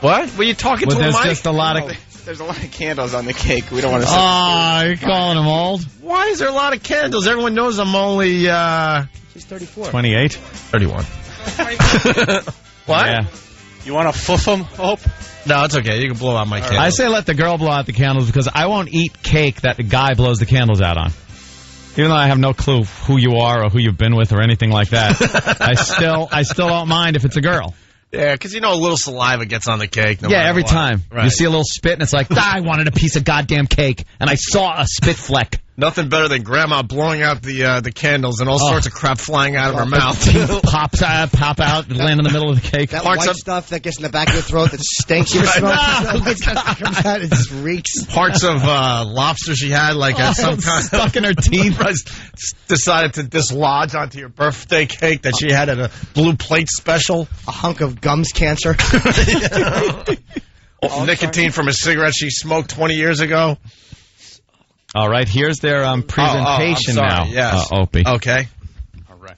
What? Were you talking to a mic? There's just a lot of... There's a lot of candles on the cake. We don't want to... Oh, you're calling them old? Why is there a lot of candles? Everyone knows I'm only... She's 34. 28? 31. What? Yeah. You want to foof them, Hope? No, it's okay. You can blow out my candles. I say let the girl blow out the candles because I won't eat cake that the guy blows the candles out on. Even though I have no clue who you are or who you've been with or anything like that, I still don't mind if it's a girl. Yeah, because you know a little saliva gets on the cake. Every time. Right. You see a little spit and it's like, I wanted a piece of goddamn cake and I saw a spit fleck. Nothing better than Grandma blowing out the candles and all sorts of crap flying out of her mouth. Pop out, and land in the middle of the cake. That white stuff that gets in the back of your throat that stinks. You smell it comes out, it just reeks. Parts of lobster she had, like some kind stuck in her teeth. Decided to dislodge onto your birthday cake that she had at a blue plate special. A hunk of gums cancer. Nicotine from a cigarette she smoked 20 years ago. All right, here's their presentation now, yes. Opie. Okay. All right.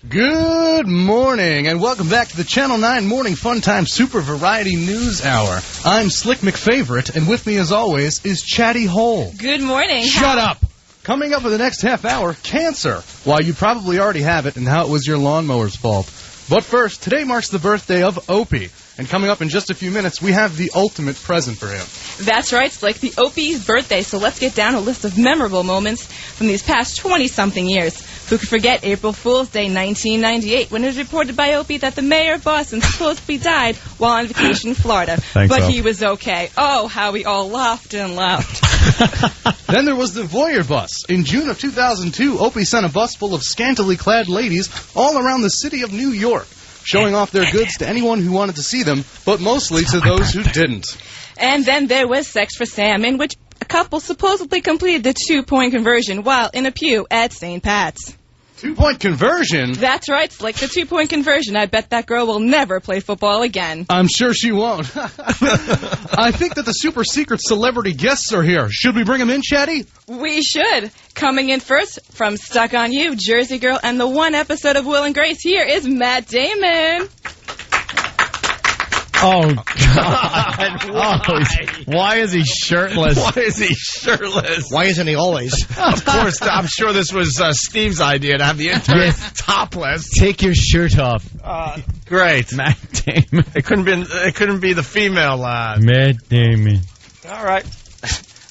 Good morning, and welcome back to the Channel 9 Morning Fun Time Super Variety News Hour. I'm Slick McFavorite, and with me, as always, is Chatty Hole. Good morning. Shut up! Coming up in the next half hour, cancer. Why you probably already have it, and how it was your lawnmower's fault. But first, today marks the birthday of Opie. And coming up in just a few minutes, we have the ultimate present for him. That's right, Slick, the Opie's birthday. So let's get down a list of memorable moments from these past 20-something years. Who could forget April Fool's Day 1998, when it was reported by Opie that the mayor of Boston supposedly died while on vacation in Florida. But he was okay. Oh, how we all laughed and laughed. Then there was the Voyeur bus. In June of 2002, Opie sent a bus full of scantily clad ladies all around the city of New York, showing off their goods to anyone who wanted to see them, but mostly to those who didn't. And then there was Sex for Sam, in which a couple supposedly completed the 2-point conversion while in a pew at St. Pat's. 2-point conversion? That's right, Slick, the 2-point conversion. I bet that girl will never play football again. I'm sure she won't. I think that the super secret celebrity guests are here. Should we bring them in, Chatty? We should. Coming in first from Stuck on You, Jersey Girl, and the one episode of Will and Grace, here is Matt Damon. Oh, God. Why is he shirtless? Why is he shirtless? Why isn't he always? Of course, I'm sure this was Steve's idea to have the intern topless. Take your shirt off. Great. Matt Damon. It couldn't be the female lad. Matt Damon. All right.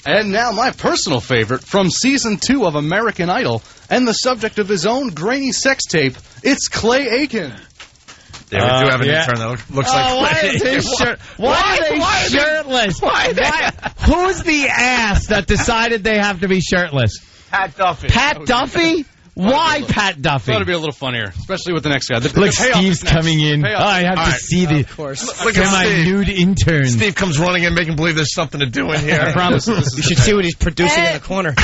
And now my personal favorite from Season 2 of American Idol and the subject of his own grainy sex tape, it's Clay Aiken. Yeah, we do have an intern that looks like Clay. Why are they shirtless? Who's the ass that decided they have to be shirtless? Pat Duffy. Pat Duffy? Why Pat Duffy? Thought it'd be a little funnier, especially with the next guy. Look, Steve's coming in. Oh, I have to see the. Of course. Look at my nude intern. Steve comes running in, making believe there's something to do in here. I promise. You should see what he's producing in the corner.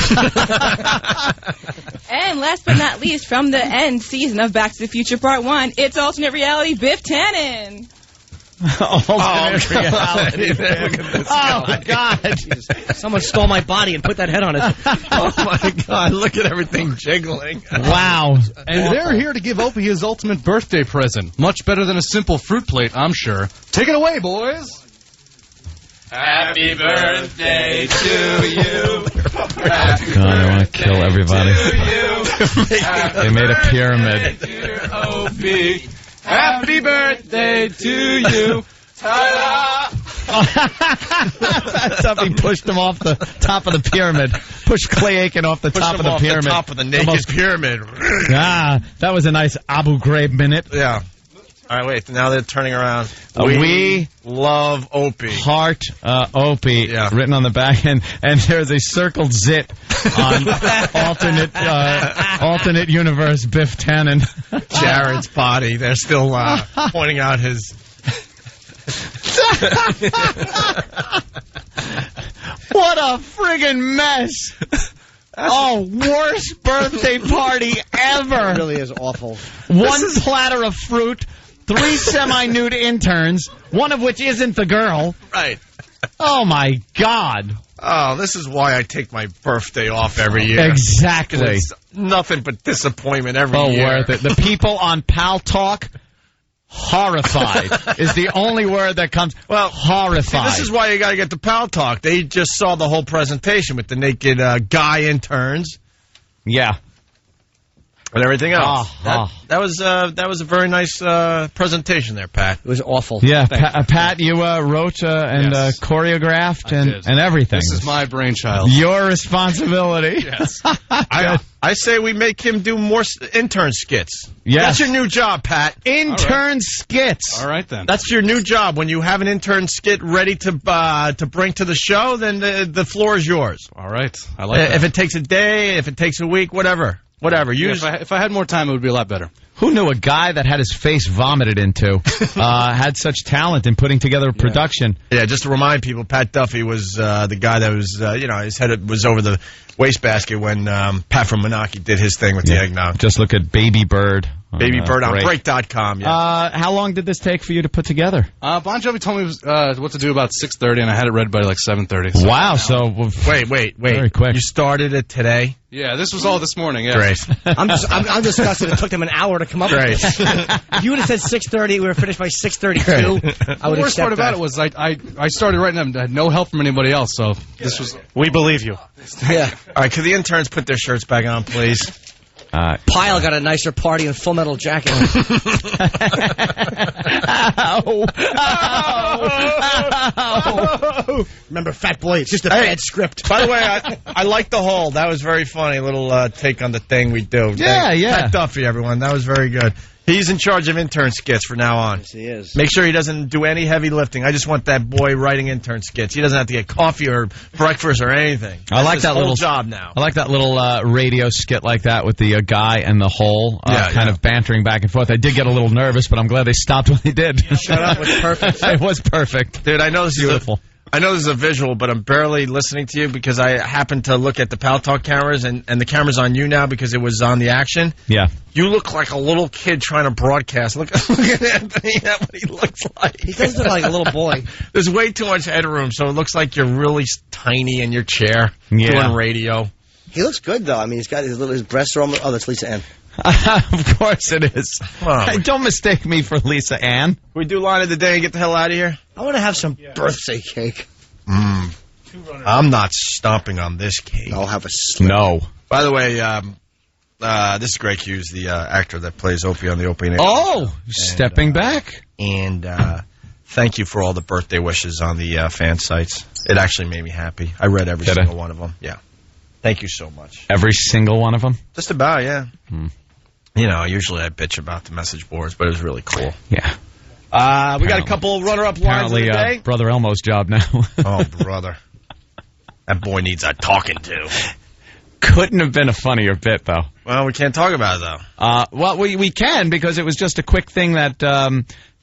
And last but not least, from the end season of Back to the Future Part 1, it's alternate reality Biff Tannen. Alternate reality. Look at this guy. God. Someone stole my body and put that head on it. Oh, my God. Look at everything jiggling. Wow. And they're here to give Opie his ultimate birthday present. Much better than a simple fruit plate, I'm sure. Take it away, boys. Happy birthday to you. God, I want to kill everybody. They made a pyramid. Opie. Happy birthday to you. Ta-da! Duffy pushed him off the top of the pyramid. Pushed Clay Aiken off the top of the pyramid. The top of the naked pyramid. That was a nice Abu Ghraib minute. Yeah. All right, wait. Now they're turning around. We love Opie. Heart Opie, written on the back, and there's a circled zit on alternate universe Biff Tannen. Jared's body. They're still pointing out his. What a friggin' mess! Worst birthday party ever! It really is awful. One platter of fruit, 3 semi-nude interns, one of which isn't the girl. Right. Oh, my God. Oh, this is why I take my birthday off every year. Exactly. It's nothing but disappointment every year. Worth it. The people on Pal Talk, horrified is the only word that comes. Well, horrified. This is why you got to get the Pal Talk. They just saw the whole presentation with the naked guy interns. Yeah. and everything else. That was a very nice presentation there, Pat. It was awful. Yeah, Pat, you wrote and choreographed and everything. This is my brainchild. Your responsibility. Yes. I say we make him do more intern skits. Yes. That's your new job, Pat. Intern skits. All right, then. That's your new job. When you have an intern skit ready to bring to the show, then the floor is yours. All right. I like that. If it takes a day, if it takes a week, whatever. If I had more time, it would be a lot better. Who knew a guy that had his face vomited into had such talent in putting together a production? Yeah, just to remind people, Pat Duffy was the guy that was, his head was over the wastebasket when Pat from Menaki did his thing with the eggnog. Just look at Baby Bird. Baby Bird on break.com. Yeah. How long did this take for you to put together? Bon Jovi told me what to do about 6:30, and I had it ready by like 7:30. So wow! So wait, very quick. You started it today? Yeah, this was all this morning. Yeah. Great. I'm disgusted. It took them an hour to come up with this. If you would have said 6:30, we were finished by 6:32. I would The worst part about it was I started writing them. I had no help from anybody else, so this was. We believe you. Yeah. All right, could the interns put their shirts back on, please? Pyle got a nicer party and Full Metal Jacket. Ow. Remember, Fat Boy, it's just a bad script. By the way, I like the whole. That was very funny. Little take on the thing we do. Yeah. Pat Duffy, everyone. That was very good. He's in charge of intern skits from now on. Yes, he is. Make sure he doesn't do any heavy lifting. I just want that boy writing intern skits. He doesn't have to get coffee or breakfast or anything. I like that little job now. I like that little radio skit like that with the guy and the hole kind of bantering back and forth. I did get a little nervous, but I'm glad they stopped when they did. Shut up. It was perfect. It was perfect. Dude, I know this beautiful. I know this is a visual, but I'm barely listening to you because I happened to look at the Pal Talk cameras, and the camera's on you now because it was on the action. Yeah. You look like a little kid trying to broadcast. Look at Anthony, that's what he looks like. He does look like a little boy. There's way too much headroom, so it looks like you're really tiny in your chair doing radio. He looks good, though. I mean, he's got his breasts are almost... Oh, that's Lisa Ann. Of course it is. Oh. Don't mistake me for Lisa Ann. Can we do line of the day and get the hell out of here? I want to have some birthday cake. I'm not stomping on this cake. I'll have a slip. No. By the way, this is Greg Hughes, the actor that plays Opie on the Opie. Stepping back. And thank you for all the birthday wishes on the fan sites. It actually made me happy. I read every single one of them. Yeah. Thank you so much. Every single one of them? Just about, yeah. Usually I bitch about the message boards, but it was really cool. Yeah. We got a couple runner-up lines of the day. Brother Elmo's job now. Oh, brother. That boy needs a talking to. Couldn't have been a funnier bit, though. Well, we can't talk about it, though. Well, we can, because it was just a quick thing that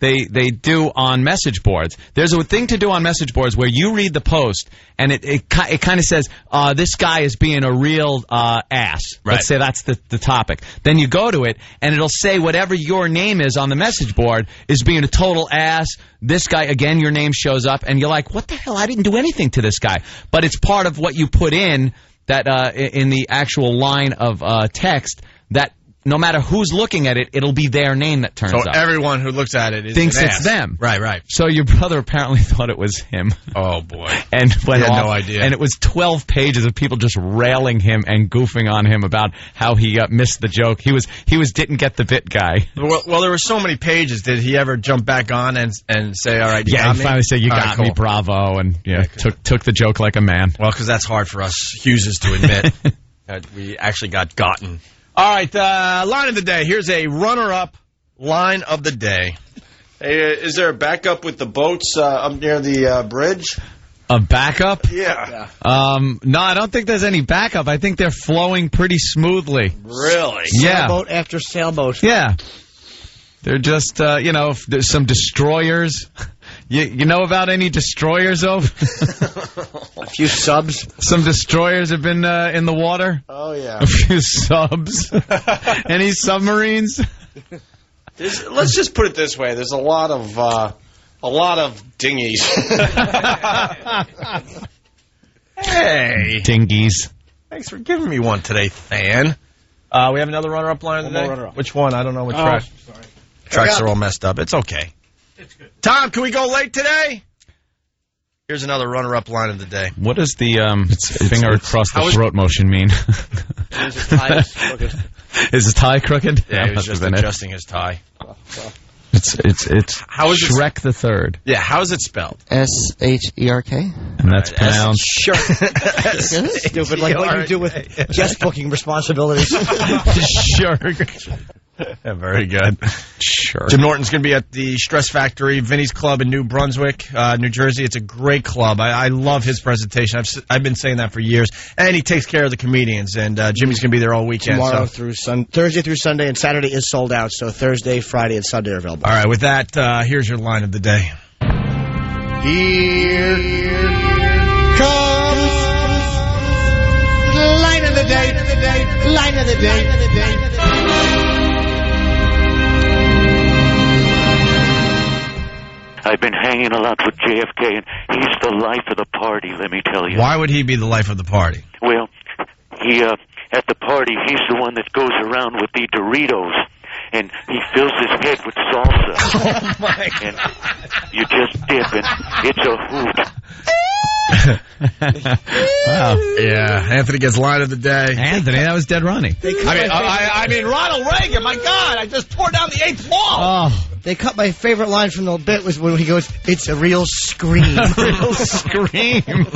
they do on message boards. There's a thing to do on message boards where you read the post, and it kind of says, this guy is being a real ass. Right. Let's say that's the topic. Then you go to it, and it'll say whatever your name is on the message board is being a total ass. This guy, again, your name shows up, and you're like, what the hell? I didn't do anything to this guy. But it's part of what you put in that in the actual line of text that no matter who's looking at it, it'll be their name that turns up. So everyone who looks at it thinks an it's ass. them. Right. So your brother apparently thought it was him. Oh, boy. And went he had off, no idea. And it was 12 pages of people just railing him and goofing on him about how he missed the joke. He was didn't get the bit guy. Well, there were so many pages. Did he ever jump back on and say, all right, you got me? He finally said, you got me, bravo, and took the joke like a man. Well, because that's hard for us Hugheses to admit that we actually got gotten. All right, line of the day. Here's a runner-up line of the day. Hey, is there a backup with the boats up near the bridge? A backup? Yeah. No, I don't think there's any backup. I think they're flowing pretty smoothly. Really? Yeah. Sailboat after sailboat. Yeah. They're just, if there's some destroyers. You know about any destroyers, over? A few subs. Some destroyers have been in the water. Oh, yeah. A few subs. Any submarines? Let's just put it this way. There's a lot of dinghies. Hey. Dinghies. Thanks for giving me one today, Than. We have another runner-up line today? Which one? I don't know which track. Sorry. Tracks are all messed up. It's okay. It's good. Tom, can we go late today? Here's another runner-up line of the day. What does the finger across the throat motion mean? Is his tie crooked? Yeah, he was just adjusting his tie. It's how is Shrek the Third. Yeah, how is it spelled? SHERK. And that's pronounced Sure. Stupid, like what you do with guest booking responsibilities. Sure. Yeah, very good. Sure. Jim Norton's going to be at the Stress Factory, Vinny's Club in New Brunswick, New Jersey. It's a great club. I love his presentation. I've been saying that for years. And he takes care of the comedians. And Jimmy's going to be there all weekend. Tomorrow through Thursday through Sunday, and Saturday is sold out. So Thursday, Friday, and Sunday are available. All right, with that, here's your line of the day. Here comes the line of the day. Line of the day. I've been hanging a lot with JFK, and he's the life of the party, let me tell you. Why would he be the life of the party? Well, he, at the party, he's the one that goes around with the Doritos, and he fills his head with salsa. Oh, my God. And you just dip, and it's a hoot. Wow. Yeah, Anthony gets line of the day. Anthony, that was dead Ronnie. I mean, Ronald Reagan, my God, I just tore down the 8th wall. Oh. They cut my favorite line from the bit was when he goes, "It's a real scream." Real scream.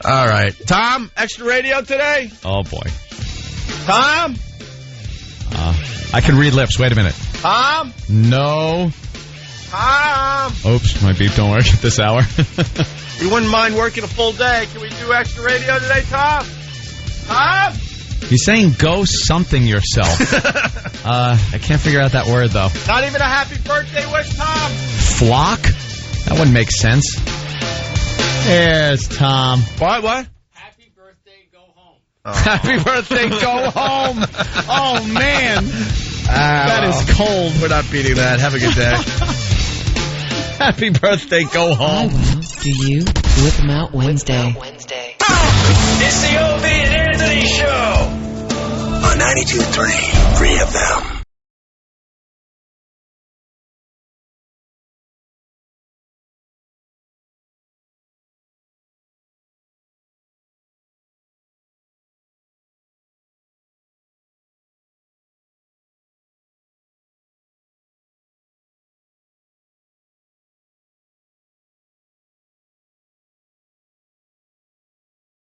All right. Tom, extra radio today? Oh, boy. Tom? I can read lips. Wait a minute. Tom? No. Tom? Oops, my beep don't work at this hour. You wouldn't mind working a full day. Can we do extra radio today, Tom? Tom? He's saying go something yourself. I can't figure out that word, though. Not even a happy birthday wish, Tom? Flock? That wouldn't make sense. There's Tom. What? Happy birthday, go home. Oh. Happy birthday, go home. Oh, man. That is cold. We're not beating that. Have a good day. Happy birthday, go home. Do you? Whip 'em out Wednesday. It's the Opie and Anthony Show on 92.3 Free FM.